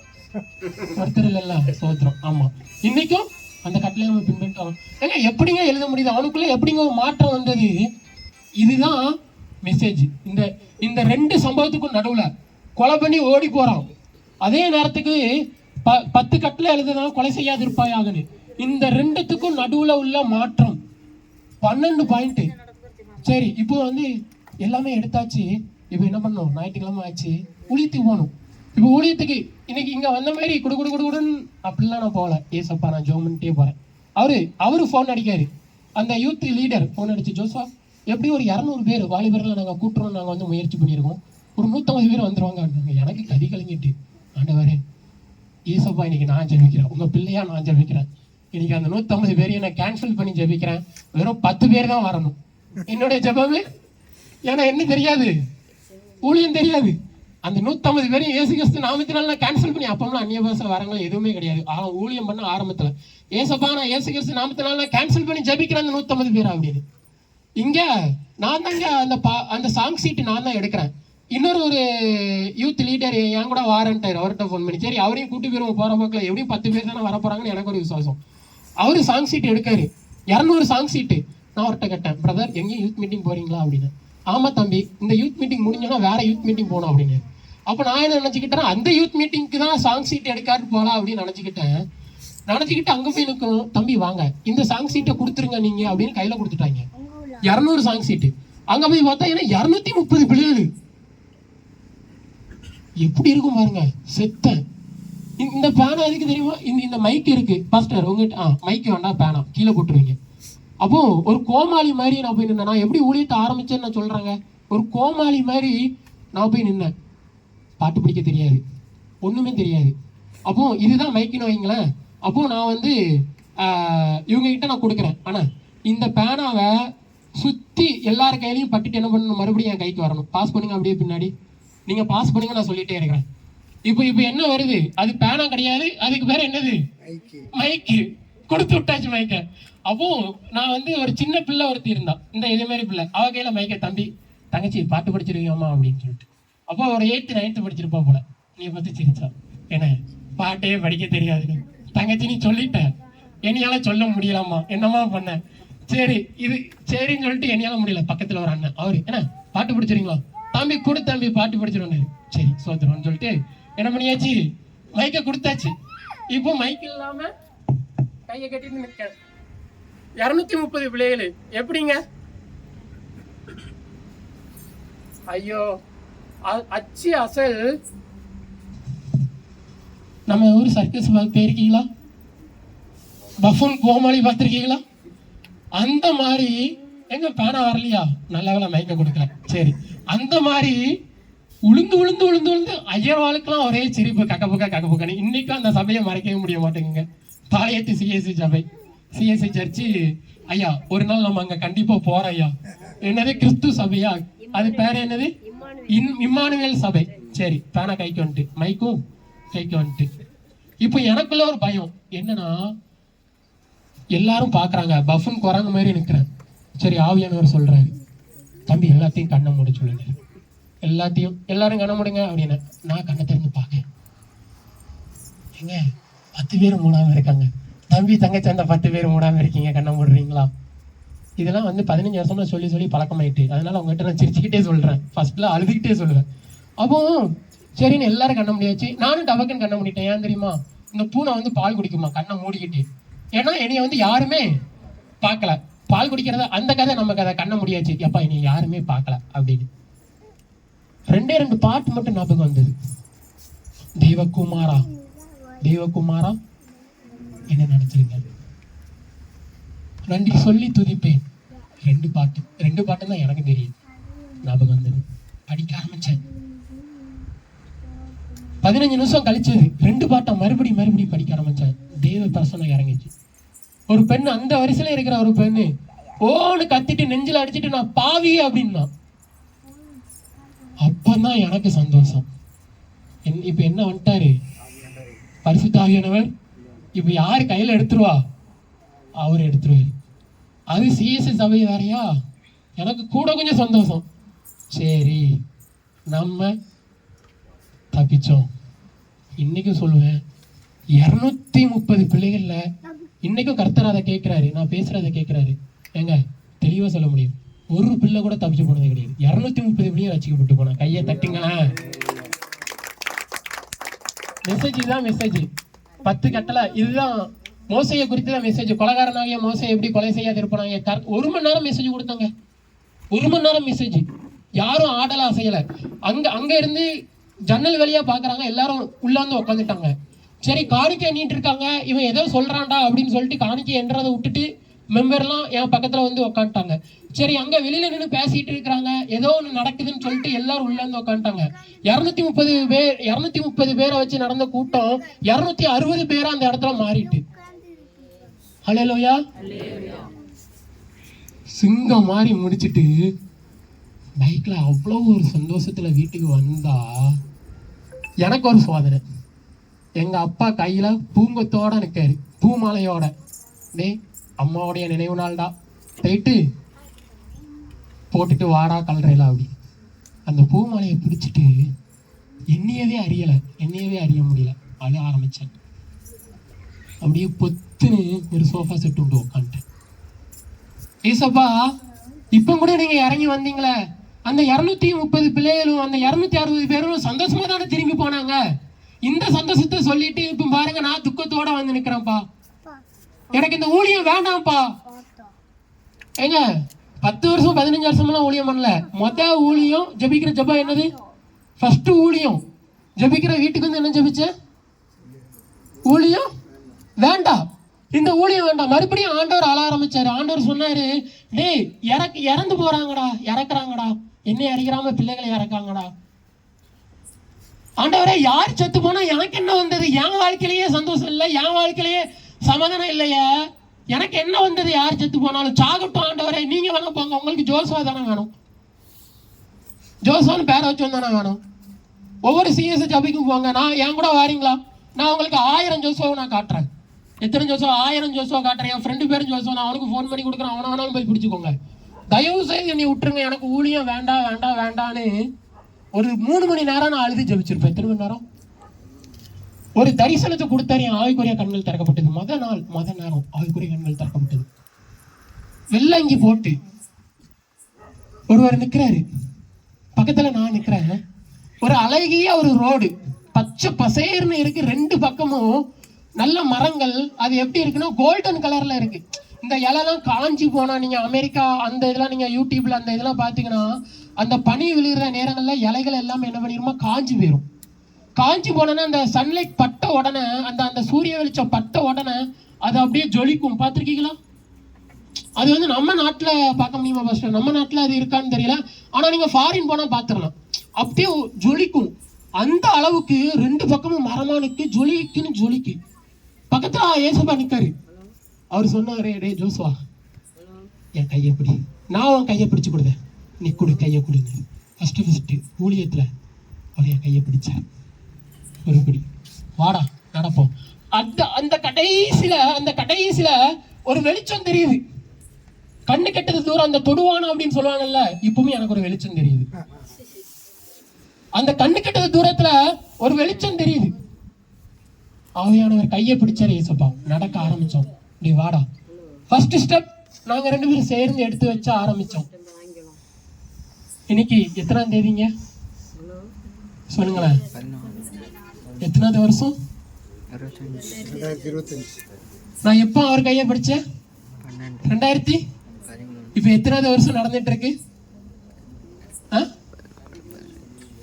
ஒருத்தர் இல்லைல்ல, சோத்திரம். ஆமா, இன்னைக்கும் அந்த கட்டளையை நம்ம பின்பற்றோம். ஏங்க எப்படிங்க எழுத முடியுது? அவனுக்குள்ள எப்படிங்க மாற்றம் வந்தது? இதுதான் மெசேஜ். இந்த 2 சம்பவத்துக்கும் நடுவுல கொலை பண்ணி ஓடி போறான். அதே நேரத்துக்கு 10 கட்டளை எழுதுதான் கொலை செய்யாது இருப்பாயாகன்னு. இந்த 2த்துக்கும் நடுவுல உள்ள மாற்றம் 12 பாயிண்ட். சரி, இப்போ வந்து எல்லாமே எடுத்தாச்சு. இப்போ என்ன பண்ணணும், ஞாயிற்றுக்கிழமை ஆச்சு, ஊழியத்துக்கு போகணும். இப்போ ஊழியத்துக்கு இன்னைக்கு இங்கே வந்த மாதிரி குடுன்னு அப்படிலாம் நான் போகல. ஏசப்பா நான் ஜோம் பண்ணிட்டே போகிறேன். அவரு ஃபோன் அடிக்காரு. அந்த யூத் லீடர் ஃபோன் அடிச்சு, ஜோஸ்வா எப்படி ஒரு 200 பேர் வாலிபர்களை நாங்கள் கூட்டுறோம், நாங்கள் வந்து முயற்சி பண்ணியிருக்கோம், ஒரு 150 பேர் வந்துருவாங்க அப்படின்னாங்க. எனக்கு கதி கலங்கிட்டு, ஆண்டவரே ஏசப்பா இன்னைக்கு நான் ஜெபிக்கிறேன், உங்கள் பிள்ளையா நான் ஜெபிக்கிறேன், இன்னைக்கு அந்த 150 பேரையும் நான் கேன்சல் பண்ணி ஜெபிக்கிறேன், வெறும் 10 பேர் தான் வரணும் என்னுடைய ஜெபமே. ஏன்னா என்ன தெரியாது, ஊழியம் தெரியாது. அந்த 150 பேரையும் இயேசு கிறிஸ்து நாமத்தினால நான் கேன்சல் பண்ணி, அப்போம்லாம் அந்நிய பாஷை வரங்கள் எதுவுமே கிடையாது. ஊழியம் பண்ண ஆரம்பத்தில் ஏசப்பா நான் இயேசு கிறிஸ்து நாமத்தினால நான் கேன்சல் பண்ணி ஜெபிக்கிறேன் அந்த 150 பேர் அப்படின்னு. இங்க நான் தாங்க அந்த சாங் சீட்டு நான் தான் எடுக்கிறேன். இன்னொரு யூத் லீடர் என் கூட வாரன்ட்டார், அவர்கிட்ட ஃபோன் பண்ணி, சரி அவரையும் கூட்டி போயிருவோம் போகிற போக்கில், எப்படியும் 10 பேர் தானே வரப்போறாங்கன்னு எனக்கு ஒரு விசுவாசம். அவரு சாங் சீட் எடுக்காரு, 200 சாங் சீட்டு. நான் அவர்கிட்ட கேட்டேன், பிரதர் எங்கேயும் யூத் மீட்டிங் போறீங்களா அப்படின்னு. ஆமா தம்பி, இந்த யூத் மீட்டிங் முடிஞ்சோன்னா வேற யூத் மீட்டிங் போகணும் அப்படின்னு. அப்போ நான் என்ன நினச்சிக்கிட்டேன், அந்த யூத் மீட்டிங்க்கு தான் சாங் சீட் எடுக்காரு போகலாம் அப்படின்னு நினச்சிக்கிட்டு அங்கே போய் நிற்கணும். தம்பி வாங்க இந்த சாங் சீட்டை கொடுத்துருங்க நீங்க அப்படின்னு கையில் கொடுத்துட்டாங்க. 200 சாங் சீட்டு. அங்கே போய் பார்த்தா ஏன்னா 230 பிள்ளைகள். எப்படி இருக்கும் பாருங்க, செத்தேன். இந்த பேனா எதுக்கு தெரியுமா, இந்த மைக் இருக்கு பாஸ்டர் உங்ககிட்ட, மைக் வேண்டாம் பேனா கீழே போட்டுருவீங்க. அப்போ ஒரு கோமாளி மாதிரி நான் போய் நின்னேன். நான் எப்படி ஊழியத்தை ஆரம்பிச்சேன்னு நான் சொல்றேங்க, ஒரு கோமாளி மாதிரி நான் போய் நின்னேன். பாட்டு பிடிக்க தெரியாது, ஒண்ணுமே தெரியாது. அப்போ இதுதான் மைக்குன்னு வைங்களேன். அப்போ நான் வந்து இவங்க கிட்ட நான் கொடுக்குறேன். ஆனா இந்த பேனாவை சுத்தி எல்லார் கையிலையும் பட்டுட்டு என்ன பண்ணணும், மறுபடியும் என் கைக்கு வரணும். பாஸ் பண்ணுங்க அப்படியே பின்னாடி, நீங்க பாஸ் பண்ணுங்க நான் சொல்லிட்டே இருக்கிறேன். இப்போ என்ன வருது, அது பேனா கிடையாது, அதுக்கு பேர் என்னது, மைக்கு. கொடுத்து விட்டாச்சு மைக்க. அப்போ நான் வந்து ஒரு சின்ன பிள்ளை ஒருத்தி இருந்தான், இந்த இதே மாதிரி பிள்ளை, அவ கையில மைக்க, தம்பி தங்கச்சி பாட்டு படிச்சிருக்கீங்கம்மா அப்படின்னு சொல்லிட்டு. அப்போ ஒரு 8th 9th படிச்சிருப்பா போல. நீ பத்தி சிரிச்சா, என்ன பாட்டே படிக்க தெரியாது தங்கச்சி, நீ சொல்லிட்ட, என்னையால சொல்ல முடியலாமா, என்னம்மா பண்ண, சரி இது சரின்னு சொல்லிட்டு என்னையால முடியல. பக்கத்துல ஒரு அண்ணன், அவரு என்ன பாட்டு படிச்சிருக்கீங்களா, தம்பி கொடு தம்பி பாட்டு படிச்சிருவாரு. சரி சோதரம்னு சொல்லிட்டு என்ன பண்ணியாச்சு, மைக்க கொடுத்தாச்சு. இப்போ மைக் இல்லாம கையை கட்டிட்டு நிற்க 230 பிள்ளைகள் எப்படிங்க, ஐயோ அச்சு அசல். நம்ம ஊர் சர்க்கஸ் போயிருக்கீங்களா, பஃபூன் கோமாளி பார்த்துருக்கீங்களா, அந்த மாதிரி எங்க பேனா வரலையா, நல்ல வேலை மைக்க கொடுக்கல, சரி அந்த மாதிரி உளுந்து ஐயர்வாளுக்கெல்லாம் ஒரே சிரிப்பு, கக்கப்புக்கன்னு. இன்னைக்கும் அந்த சபையை மறைக்கவே முடிய மாட்டேங்குங்க. பாளையத்து சிஎஸ்சி சபை, சிஎஸ்சி சர்ச்சு. ஐயா ஒரு நாள் நம்ம அங்க கண்டிப்பா போறோம் ஐயா. என்னது கிறிஸ்து சபையா, அது பேர் என்னது, இம்மானுவேல் சபை. சரி பேனா கைக்கு வந்துட்டு, மைக்கும் கைக்கு வந்துட்டு. இப்போ எனக்குள்ள ஒரு பயம் என்னன்னா, எல்லாரும் பாக்குறாங்க, பஃபன் குரங்கு மாதிரி நிற்கிறேன். சரி ஆவியானவர் சொல்றாரு, தம்பி எல்லாத்தையும் கண்ணை மூட சொல்லுங்க, எல்லாரும் கண்ண முடிங்க அப்படின்னு. நான் கண்ணை திறந்து பார்க்க, எங்க 10 பேர் மூடாம இருக்காங்க. தம்பி தங்கச்சி அந்த 10 பேர் மூடாம இருக்கீங்க, கண்ணை மூடுறீங்களா. இதெல்லாம் வந்து 15 வருஷமா சொல்லி பழக்கமாயிட்டு, அதனால உங்ககிட்ட நான் சிரிச்சுக்கிட்டே சொல்றேன், ஃபர்ஸ்ட்ல அழுதுகிட்டே சொல்லுவேன். அப்போ சரின்னு எல்லாரும் கண்ண முடியாச்சு, நானும் டபக்குன்னு கண்ண முடிட்டேன். ஏன் தெரியுமா, இந்த பூனை வந்து பால் குடிக்குமா கண்ணை மூடிக்கிட்டு, ஏன்னா என்னைய வந்து யாருமே பார்க்கல. பால் குடிக்கிறத அந்த கதை நம்ம கதை, கண்ண முடியாச்சு, எப்பா என்னைய யாருமே பார்க்கல அப்படின்னு. 2 பாட்டு மட்டும் ஞாபகம் வந்தது. தேவகுமாரா என்ன நினைச்சிருங்க, நன்றி சொல்லி துதிப்பேன். 2 பாட்டு தான் எனக்கு தெரியும், ஞாபகம் வந்தது. படிக்க ஆரம்பிச்சேன். 15 நிமிஷம் கழிச்சது 2 பாட்டை மறுபடியும் படிக்க ஆரம்பிச்சேன். தேவ பிரசனம் இறங்கிச்சு. ஒரு பெண்ணு, அந்த வரிசையில இருக்கிற ஒரு பெண்ணு ஓன்னு கத்திட்டு நெஞ்சில அடிச்சுட்டு, நான் பாவி அப்படின்னா. அப்பதான் எனக்கு சந்தோஷம். இப்ப என்ன வந்துட்டாரு பரிசுத்த ஆவியானவர், இப்ப யாரு கையில எடுத்துருவா, அவர் எடுத்துருவாரு. அது சிஎஸ்சி சபை வேறையா, எனக்கு கூட கொஞ்சம் சந்தோஷம். சரி நம்ம தப்பிச்சோம். இன்னைக்கும் சொல்லுவேன், 230 பிள்ளைகள்ல இன்னைக்கும் கர்த்தர் அதை கேட்கிறாரு, நான் பேசுறதை கேட்கிறாரு. ஏங்க தெளிவா சொல்ல முடியும், ஒரு பிள்ளை கூட தப்பிச்சு போனது கிடையாது. 230 பிள்ளையும் வச்சுக்கப்பட்டு போன, கையை தட்டுங்களேன். மெசேஜ் தான் மெசேஜ், 10 கட்டளை இதுதான். மோசையை குறித்து தான் மெசேஜ். கொலைகாரனாகிய மோசை எப்படி கொலை செய்யாது இருப்பாங்க. 1 மணி நேரம் மெசேஜ் கொடுத்தாங்க, 1 மணி நேரம் மெசேஜ். யாரும் ஆடல அசையல. அங்க இருந்து ஜன்னல் வழியா பாக்குறாங்க, எல்லாரும் உள்ள வந்து உட்காந்துட்டாங்க. சரி காணிக்கை எண்ணிட்டு இருக்காங்க, இவன் ஏதோ சொல்றான்டா அப்படின்னு சொல்லிட்டு காணிக்கை என்றதை விட்டுட்டு மெம்பர்லாம் என் பக்கத்துல வந்து உட்காந்துட்டாங்க. சரி அங்க வெளியில நின்று பேசிட்டு இருக்கிறாங்க, ஏதோ ஒன்று நடக்குதுன்னு சொல்லிட்டு எல்லாரும் உள்ள வந்து உட்காந்துட்டாங்க. 230 பேரை வச்சு நடந்த கூட்டம் 260 பேரா அந்த இடத்துல மாறிட்டு. ஹல்லேலூயா. சிங்கம் மாதிரி முடிச்சிட்டு பைக்ல அவ்வளவு ஒரு சந்தோஷத்துல வீட்டுக்கு வந்தா எனக்கு ஒரு சோதனை. எங்க அப்பா கையில பூங்கொத்தோட நிற்காரு, பூமாலையோட. டே அம்மாவுடைய நினைவு நாள்டா, போயிட்டு போட்டுட்டு வாடா கல்றையில அப்படி. அந்த பூமாலையை பிடிச்சிட்டு என்னையவே அறிய முடியல, அழ ஆரம்பிச்சேன். அப்படியே பொத்துன்னு ஒரு சோஃபா செட்டு விட்டு உட்காந்துட்டேன். ஏசப்பா இப்ப கூட நீங்க இறங்கி வந்தீங்களே, அந்த 230 பிள்ளைகளும் அந்த 260 பேரும் சந்தோஷமா தானே திரும்பி போனாங்க. இந்த சந்தோஷத்தை சொல்லிட்டு இப்ப பாருங்க, நான் துக்கத்தோட வந்து நிக்கிறேன்ப்பா, எனக்கு இந்த ஊழியம் வேண்டாம்ப்பா. ஏங்க 10 வருஷம் 15 வருஷம்லாம் ஊழியம் பண்ணல. ஊழியம் ஜபிக்கிற ஜபம் என்னது? ஃபர்ஸ்ட் ஊழியம் ஜபிக்கிற வீட்டுக்கு வந்து என்ன ஜபிச்ச? ஊழியம் வேண்டாம், இந்த ஊழியம் வேண்டாம். மறுபடியும் ஆண்டவர் ஆள ஆரம்பிச்சாரு. ஆண்டவர் சொன்னாரு, டேய் இறந்து போறாங்கடா, இறக்குறாங்கடா, என்ன இறக்கிறாம பிள்ளைகளை இறக்காங்கடா. ஆண்டவரே யார் செத்து போனா எனக்கு என்ன வந்தது? என் வாழ்க்கையிலேயே சந்தோஷம் இல்லை, என் வாழ்க்கையிலேயே சமாதானம் இல்லையா, எனக்கு என்ன வந்தது? யார் செத்து போனாலும் சாகட்டும் ஆண்டவரே, நீங்க வேணா போங்க, உங்களுக்கு ஜோசுவா தானே வேணும், ஜோசுவான்னு பேரை வச்சு தானே வேணும். ஒவ்வொரு சிஎஸ் ஜபிக்கும் போங்க, நான் என் கூட வாரீங்களா? நான் உங்களுக்கு 1000 ஜோசுவாவை நான் காட்டுறேன். எத்தனை ஜோசுவா? 1000 ஜோசுவா காட்டுறேன். என் ஃப்ரெண்டு பேரும் ஜோசுவா, நான் அவனுக்கு ஃபோன் பண்ணி கொடுக்குறேன், அவனை வேணாலும் போய் பிடிச்சிக்கோங்க. தயவு செய்து என்னை விட்டுருங்க, எனக்கு ஊழியம் வேண்டாம் வேண்டாம் வேண்டான்னு ஒரு 3 மணி நேரம் நான் அழுது ஜபிச்சிருப்பேன். எத்தனை மணி நேரம்? ஒரு தரிசனத்தை கொடுத்தாரு, என் ஆவிக்குரிய கண்கள் திறக்கப்பட்டது. மொத நேரம் ஆவிக்குரிய கண்கள் திறக்கப்பட்டது. வெள்ளங்கி போட்டு ஒருவர் நிற்கிறாரு, பக்கத்துல நான் நிற்கிறேன். ஒரு அழகிய ஒரு ரோடு, பச்சை பசேர்னு இருக்கு, 2 பக்கமும் நல்ல மரங்கள். அது எப்படி இருக்குன்னா கோல்டன் கலர்ல இருக்கு. இந்த இலைலாம் காஞ்சி போனா, நீங்க அமெரிக்கா அந்த இதெல்லாம் நீங்க யூடியூப்ல அந்த இதெல்லாம் பாத்தீங்கன்னா, அந்த பனி விழுகிற நேரங்கள்ல இலைகள் எல்லாம் என்ன பண்ணிருமா, காஞ்சி போயிடும். காஞ்சி போனோன்னா அந்த சன்லைட் பட்ட உடனே, அந்த சூரிய வெளிச்சம் பட்ட உடனே அது அப்படியே ஜொலிக்கும். பார்த்துருக்கீங்களா? அது வந்து நம்ம நாட்டில் பார்க்க முடியுமா பாஸ்டர்? நம்ம நாட்டில் அது இருக்கான்னு தெரியல, ஆனால் நீங்கள் ஃபாரின் போனால் பார்த்துடலாம். அப்படியே ஜொலிக்கும். அந்த அளவுக்கு 2 பக்கமும் மரமானுக்கு ஜொலிக்குன்னு ஜொலிக்கு. பக்கத்தில் ஏசப்பா நிற்காரு. அவர் சொன்னாரு, டே ஜோசுவா என் கையை பிடி. நான் அவன் கையை பிடிச்சு கொடுத்தேன், நீ கொடு கையை கொடுங்க. ஃபர்ஸ்ட் ஊழியத்தில் அவர் என் கையை பிடிச்சார். ஒரு பிடி வாடா நடப்போம். அந்த கடைசியில ஒரு வெளிச்சம் தெரியுது. கண்ணு கெட்டது தூரம் அந்த தொடுவானம் அப்படின்னு சொல்லுவாங்கல்ல, இப்பவுமே எனக்கு ஒரு வெளிச்சம் தெரியுது. அந்த கண்ணு கெட்டது தூரத்துல ஒரு வெளிச்சம் தெரியுது. ஆவியானவர் கையை பிடிச்சாரு, ஏசப்பா நடக்க ஆரம்பிச்சோம். இப்படி வாடா. ஃபர்ஸ்ட் ஸ்டெப் நாங்க 2 பேரும் சேர்ந்து எடுத்து வச்ச ஆரம்பிச்சோம். இன்னைக்கு எத்தனாம் தேதிங்க சொல்லுங்களேன்? எத்தனாவது வருஷம்? 2025. நான் எப்போ அவர் கையை பிடிச்சேன்? 2000. இப்ப எத்தனாவது வருஷம் நடந்துட்டு இருக்கு?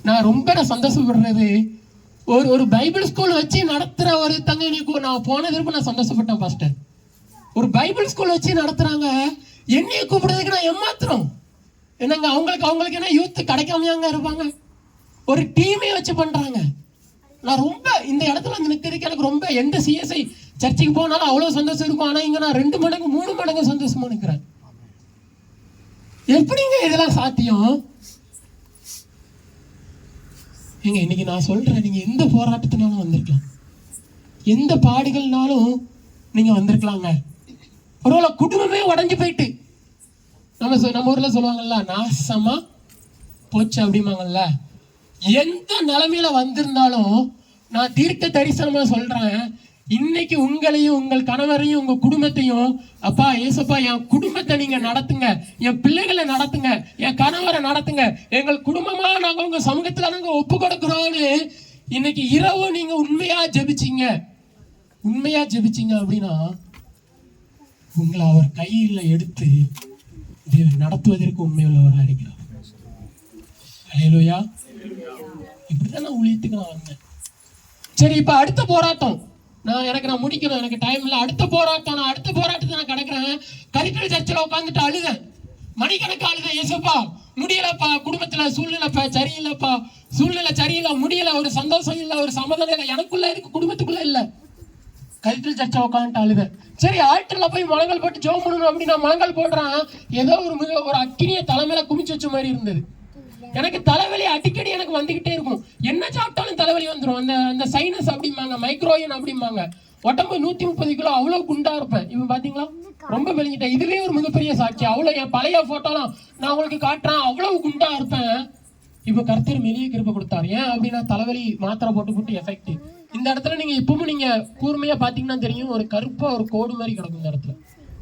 நான் ரொம்ப சந்தோஷப்படுறது, ஒரு பைபிள் ஸ்கூல் வச்சு நடத்துற ஒரு தங்க நான் போனதுக்கு நான் சந்தோஷப்பட்டேன் பாஸ்டர். ஒரு பைபிள் ஸ்கூல் வச்சு நடத்துறாங்க, என்னைய கூப்பிடுறதுக்கு நான் ஏமாத்துறோம். என்னங்க அவங்களுக்கு என்ன யூத் கிடைக்காமையாங்க இருப்பாங்க? ஒரு டீமே வச்சு பண்றாங்க. நான் ரொம்ப இந்த இடத்துல வந்து நிற்கிறதுக்கு எனக்கு ரொம்ப, எந்த சிஎஸ்ஐ சர்ச்சுக்கு போனாலும் அவ்வளவு சந்தோஷம் இருக்கும். ஆனா இங்க நான் 2 மடங்கு 3 மடங்கு சந்தோஷமா நிற்கிறேன். எப்படிங்க இதெல்லாம் சாத்தியம்? ஏங்க இன்னைக்கு நான் சொல்றேன், நீங்க எந்த போராட்டத்தினாலும் வந்திருக்கலாம், எந்த பாடுகள்னாலும் நீங்க வந்திருக்கலாங்க. ஒருவேளை குடும்பமே உடஞ்சு போயிட்டு, நம்ம ஊர்ல சொல்லுவாங்கல்ல, நாசமா போச்சு அப்படிமாங்கல்ல. எந்த நிலைமையில வந்திருந்தாலும் நான் தீர்க்க தரிசனமா சொல்றேன், இன்னைக்கு உங்களையும் உங்கள் கணவரையும் உங்க குடும்பத்தையும், அப்பா ஏசப்பா என் குடும்பத்தை நீங்க நடத்துங்க, என் பிள்ளைகளை நடத்துங்க, என் கணவரை நடத்துங்க, எங்கள் குடும்பமா நாங்க உங்க சமூகத்துல நாங்க ஒப்பு கொடுக்கிறோம்னு இன்னைக்கு இரவு நீங்க உண்மையா ஜெபிச்சீங்க அப்படின்னா, உங்களை அவர் கையில எடுத்து நடத்துவதற்கு உண்மையுள்ளவராக இருக்கிறார். அல்லேலூயா. இப்படிதான் நான் ஊழியத்துக்கு நான் வந்தேன். சரி, இப்ப அடுத்த போராட்டம் நான் முடிக்கணும், எனக்கு டைம் இல்லை. அடுத்த போராட்டத்தை நான் கிடக்குறேன். கரிட்டல் சர்ச்சில் உட்காந்துட்டு அழுதேன், மணிக்கணக்கு அழுதேன். ஏசப்பா முடியலப்பா, குடும்பத்துல சூழ்நிலை சரியில்லை, முடியல, ஒரு சந்தோஷம் இல்லை, ஒரு சமாதானம் இல்லை, எனக்குள்ள இருக்கு, குடும்பத்துக்குள்ள இல்லை. கரிட்டல் சர்ச்சை உட்காந்துட்டு அழுதேன். சரி, ஆல்டர்ல போய் முழங்கால் போட்டு ஜெபம் பண்ணணும் அப்படின்னு நான் முழங்கால் போடுறேன். ஏதோ ஒரு அக்கினியை தலைமையில குமிச்சு வச்ச மாதிரி இருந்தது. எனக்கு தலைவலி அடிக்கடி எனக்கு வந்துகிட்டே இருக்கும். என்ன சாப்பிட்டாலும் தலைவலி வந்துடும். அந்த சைனஸ் அப்படிம்பாங்க, மைக்ரோயன் அப்படிம்பாங்க. உடம்பு 130 கிலோ, அவ்வளவு குண்டா இருப்பேன். இவன் பாத்தீங்களா ரொம்ப வெளிஞ்சிட்டேன். இதுவே ஒரு மிகப்பெரிய சாட்சி. அவ்வளவு என் பழைய போட்டோலாம் நான் உங்களுக்கு காட்டுறேன், அவ்வளவு குண்டா இருப்பேன். இப்ப கர்த்தர் மெலிய கிருபை கொடுத்தாரு. ஏன் அப்படின்னா தலைவலி மாத்திரை போட்டு எஃபெக்ட். இந்த இடத்துல நீங்க இப்பவும் நீங்க கூர்மையா பாத்தீங்கன்னா தெரியும், ஒரு கருப்பா ஒரு கோடு மாதிரி கிடக்கும் இந்த இடத்துல.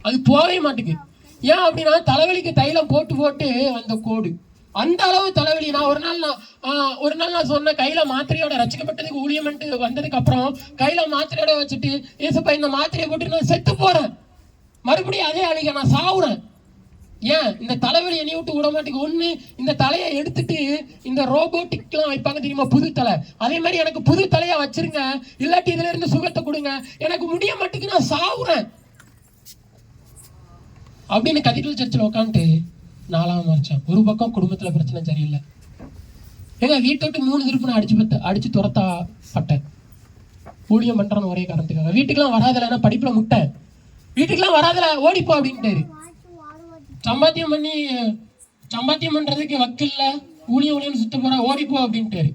அது போகவே மாட்டேங்குது. ஏன் அப்படின்னா தலைவலிக்கு தைலம் போட்டு அந்த கோடு, அந்த அளவு தலைவலி. நான் ஒரு நாள் நான் சொன்ன, கையில மாத்திரையோட ரசிக்கப்பட்டதுக்கு ஊழியம்ட்டு வந்ததுக்கு அப்புறம் கையில மாத்திரையோட வச்சுட்டு, ஏசப்பா இந்த மாத்திரையை போட்டு நான் செத்து போறேன், மறுபடியும் அதே அழுக நான் சாவுறேன். ஏன் இந்த தலைவலி என்னை விட்டு விட மாட்டேங்குது. ஒண்ணு இந்த தலையை எடுத்துட்டு இந்த ரோபோட்டிக்லாம் வைப்பாங்க தெரியுமா, புது தலை, அதே மாதிரி எனக்கு புது தலையா வச்சிருங்க, இல்லாட்டி இதுல இருந்து சுகத்தை கொடுங்க, எனக்கு முடிய மாட்டேங்குது, நான் சாவுறேன் அப்படின்னு கதீட்ரல் சர்ச்சில் உட்காந்துட்டு 4ஆம் வருஷம். ஒரு பக்கம் குடும்பத்துல பிரச்சனை சரியில்லை. ஏங்க வீட்டை விட்டு 3 திருப்பு நான் அடிச்சு துரத்தாப்பட்டேன். ஊழியம் பண்றேன்னு ஒரே காரணத்துக்காக. வீட்டுக்கெல்லாம் வராதல, படிப்புல முட்டேன், வீட்டுக்கெல்லாம் வராதல, ஓடிப்போ அப்படின்ட்டாரு. சம்பாத்தியம் பண்றதுக்கு வக்கில்ல, ஊழியம் சுத்த போற, ஓடிப்போ அப்படின்ட்டாரு.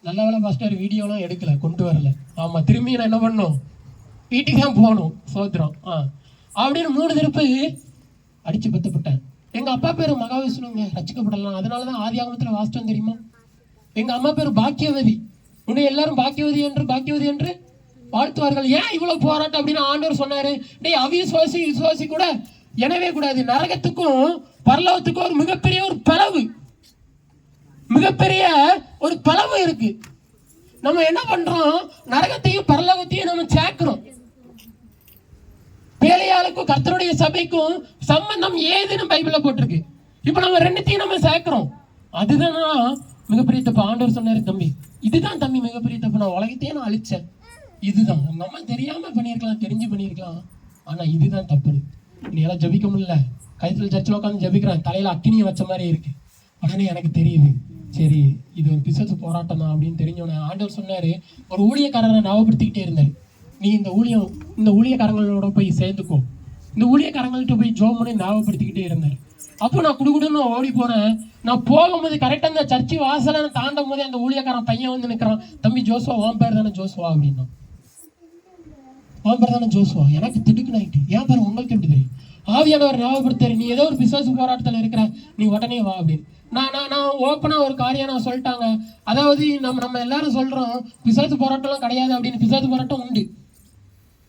நல்ல வேலை பாஸ்டர் வீடியோலாம் எடுக்கல, கொண்டு வரல. ஆமா, திரும்பி நான் என்ன பண்ணணும், வீட்டுக்கு தான் போகணும். சோத்திரம். அப்படின்னு 3 திருப்பு அடிச்சு பத்தப்பட்டேன். எங்க அப்பா பேரு மகாவிஷ்ணுங்க, ரசிக்கப்படலாம். அதனாலதான் ஆதியாகமத்துல வாசிச்சோம் தெரியுமா. எங்க அம்மா பேரு பாக்கியவதி. உன்னை எல்லாரும் பாக்கியவதி என்று வாழ்த்துவார்கள். ஏன் இவ்வளவு போராட்டம் அப்படின்னு ஆண்டவர் சொன்னாரு. டேய், அவிசுவாசி கூட எனவே கூடாது. நரகத்துக்கும் பரலோகத்துக்கும் ஒரு மிகப்பெரிய ஒரு பிளவு இருக்கு. நம்ம என்ன பண்றோம், நரகத்தையும் பரலோகத்தையும் நம்ம சேர்க்கிறோம். பேலையாளுக்கும் கர்த்தருடைய சபைக்கும் சம்பந்தம் ஏதுன்னு பைபிள்ல போட்டிருக்கு. இப்ப நம்ம 2த்தையும் நம்ம சேர்க்கிறோம். அதுதான் மிகப்பெரிய தப்பு. ஆண்டவர் சொன்னாரு, தம்பி இதுதான் தம்பி மிகப்பெரிய தப்பு, நான் உலகத்தையே நான் அழிச்சேன். இதுதான் நம்ம தெரியாம பண்ணிருக்கலாம், தெரிஞ்சு பண்ணிருக்கலாம், ஆனா இதுதான் தப்பு. நீ எல்லாம் ஜபிக்க முடியல, கைத்துல சர்ச்சில் உட்காந்து ஜபிக்கிறேன், தலையில அக்கினியை வச்ச மாதிரி இருக்கு. உடனே எனக்கு தெரியுது, சரி இது ஒரு பிசாசு போராட்டம் தான் அப்படின்னு தெரிஞ்சோன்னே ஆண்டவர் சொன்னாரு, ஒரு ஊழியக்காரரை ஞாபகப்படுத்திக்கிட்டே இருந்தாரு. நீ இந்த ஊழியக்காரங்களோட போய் சேர்ந்துக்கோ, இந்த ஊழியக்காரங்கள்ட்ட போய் ஜோம் பண்ணி ஞாபகப்படுத்திக்கிட்டே இருந்தாரு. அப்போ நான் குடுகுடுன்னு ஓடி போனேன். நான் போகும்போது கரெக்டா அந்த சர்ச்சு வாசல தாண்டும் போதே அந்த ஊழியக்காரன் பையன் வந்து நிற்கிறான். தம்பி ஜோசுவா, உன் பேர் தானே ஜோசுவா அப்படின்னா. உன் பேர் தானே ஜோசுவா. எனக்கு திடுக்குன்னு ஆயிட்டு, என் பேர் உங்களுக்கு எப்படி தெரியும்? ஆவியானவர் ஞாபகப்படுத்தாரு, நீ ஏதோ ஒரு பிசாசு போராட்டத்தில் இருக்கிற, நீ உடனே வா அப்படின்னு. நான் ஓப்பனா ஒரு காரியம் நான் சொல்லிட்டாங்க. அதாவது நம்ம எல்லாரும் சொல்றோம் பிசாசு போராட்டம்லாம் கிடையாது அப்படின்னு. பிசாசு போராட்டம் உண்டு,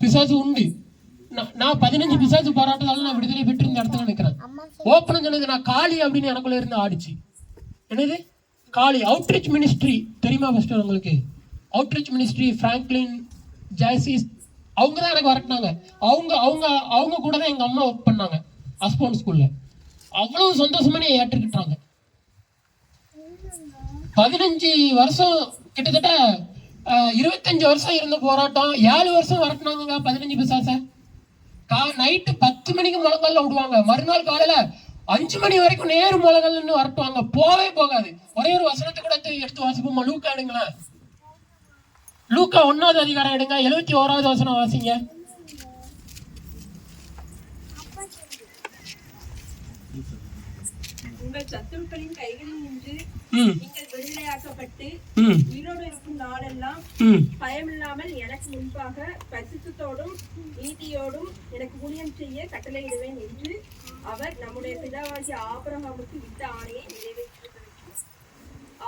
பிசாசு உண்டு. நான் 15 பிசாசு போராட்டத்தால நான் விடுதலை பெற்று இந்த இடத்துல நிற்கிறேன். ஓப்பனா சொன்னது, நான் காளி அப்படின்னு எனக்குள்ள இருந்து ஆடிச்சு. என்னது காளி? அவுட்ரீச் மினிஸ்ட்ரி தெரியுமா ஃபர்ஸ்ட் உங்களுக்கு? அவுட்ரீச் மினிஸ்ட்ரி, பிராங்க்லின் ஜாசிஸ், அவங்க தான் எனக்கு வரட்டினாங்க. அவங்க கூட தான் எங்க அம்மா ஒர்க் பண்ணாங்க அஸ்போன் ஸ்கூல்ல. அவ்வளவு சந்தோஷமா நீ ஏற்றுக்கிட்டாங்க. 15 வருஷம், கிட்டத்தட்ட 25 வருஷம் இருந்த போராட்டம் 7 வருஷம் வரட்டினாங்க 15 பிசாச. நைட்டு 10 மணிக்கு முழங்கல்ல விடுவாங்க, மறுநாள் காலையில 5 மணி வரைக்கும் நேரு முழங்கல்னு வரட்டுவாங்க. போவே போகாது. ஒரே ஒரு வசனத்தை கூட எடுத்து வாசிப்போமா? லூக்கா எடுங்களேன். லூக்கா 1வது அதிகாரம் எடுங்க, 71வது வசனம் வாசிங்க. உங்கள் சத்துருக்களின் கைகளில் நின்று நீங்கள் விடுதலையாக்கப்பட்டு உயிரோடு இருக்கும் நாளெல்லாம் பயமில்லாமல் எனக்கு முன்பாக பரிசுத்தத்தோடும் நீதியோடும் எனக்கு ஊழியம் செய்ய கட்டளையிடுவேன் என்று அவர் நம்முடைய பிதாவாகிய ஆபிரகாமுக்கு விட்ட ஆணையை நிறைவேற்றியிருக்கிறார்.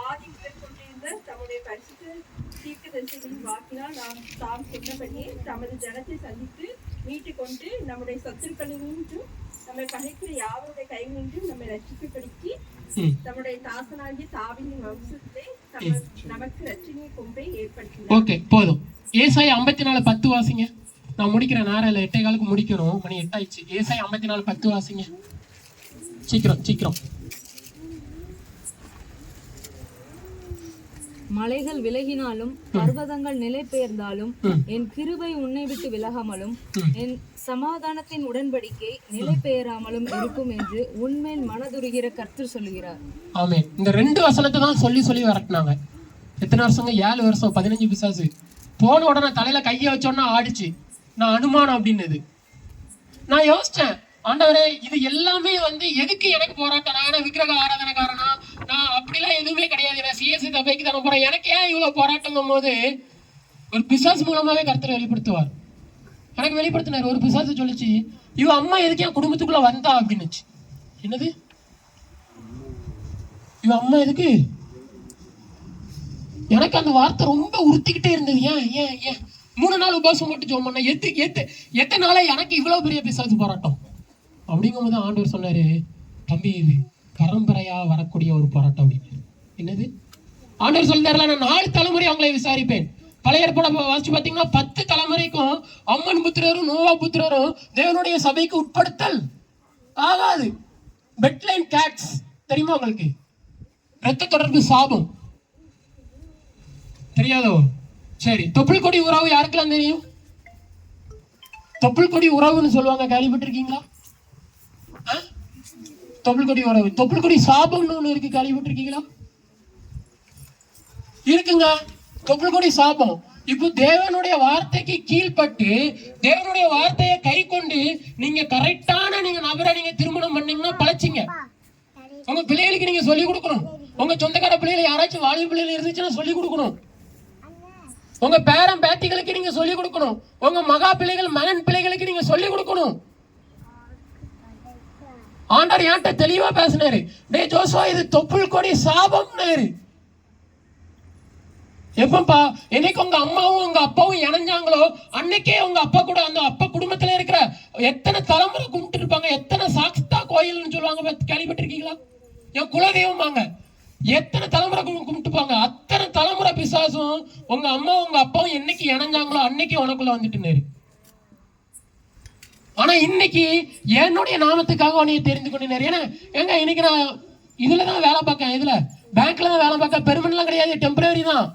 ஆதி முதல் கொண்டிருந்த தம்முடைய பரிசுத்த தீர்க்கதரிசிகளின் வாக்கினால் தாம் சொன்னபடியே தமது ஜனத்தை சந்தித்து மீட்டுக் கொண்டு நம்முடைய சத்துருக்களினின்றும் நம்மை பகைக்கிற யாவருடைய கைகளின்றும் நம்மை ரட்சிக்கப்படுத்தி நம்முடைய தாசனாகிய தாவீதின் வம்சத்திலே நமக்கு ரட்சணிய கொம்பை ஏற்படுத்தினார். ஓகே, போதும். ஏசாயா 54:10 வாசிங்க. நான் முடிக்கிறேன், நேரம் 8:15 முடிக்கணும், மணி 8 ஆயிடுச்சு. ஏசாயா 54:10 வாசிங்க. சீக்கிரம். மலைகள் விலகினாலும் பர்வதங்கள் நிலை பெயர்ந்தாலும் என் கிருபை உன்னை விட்டு விலகாமலும் என் சமாதானத்தின் உடன்படிக்கை நிலை பெயராமலும் இருக்கும் என்று உன்மேல் மனதுருகிற கர்த்தர் சொல்லுகிறார். ஆமென். இந்த 2 வசனத்தை தான் சொல்லி சொல்லி வரட்டினாங்க. எத்தனை வருஷங்க? 7 வருஷம். 15 பிசாசு போன உடனே தலையில கையை வச்சோன்னா ஆடிச்சு. நான் அனுமானம் அப்படின்னது. நான் யோசிச்சேன், ஆண்டவரே இது எல்லாமே எதுக்கு எனக்கு போராட்டம்? நான் விக்கிரக ஆராதனைக்காரனா? நான் அப்படிலாம் எதுவுமே கிடையாது. நான் சிஎஸ்சி சபைக்கு தானே போறேன். எனக்கு ஏன் இவ்வளவு போராட்டம் போது ஒரு பிசாசு மூலமாவே கர்த்தரை வெளிப்படுத்துவார். எனக்கு வெளிப்படுத்தினார். ஒரு பிசாசு சொல்லிச்சு, இவ அம்மா எதுக்கு என் குடும்பத்துக்குள்ள வந்தா அப்படின்னுச்சு. என்னது? இவ அம்மா எதுக்கு? எனக்கு அந்த வார்த்தை ரொம்ப உறுத்திக்கிட்டே இருந்தது. ஏன் 3 நாள் உபவாசம் மட்டும் ஜெபம் பண்ண எத்தனை நாளா எனக்கு இவ்வளவு பெரிய பிசாசு போராட்டம் அப்படிங்கும்போது ஆண்டவர் சொன்னாரு, தம்பி இது பரம்பரையா வரக்கூடிய ஒரு போராட்டம் அப்படின்னு. என்னது? ஆண்டவர் சொல்றாருல, நான் 4 தலைமுறை அவங்களை விசாரிப்பேன். பழைய ஏற்பாடு வாசிச்சு பார்த்தீங்கன்னா 10 தலைமுறைக்கும் அம்மன் புத்திரரும் நோவா புத்திரரும் தேவனுடைய சபைக்கு உட்படுத்தல் ஆகாது. பெட்லைன் கேட்ஸ் தெரியுமா உங்களுக்கு? இரத்த தொடர்பு சாபம் தெரியாதோ? சரி, தொப்புள் கொடி உறவு யாருக்கெல்லாம் தெரியும்? தொப்புள் கொடி உறவுன்னு சொல்லுவாங்க, கேள்விப்பட்டிருக்கீங்களா? தொப்புள் கொடி உறவு. தொப்புள் கொடி சாபம்னு ஒண்ணு இருக்கு, கேள்விப்பட்டிருக்கீங்களா? இருக்குங்க, தொப்புள் கொடி சாபம். இப்போ தேவனுடைய வார்த்தைக்கு கீழ்பட்டு தேவனுடைய வார்த்தையை கை கொண்டு நீங்க கரெக்டான நபரை நீங்க திருமணம் பண்ணீங்கன்னா பழச்சிங்க. உங்க பிள்ளைகளுக்கு நீங்க சொல்லிக் கொடுக்கணும். உங்க சொந்தக்கார பிள்ளைகள் யாராச்சும் வாலிப பிள்ளைகள் இருந்துச்சுன்னா சொல்லிக் கொடுக்கணும். உங்க பேரன் பேத்திகளுக்கு நீங்க சொல்லிக் கொடுக்கணும். உங்க மகா பிள்ளைகள் மகன் பிள்ளைகளுக்கு நீங்க சொல்லிக் கொடுக்கணும். ஆண்டவர் என்கிட்ட தெளிவா பேசினாரு, டே ஜோசுவா இது தொப்புள் கொடி சாபம்னாரு. எப்பப்பா என்னைக்கு உங்க அம்மாவும் உங்க அப்பாவும் இணைஞ்சாங்களோ அன்னைக்கே உங்க அப்பா கூட அந்த அப்பா குடும்பத்துல இருக்கிற எத்தனை தலைமுறை கும்பிட்டு இருப்பாங்க. எத்தனை சாக்ஸ்தா கோயில்னு சொல்லுவாங்க, கேள்விப்பட்டிருக்கீங்களா? என் குலதெய்வமாங்க. எத்தனை தலைமுறை கும்பிட்டுப்பாங்க. அத்தனை தலைமுறை பிசாசும் உங்க அம்மாவும் உங்க அப்பாவும் என்னைக்கு இணைஞ்சாங்களோ அன்னைக்கு உனக்குள்ள வந்துட்டு. ஆனா இன்னைக்கு என்னுடைய நாமத்துக்காக உன்னைய தெரிந்து கொண்டினார். ஏன்னா எங்க இன்னைக்கு நான் இதுலதான் வேலை பார்க்கேன். இதுல பேங்க்ல தான் வேலை பார்க்க. பெர்மனன்ட்லாம் கிடையாது, டெம்பரரி தான்.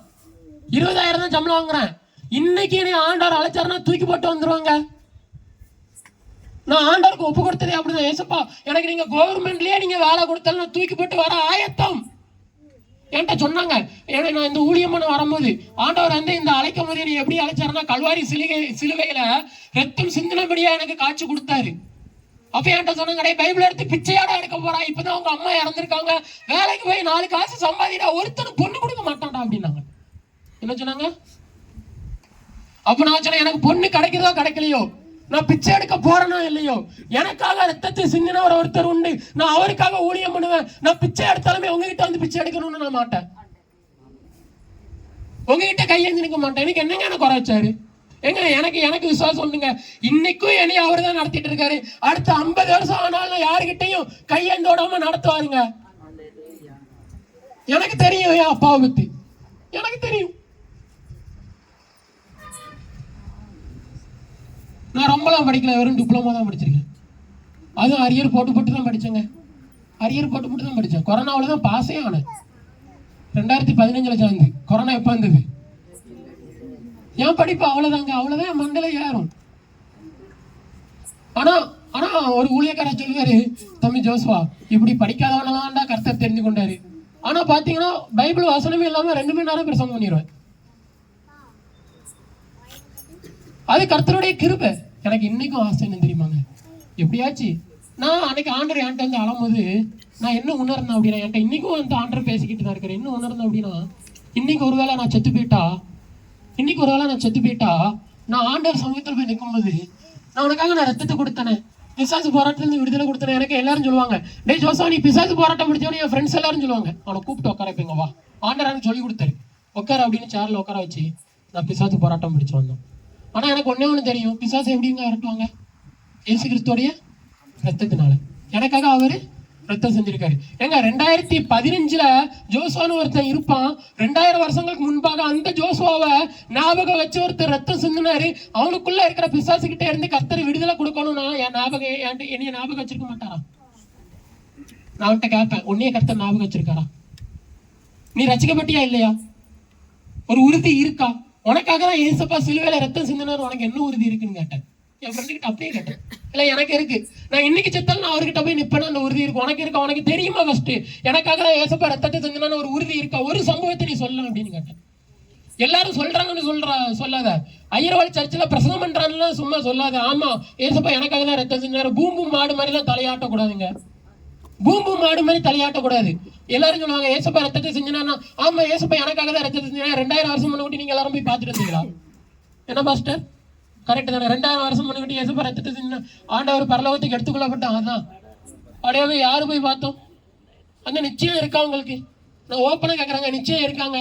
20,000 தான் சம்பளம் வாங்குறேன். இன்னைக்கு நீ ஆண்டவர் அழைச்சாருன்னா தூக்கி போட்டு வந்துருவாங்க. நான் ஆண்டவருக்கு ஒப்பு கொடுத்ததே அப்படிதான். ஏசப்பா எனக்கு நீங்க கவர்மெண்ட்லயே நீங்க வேலை கொடுத்தாலும் நான் தூக்கி போட்டு வர ஆயத்தம் என்கிட்ட சொன்னாங்க. ஏன்னா நான் இந்த ஊழியமான வரும்போது ஆண்டவர் இந்த அழைக்கும் போது நீ எப்படி அழைச்சாருன்னா கல்வாரி சிலுவையில ரத்தம் சிந்தினபடியா எனக்கு காட்சி கொடுத்தாரு. அப்ப என்கிட்ட சொன்னாங்க, பைபிள் எடுத்து பிச்சையாட எடுக்க போறா, இப்பதான் அவங்க அம்மா இறந்துருக்காங்க, வேலைக்கு போய் 4 காசு சம்பாதிடா, ஒருத்தனும் பொண்ணு கொடுக்க மாட்டான்டா அப்படின்னாங்க. என்ன சொன்னாங்க? அப்ப நான் சொன்னேன், எனக்கு பொண்ணு கிடைக்குதோ கிடைக்கலையோ, நான் பிச்சை எடுக்க போறேனோ இல்லையோ, எனக்காக ரத்தத்தை சிந்தினவர் ஒருத்தர் உண்டு, நான் அவருக்காக ஊழியம் பண்ணுவேன். நான் பிச்சை எடுத்தாலுமே உங்ககிட்ட பிச்சை எடுக்கணும்னு நான் மாட்டேன். உங்ககிட்ட கையேந்தி நிற்க மாட்டேன். எனக்கு என்னங்க எனக்கு குறை வச்சாரு? எனக்கு விசுவாசம் உண்டுங்க. இன்னைக்கும் என்னையும் அவர் தான் நடத்திட்டு இருக்காரு. அடுத்த 50 வருஷம் ஆனாலும் யாருகிட்டையும் கையேந்தோடாம நடத்துவாருங்க. எனக்கு தெரியும் என் அப்பாவை பத்தி, எனக்கு தெரியும். நான் ரொம்பலாம் படிக்கல, வெறும் டிப்ளமோ தான் படிச்சிருக்கேன். அதுவும் அரியர் போட்டு தான் படிச்சேங்க. அரியர் போட்டு தான் படித்தேன். கொரோனாவில் தான் பாஸே ஆனேன். 2015 சேர்ந்து. கொரோனா எப்போ வந்தது? என் படிப்பு அவ்வளோதான் என் மண்டல ஏறும். ஆனா ஒரு ஊழியக்காரர் சொல்லுவாரு, தம்பி ஜோசுவா இப்படி படிக்காதவனதான்டா கர்த்தர் தெரிஞ்சு கொண்டாரு. ஆனா பாத்தீங்கன்னா பைபிள் வசனமே இல்லாம 2 மணி நேரம் பிரசங்கம் பண்ணிடுவேன். அது கர்த்தருடைய கிருபை. எனக்கு இன்னைக்கும் ஆசை என்ன தெரியுமாங்க, எப்படியாச்சு நான் அன்னைக்கு ஆண்டர் என்கிட்ட அழும்போது நான் என்ன உணர்ந்தேன் அப்படின்னா, என்கிட்ட இன்னைக்கும் ஆண்டர் பேசிக்கிட்டு தான் இருக்கிறேன். என்ன உணர்ந்தேன் அப்படின்னா, இன்னைக்கு ஒருவேளை நான் செத்து போயிட்டா நான் ஆண்டவர் சமூகத்தில் போய் நிற்கும்போது, நான் உனக்காக நான் ரத்தத்தை கொடுத்தேனே, பிசாசு போராட்டத்துல விடுதலை கொடுத்தேன். எனக்கு எல்லாரும் சொல்லுவாங்க, டே ஜோசா நீ பிசாசு போராட்டம் முடிச்சவனே, என் ஃப்ரெண்ட்ஸ் எல்லாரும் சொல்லுவாங்க, அவனை கூப்பிட்டு உட்கார வைப்பீங்க, வா ஆண்டரான்னு சொல்லி கொடுத்தாரு, உட்கார அப்படின்னு சேர்ல உட்கார வச்சு நான் பிசாசு போராட்டம் முடிச்சு வந்தேன். ஆனா எனக்கு ஒண்ணு தெரியும், பிசாசு எப்படிங்க இறட்டுவாங்க? இயேசு கிறிஸ்துவோடைய ரத்தத்தினால. எனக்காக அவரு ரத்தம் செஞ்சிருக்காரு. ஏங்க 2015 ஜோசுவான்னு ஒருத்தன் இருப்பான். 2000 வருஷங்களுக்கு முன்பாக அந்த ஜோசுவாவை ஞாபகம் வச்சு ஒருத்தர் ரத்தம் சிந்தினாரு. அவனுக்குள்ள இருக்கிற பிசாசு கிட்ட இருந்து கர்த்தர் விடுதலை கொடுக்கணும்னா என்னைய ஞாபகம் வச்சிருக்க மாட்டாரா? நான் அவன்கிட்ட கேட்பேன், உன்னைய கர்த்தர் ஞாபகம் வச்சிருக்காரா? நீ ரசிக்கப்பட்டியா இல்லையா? ஒரு உறுதி இருக்கா? உனக்காக தான் ஏசப்பா சிலுவையில ரத்தம் சிந்தினார், உனக்கு என்ன உறுதி இருக்குன்னு கேட்டேன். என் ஃப்ரெண்டு கிட்ட அப்படியே கேட்டேன். இல்ல எனக்கு இருக்கு, நான் இன்னைக்கு செத்தாலும் நான் அவர்கிட்ட போய் நிப்பேன்னு அந்த உறுதி இருக்கு. உனக்கு இருக்கா? உனக்கு தெரியுமா? ஃபர்ஸ்ட் எனக்காக தான் ஏசப்பா ரத்தத்தை சிந்தினான்னு ஒரு உறுதி இருக்கா? ஒரு சம்பவத்தை நீ சொல்லலாம் அப்படின்னு கேட்டேன். எல்லாரும் சொல்றாங்கன்னு சொல்லாத. ஐயர்வாடி சர்ச்சில் பிரசங்கம் பண்றான்னு சும்மா சொல்லாத. ஆமா ஏசப்பா எனக்காக தான் ரத்தம் சிந்தினாரு. பூம்பு மாடு மாதிரி எல்லாம் தலையாட்டக்கூடாதுங்க. பூம்பு மாடு மாதிரி தலையாட்டக்கூடாது. எல்லாரும் சொல்லுவாங்க ஏசப்பா ரத்தத்தை செஞ்சினா, ஆமா ஏசப்பா எனக்காக தான் ரத்தத்தை செஞ்சா. 2000 வருஷம் முன்னாடி நீங்க எல்லாரும் போய் பார்த்துட்டு இருந்தீங்களா? என்ன பாஸ்டர் கரெக்ட் தானே? 2000 வருஷம் முன்னாடி ஏசப்பா ரத்தத்தை செஞ்சா ஆண்டவர் பரலோகத்துக்கு எடுத்துக்கொள்ளப்பட்டான். அதான் அப்படியே யாரு போய் பார்த்தோம்? அந்த நிச்சயம் இருக்கா உங்களுக்கு? நான் ஓப்பனா கேட்கறாங்க, நிச்சயம் இருக்காங்க?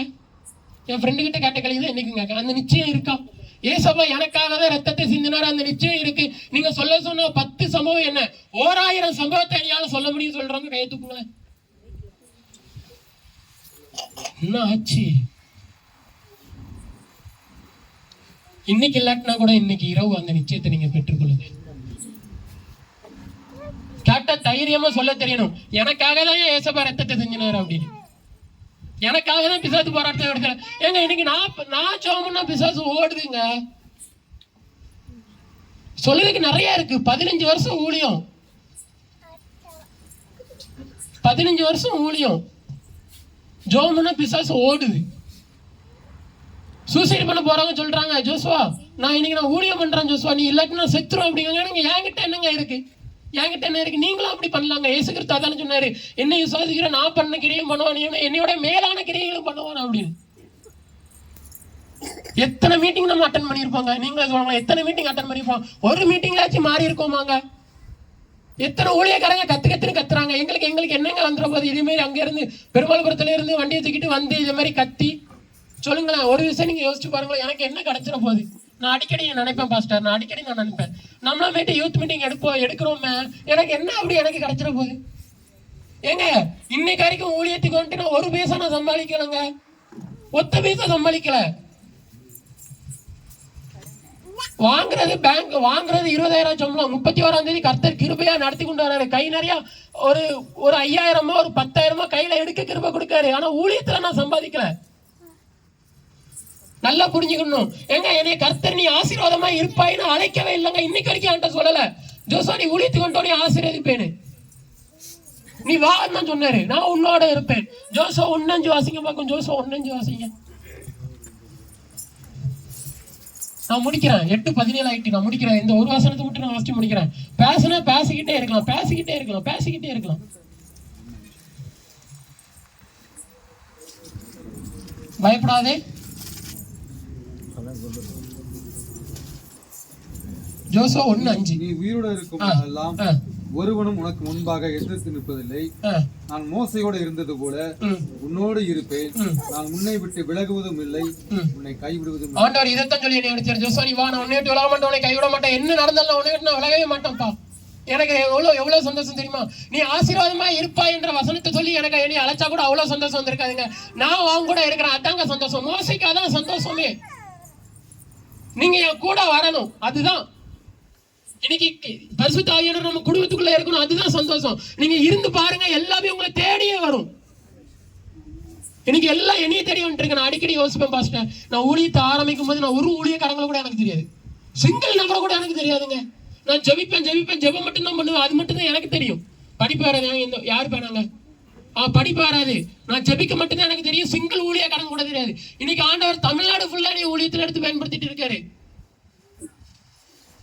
என் ஃப்ரெண்டு கிட்ட கேட்ட கேள்வி தான் இன்னைக்கு கேட்கறேன். அந்த நிச்சயம் இருக்கா? ஏசப்பா எனக்காக தான் ரத்தத்தை சிந்தினார், அந்த நிச்சயம் இருக்கு. நீங்க சொல்ல சொன்ன 10 சம்பவம் என்ன, 1000 சம்பவத்தை என்னால சொல்ல முடியும் சொல்றவங்க கையை தூக்குங்களேன். என்ன ஆச்சு? இன்னைக்கு இல்லாட்டினா கூட இன்னைக்கு இரவு அந்த நிச்சயத்தை நீங்க பெற்றுக்கொள்ளுங்க. கேட்ட தைரியமா சொல்ல தெரியணும், எனக்காக தான் ஏசப்பா ரத்தத்தை செஞ்சினார் அப்படின்னு. எனக்காக தான் பிசாசு போராட்டம் எடுக்கிறேன். ஏங்க இன்னைக்கு நான் சோமன்னா பிசாசு ஓடுதுங்க. சொல்லுறதுக்கு நிறைய இருக்கு. 15 வருஷம் ஊழியம், 15 வருஷம் ஊழியம். ஜோமன்னா பிசாசு ஓடுது. சூசைட் பண்ண போறவங்க சொல்றாங்க, ஜோசுவா நான் இன்னைக்கு ஊழியம் பண்றேன் ஜோசுவா, நீ இல்லாட்டி நான் செத்துரும் அப்படிங்க. என்கிட்ட என்னங்க இருக்கு? என்கிட்ட என்ன இருக்கு? நீங்களும் அப்படி பண்ணலாங்க. இயேசு கிறிஸ்து அதானே சொன்னாரு, என்னை விசுவாசிக்கிற நான் பண்ண கிரியும் பண்ணுவான், என்னையோட மேலான கிரியைகளும் பண்ணுவான் அப்படின்னு. எத்தனை மீட்டிங் நம்ம அட்டன் பண்ணியிருப்போங்க? நீங்களே சொல்லுவாங்க, எத்தனை மீட்டிங் அட்டன் பண்ணிருப்போம்? ஒரு மீட்டிங்லாச்சும் மாறி இருக்கோமாங்க? எத்தனை ஊழியக்காரங்க கத்துன்னு கத்துறாங்க. எங்களுக்கு என்னங்க வந்துட போகுது? இதே மாதிரி அங்க இருந்து பெருமாள்புரத்துல இருந்து வண்டியை தூக்கிட்டு வந்து இதே மாதிரி கத்தி சொல்லுங்களேன். ஒரு விஷயம் நீங்க யோசிச்சு பாருங்களேன், எனக்கு என்ன கிடைச்சிட போகுது? நான் அடிக்கடி நினைப்பேன் பாஸ்டர், நான் நினைப்பேன், நம்மளா யூத் மீட்டிங் எடுக்கிறோமே, எனக்கு என்ன அப்படி எனக்கு கிடைச்சிட போகுது? ஏங்க இன்னைக்கு வரைக்கும் ஊழியத்துக்கு வந்துட்டு நான் ஒரு பைசா நான் சம்பாதிக்கலங்க, ஒத்த பைசா சம்பாதிக்கல. வாங்குறது பேங்க் வாங்குறது 20,000 சம்பளம். 31ஆம் தேதி கர்த்தர் கிருபையா நடத்தி கொண்டு வராரு. கை நிறைய ஒரு 5,000 ஒரு 10,000 கையில எடுக்க கிருபை கொடுக்காரு. ஆனா ஊழியத்துல நான் சம்பாதிக்கல. நல்லா புரிஞ்சுக்கணும். எங்க என்னை கர்த்தர் நீ ஆசீர்வாதமா இருப்பாயின்னு அழைக்கவே இல்லைங்க. இன்னைக்கு வரைக்கும் என்கிட்ட சொல்லல, ஜோசா நீ ஊழியத்துக்கு கொண்டு ஆசீர்வதிப்பேன்னு. நீ வான்னு சொன்னாரு, நான் உன்னோட இருப்பேன். ஜோசா 1:5 வாசிங்க பார்க்கும். ஜோசா 1:5 வாசிங்க. நான் முடிக்கிறேன். 8:17 ஆயிட்டு நான் முடிக்கிறேன். இந்த ஒரு வசனத்தை மட்டும் நான் வாசிச்சு முடிக்கிறேன். பேசிக்கிட்டே இருக்கலாம். பயப்படாதே. ஜோசுவா 1:5. நீ உயிரோட இருக்கும் எல்லாம் ஒருவனும் உனக்கு முன்பாக எதிர்த்து நிற்பதில்லை. நான் மோசையோடு இருந்தது போல உன்னோடு இருப்பேன். நான் உன்னை விட்டு விலகுவதும் இல்லை, உன்னை கைவிடுவதும். ஆண்டவர் இதைத்தான் சொல்லி என்ன அடிச்சார். ஜோசுவா நீ வா, நான் உன்னை விட்டு விலக மாட்டேன், உன்னை கைவிட மாட்டேன். என்ன நடந்தாலும் உன்னை விட்டு நான் விலகவே மாட்டேன்ப்பா. எனக்கு எவ்வளவு சந்தோஷம் தெரியுமா? நீ ஆசீர்வாதமா இருப்பா என்ற வசனத்தை சொல்லி எனக்கு என்னை அழைச்சா கூட அவ்வளவு சந்தோஷம் வந்திருக்காதுங்க. நான் அவங்க கூட இருக்கிறேன், அதாங்க சந்தோஷம். மோசைக்கு அதான் சந்தோஷமே. நீங்க என் கூட வரணும், அதுதான். இன்னைக்கு பரிசுத்த ஆவியானவர் நம்ம குடும்பத்துக்குள்ள இருக்கணும், அதுதான் சந்தோஷம். நீங்க இருந்து பாருங்க, எல்லாமே உங்களை தேடியே வரும். இன்னைக்கு எல்லாம் என்னையே தேடி வந்துட்டு. நான் அடிக்கடி யோசிப்பேன் பாஸ்டர், நான் ஊழியத்தை ஆரம்பிக்கும் போது நான் ஒரு ஊழியக்காரங்களை கூட எனக்கு தெரியாது, சிங்கிள் நபரை கூட எனக்கு தெரியாதுங்க. நான் ஜெபம் மட்டும்தான் பண்ணுவேன், அது மட்டும்தான் எனக்கு தெரியும். படிப்பு வராது, யாரு பேனாங்க படிப்பு வராது, நான் ஜெபிக்க மட்டும்தான் எனக்கு தெரியும். சிங்கிள் ஊழியக்காரங்க கூட தெரியாது. இன்னைக்கு ஆண்டவர் தமிழ்நாடு ஃபுல்லா நீ ஊழியத்தில் எடுத்து பயன்படுத்திட்டு இருக்காரு.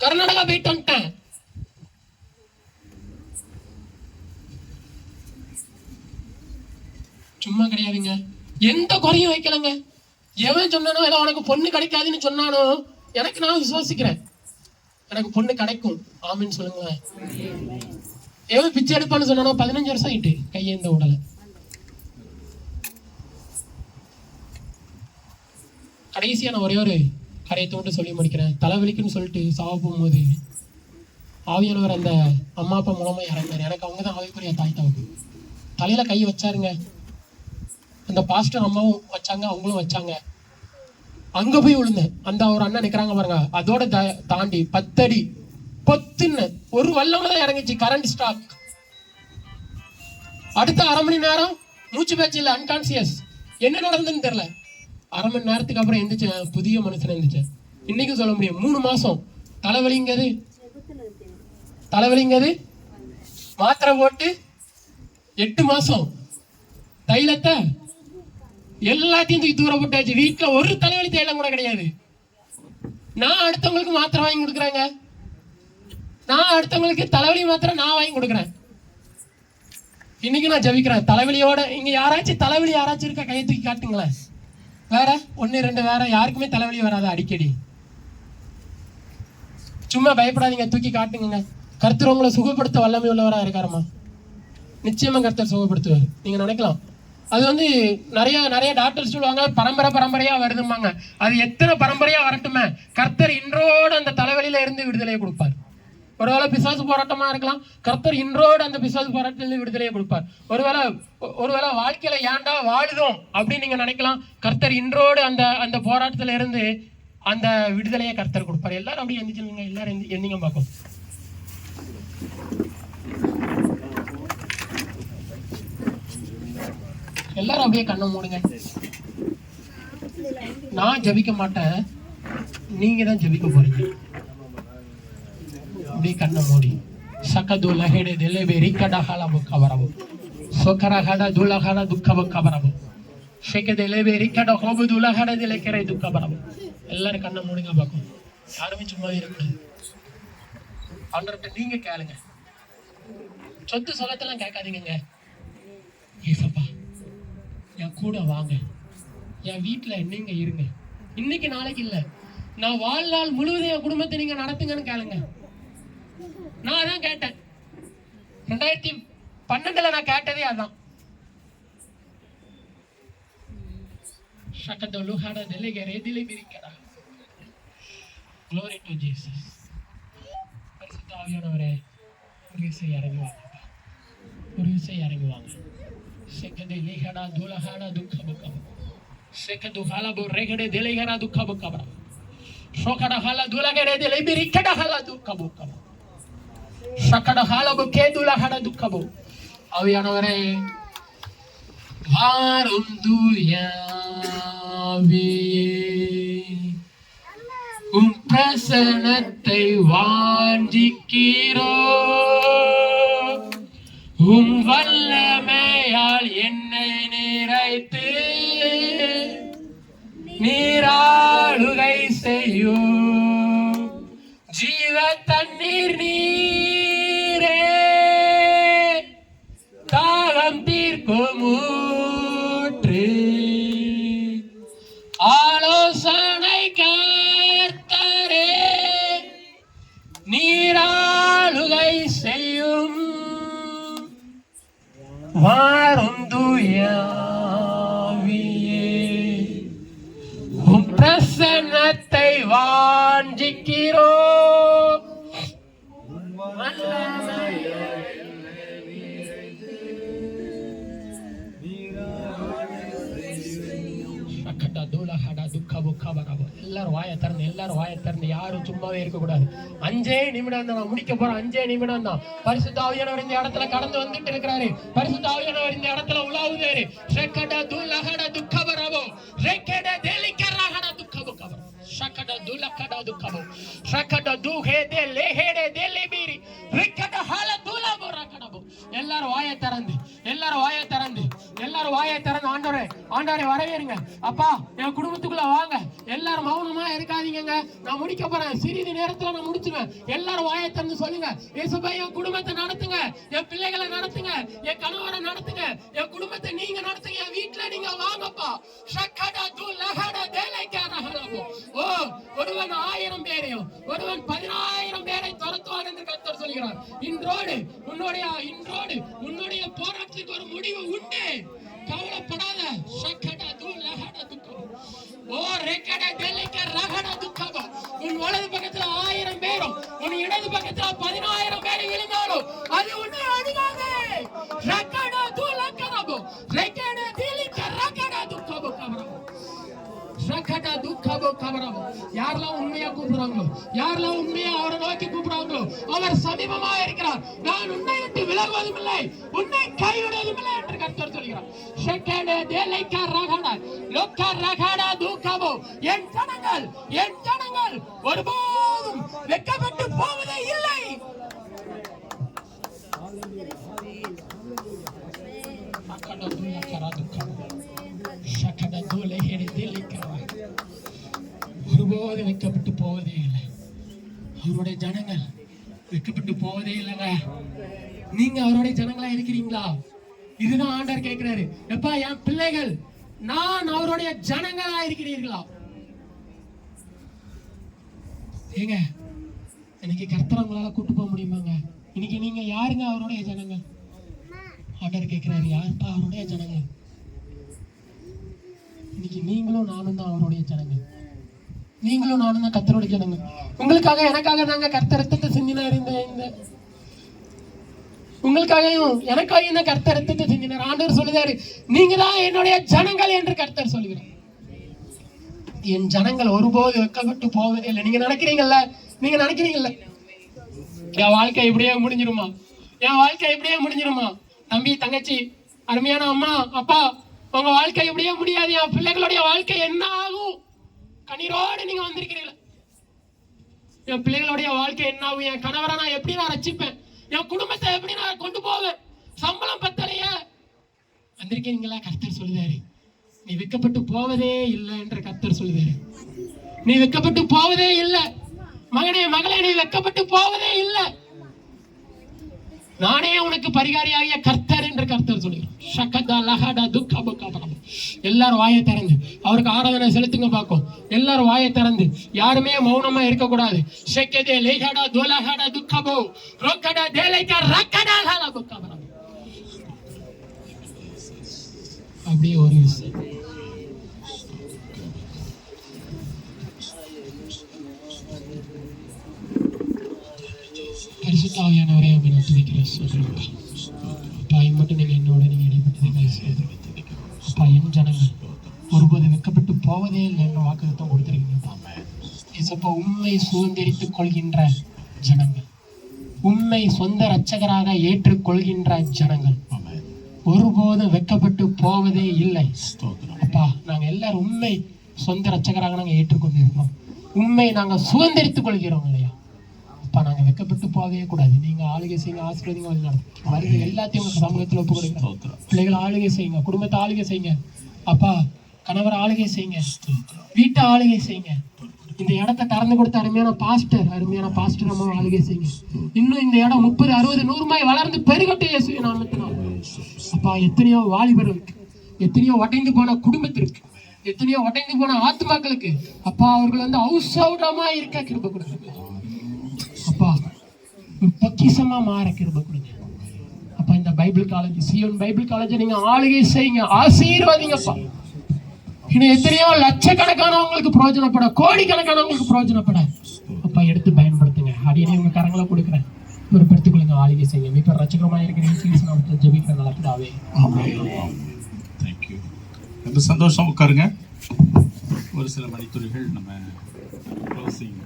கர்நாடகா போயிட்டு வந்துட்டேன். சும்மா கிடையாதுங்க, எந்த குறையும் வைக்கலங்க. எவன் சொன்னானோ ஏதோ உனக்கு பொண்ணு கிடைக்காதுன்னு சொன்னானோ, எனக்கு நான் விசுவாசிக்கிறேன், எனக்கு பொண்ணு கிடைக்கும். ஆமின்னு சொல்லுங்களேன். எவன் பிச்சை எடுப்பான்னு சொன்னானோ 15 வருஷம் ஆயிட்டு கையேந்த உடலை. கடைசியா நான் ஒரே ஒரு கரையத்தோடு சொல்லி முடிக்கிறேன். தலைவலிக்குன்னு சொல்லிட்டு சாவ போகும்போது ஆவியானவர் அந்த அம்மா அப்பா மூலமா இறந்தார். எனக்கு அவங்க தான் ஆவிக்குரிய தாய் தகவல். தலையில கை வச்சாருங்க. அந்த பாஸ்டர் அம்மாவும் வச்சாங்க, அவங்களும் வச்சாங்க. அங்க போய் விழுந்தேன். அந்த ஒரு அண்ணன் நிக்கிறாங்க பாருங்க, அதோட தாண்டி 10 அடி பொத்துன்னு ஒரு வல்லம்ல தான் இறங்கிச்சு. Current stock. அடுத்த 1/2 மணி நேரம் மூச்சு பேச்சு இல்லை, அன்கான்சியஸ். என்ன நடந்ததுன்னு தெரியல. அரை மணி நேரத்துக்கு அப்புறம் எந்திரிச்சேன், புதிய மனுஷன் எந்திரிச்சேன். இன்னைக்கும் சொல்ல முடியும் 3 மாசம் தலைவலிங்கிறது மாத்திரை போட்டு 8 மாசம் தைலத்தை எல்லாத்தையும் தூக்கி தூர போட்டாச்சு. வீட்டுல ஒரு தலைவலி தைலம் கூட கிடையாது. நான் அடுத்தவங்களுக்கு மாத்திரை வாங்கி கொடுக்குறேங்க. நான் அடுத்தவங்களுக்கு தலைவலி மாத்திரை நான் வாங்கி கொடுக்குறேன். இன்னைக்கு நான் ஜபிக்கிறேன் தலைவலியோட. இங்க யாராச்சும் தலைவலி யாராச்சும் இருக்கா? கையை தூக்கி காட்டுங்களேன். வேற 1 2 வேற யாருக்குமே தலைவலி வராது அடிக்கடி? சும்மா பயப்படாதீங்க, தூக்கி காட்டுங்க. கர்த்தர் உங்களை சுகப்படுத்த வல்லமை உள்ளவராக இருக்காருமா. நிச்சயமா கர்த்தர் சுகப்படுத்துவார். நீங்க நினைக்கலாம் அது நிறைய டாக்டர்ஸ் சொல்லுவாங்க பரம்பரையா வருதுமாங்க. அது எத்தனை பரம்பரையா வரட்டுமே, கர்த்தர் இன்றோடு அந்த தலைவலியில இருந்து விடுதலையை கொடுப்பார். ஒருவேளை பிசாசு போராட்டமா இருக்கலாம், கர்த்தர் இன்றோடு அந்த பிசாசு போராட்டத்திலிருந்து விடுதலையை கொடுப்பார். ஒருவேளை வாழ்க்கையில ஏன்டா வாழுதோம் அப்படின்னு நீங்க நினைக்கலாம், கர்த்தர் இன்றோடு அந்த போராட்டத்துல இருந்து அந்த விடுதலையை கர்த்தர் கொடுப்பார். எல்லாரும் அப்படியே எந்திரிச்சுங்க, எல்லாரும் எந்திங்க பார்ப்போம். எல்லாரும் அப்படியே கண்ணை மூடுங்க. நான் ஜபிக்க மாட்டேன், நீங்க தான் ஜபிக்க போறீங்க. அப்படியே கண்ணை மூடி சக்கது லஹெடே தெலேபே ரிக்கடஹால புக்கபரபு சொக்கரஹட துலஹட துக்கபக்கபரபு ஷெகே தெலேபே ரிக்கட ஹோபு துலஹட தெலேக்கரை துக்கபரபு. எல்லாரும் கண்ணை மூடுங்க பார்க்கும். யாருமே சும்மா இருக்கக்கூடாது. ஆண்டவர்கிட்ட நீங்க கேளுங்க. சொத்து சொலத்தெல்லாம் கேட்காதீங்க. ஏசப்பா என் கூட வாங்க, என் வீட்டுல நீங்க இருங்க. இன்னைக்கு நாளைக்கு இல்ல, நான் வாழ்நாள் முழுவதும் என் குடும்பத்தை நீங்க நடத்துங்கன்னு கேளுங்க. நான் அதான் கேட்டேன். 2012 நான் கேட்டதே அதான். Glory to Jesus. பரிசுத்த ஆவியானவரே, ஒரு விசை இறங்கி வாங்க, ஒரு விசை இறங்கி வாங்க. செகதே லேஹடா துலஹடா துக்கபுக்கப செகது ஹலபு ரெகடே தெலேஹடா துக்கபுக்கப ஷோகடா ஹல துலகடே தெலே பிரிக்கடா ஹல துக்கபுக்கப ஷகடா ஹலபு கேதுலஹடா துக்கபு. ஆவியானவரே வாரும் தூயாவியே, உம் பிரசன்னத்தை வாஞ்சிக்கிறோம். உம் வல்லமையால் என்னை நிறைத்து நீராளுகை செய்யும். ஜீவ தண்ணீர் நீரே, தாகம் தீர்க்கும் ஊற்று, ஆலோசனை கர்த்தரே, நீராளுகை செய்யும். வாரும் தூயாவியே, உம் பிரசன்னத்தை வாஞ்சிக்கிறோம். எல்லாரும் வாயை திறந்து யாரும் சும்மாவே இருக்கக்கூடாது. 5 நிமிடம் தான் நான் முடிக்க போறேன். 5 நிமிடம் தான். பரிசுத்த ஆவியானவர் இந்த இடத்துல கடந்து வந்துட்டு இருக்கிறாரு. பரிசுத்த ஆவியானவர் இந்த இடத்துல உலாவுதாரு. ரெக்கடா துலஹடா துக்கபரபோ ரெக்கடா தெலிக்கரஹடா துக்கபுக்கப ஷக்கடா துலக்கடா துக்கபோ ஷக்கடா துஹேதே லேஹேடே தெலிபிரி ரெக்கடா ஹல துலபோ ரக்கடபோ. எல்லாரும் வாயை திறந்து ஆண்டவரே வரவேறுங்க. அப்பா என் குடும்பத்துக்குள்ள வாங்க. எல்லாரும் மௌனமா இருக்காதீங்க. நான் முடிக்க போறேன். சிறிது நேரத்துல நான் முடிச்சுவேன். எல்லாரும் வாயை திறந்து சொல்லுங்க, இயேசுவே என் குடும்பத்தை நடத்துங்க, என் பிள்ளைகளை நடத்துங்க, என் கணவரை நடத்துங்க, என் குடும்பத்தை நீங்க நடத்துங்க, என் வீட்டுல நீங்க வாங்கப்பா. ஓ, ஒருவன் 1000 பேரையும் ஒருவன் 10000 பேரை துரத்துவான் என்று கர்த்தர் சொல்கிறார். இன்றோடு உன்னுடைய போராட்டத்துக்கு ஒரு முடிவு உண்டு. கவலைப்படாத. உன் வலது பக்கத்துல 1000 பேரும் உன் இடது பக்கத்துல 10000 பேர் விழுந்தாலும் அது உன்னை அணுகாது. யாரெல்லாம் உண்மையா கூப்பிடுறாங்களோ, யாரெல்லாம் உண்மையா அவரை நோக்கி கூப்பிடுறாங்களோ அவர் சமீபமா இருக்கிறார். நான் உன்னை விட்டு விலகுவதும் இல்லை, உன்னை கைவிடுவதும் இல்லை என்று கர்த்தர் சொல்கிறார். ஜனங்கள் ஒருபோதும் வெட்கப்பட்டு போவதே இல்லை. ஒருபோதும் வெட்கப்பட்டு போவதே இல்லை. அவருடைய ஜனங்கள் வெட்கப்பட்டு போவதே இல்லைங்க. நீங்க அவருடைய ஜனங்களா இருக்கிறீங்களா? இதுதான் ஆண்டவர் கேட்கிறாரு. எப்பா என் பிள்ளைகள் நான் அவருடைய ஜனங்களா இருக்கிறீர்களா? ஏங்க இன்னைக்கு கர்த்தரை உங்களால கூட்டு போக முடியுமாங்க? இன்னைக்கு நீங்க யாருங்க அவருடைய ஜனங்கள்? ஆண்டவர் கேட்கிறாரு, யாருப்பா அவருடைய ஜனங்கள்? இன்னைக்கு நீங்களும் நானும் தான் அவருடைய ஜனங்கள். நீங்களும் நானும் தான் கர்த்தருடைய ஜனங்கள். உங்களுக்காக எனக்காக தாங்க கர்த்தர் ரத்தத்தை சிந்தினார். இந்த உங்களுக்காகவும் எனக்காகவும் தான் கர்த்தர் ரத்தத்தை சிந்தினார். ஆண்டவர் சொல்லுறாரு, நீங்க தான் என்னுடைய ஜனங்கள் என்று கர்த்தர் சொல்லுகிறார். என் ஜனங்கள் ஒருபோது வெட்கப்பட்டு போவதே இல்லை. நீங்க நினைக்கிறீங்கல்ல என் வாழ்க்கை இப்படியே முடிஞ்சிருமா? என் வாழ்க்கை இப்படியே முடிஞ்சிருமா? தம்பி தங்கச்சி, அருமையான அம்மா அப்பா, உங்க வாழ்க்கை இப்படியே முடியாது. என் பிள்ளைகளுடைய வாழ்க்கை என்ன ஆகும்? கண்ணீரோடு நீங்க வந்திருக்கிறீங்களா? என் பிள்ளைகளுடைய வாழ்க்கை என்ன ஆகும்? என் கணவரை நான் எப்படி நான் ரட்சிப்பேன்? என் குடும்பத்தை எப்படி நான் கொண்டு போவேன்? சம்பளம் பத்தலையா? வந்திருக்கீங்களா? கர்த்தர் சொல்லுதாரு, நீ வெட்கப்பட்டு போவதே இல்லை என்று கர்த்தர் சொல்லுதாரு. நீ வெட்கப்பட்டு போவதே இல்லை மகனே, மகளே, நீ வெட்கப்பட்டு போவதே இல்லை. நானே உனக்கு பரிகாரியாகிய கர்த்தர் என்று கர்த்தர் சொல்லுகிறார். எல்லாரும் வாயை திறந்து அவருக்கு ஆராதனை செலுத்துங்க பார்க்கும். எல்லாரும் வாயை திறந்து, யாருமே மௌனமா இருக்கக்கூடாது. அப்படியே ஒரு விஷயம். பரிசுத்தாவியானவரே அப்படின்னு துதிக்கிறேன். அப்பா மட்டும் நீங்க என்னோட நீங்க இடைப்பட்டதை அப்பா என் ஜனங்கள் ஒருபோது வெட்கப்பட்டு போவதே இல்லை என்ற வாக்குத்தம் கொடுத்திருக்கீங்க. இசப்பா உண்மை சுதந்திரித்துக் கொள்கின்ற ஜனங்கள், உண்மை சொந்த இரட்சகராக ஏற்றுக்கொள்கின்ற ஜனங்கள் ஒருபோதும் வெட்கப்பட்டு போவதே இல்லை. அப்பா நாங்க எல்லாரும் உண்மை சொந்த இரட்சகராக நாங்க ஏற்றுக்கொண்டு இருக்கிறோம். உண்மை நாங்க சுதந்திரித்துக் கொள்கிறோம் இல்லையா? அப்பா நாங்க வெட்கப்பட்டு போகவே கூடாது. நீங்க ஆளுகை செய்யுங்க, ஆசீர்வாதங்க வழி நடத்தும் வருது எல்லாத்தையும் உங்க சமூகத்துல ஒப்பு கொடுக்கிறோம். பிள்ளைகளை ஆளுகை செய்யுங்க, குடும்பத்தை ஆளுகை செய்யுங்க. அப்பா கணவரை ஆளுகை செய்யுங்க, வீட்டை ஆளுகை செய்யுங்க. இந்த இடத்தை திறந்து கொடுத்த அருமையான பாஸ்டர் அம்மா ஆளுகை செய்யுங்க. இன்னும் இந்த இடம் 30, 60, 100 வளர்ந்து பெருகட்டும் இயேசுவின் நாமத்தினால். அப்பா எத்தனையோ வாலிபர்களுக்கு, எத்தனையோ உடைந்து போன குடும்பத்திற்கு, எத்தனையோ உடைந்து போன ஆத்மாக்களுக்கு அப்பா அவர்கள் ஔஷதமா இருக்க கிருபை கொடுங்க. அப்பா ஒரு பொக்கிஷமா மாற கிருபை கொடுங்க. அப்பா இந்த Bible college, Zion Bible college நீங்க ஆளுகை செய்யுங்க, ஆசீர்வாதிங்கப்பா. இன்னும் எத்தனையோ லட்சக்கணக்கானவங்களுக்கு பிரயோஜனப்பட, கோடிக்கணக்கானவங்களுக்கு பிரயோஜனப்பட அப்பா எடுத்து பயன்படுத்துங்க. அடியே உங்க கரங்களை கொடுக்குறேன், பொறுப்படுத்திக்கொள்ளுங்க, ஆளுகை செய்யுங்க. மிக ரட்சகரமாக இருக்கிற ஜெபிக்கிற நடப்பிடாவே. தேங்க்யூ. ரொம்ப சந்தோஷம். உட்காருங்க. ஒரு சில மணித்துறைகள் நம்ம க்ளோசிங்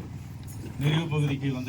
நிறைவு பகுதிக்கு வந்து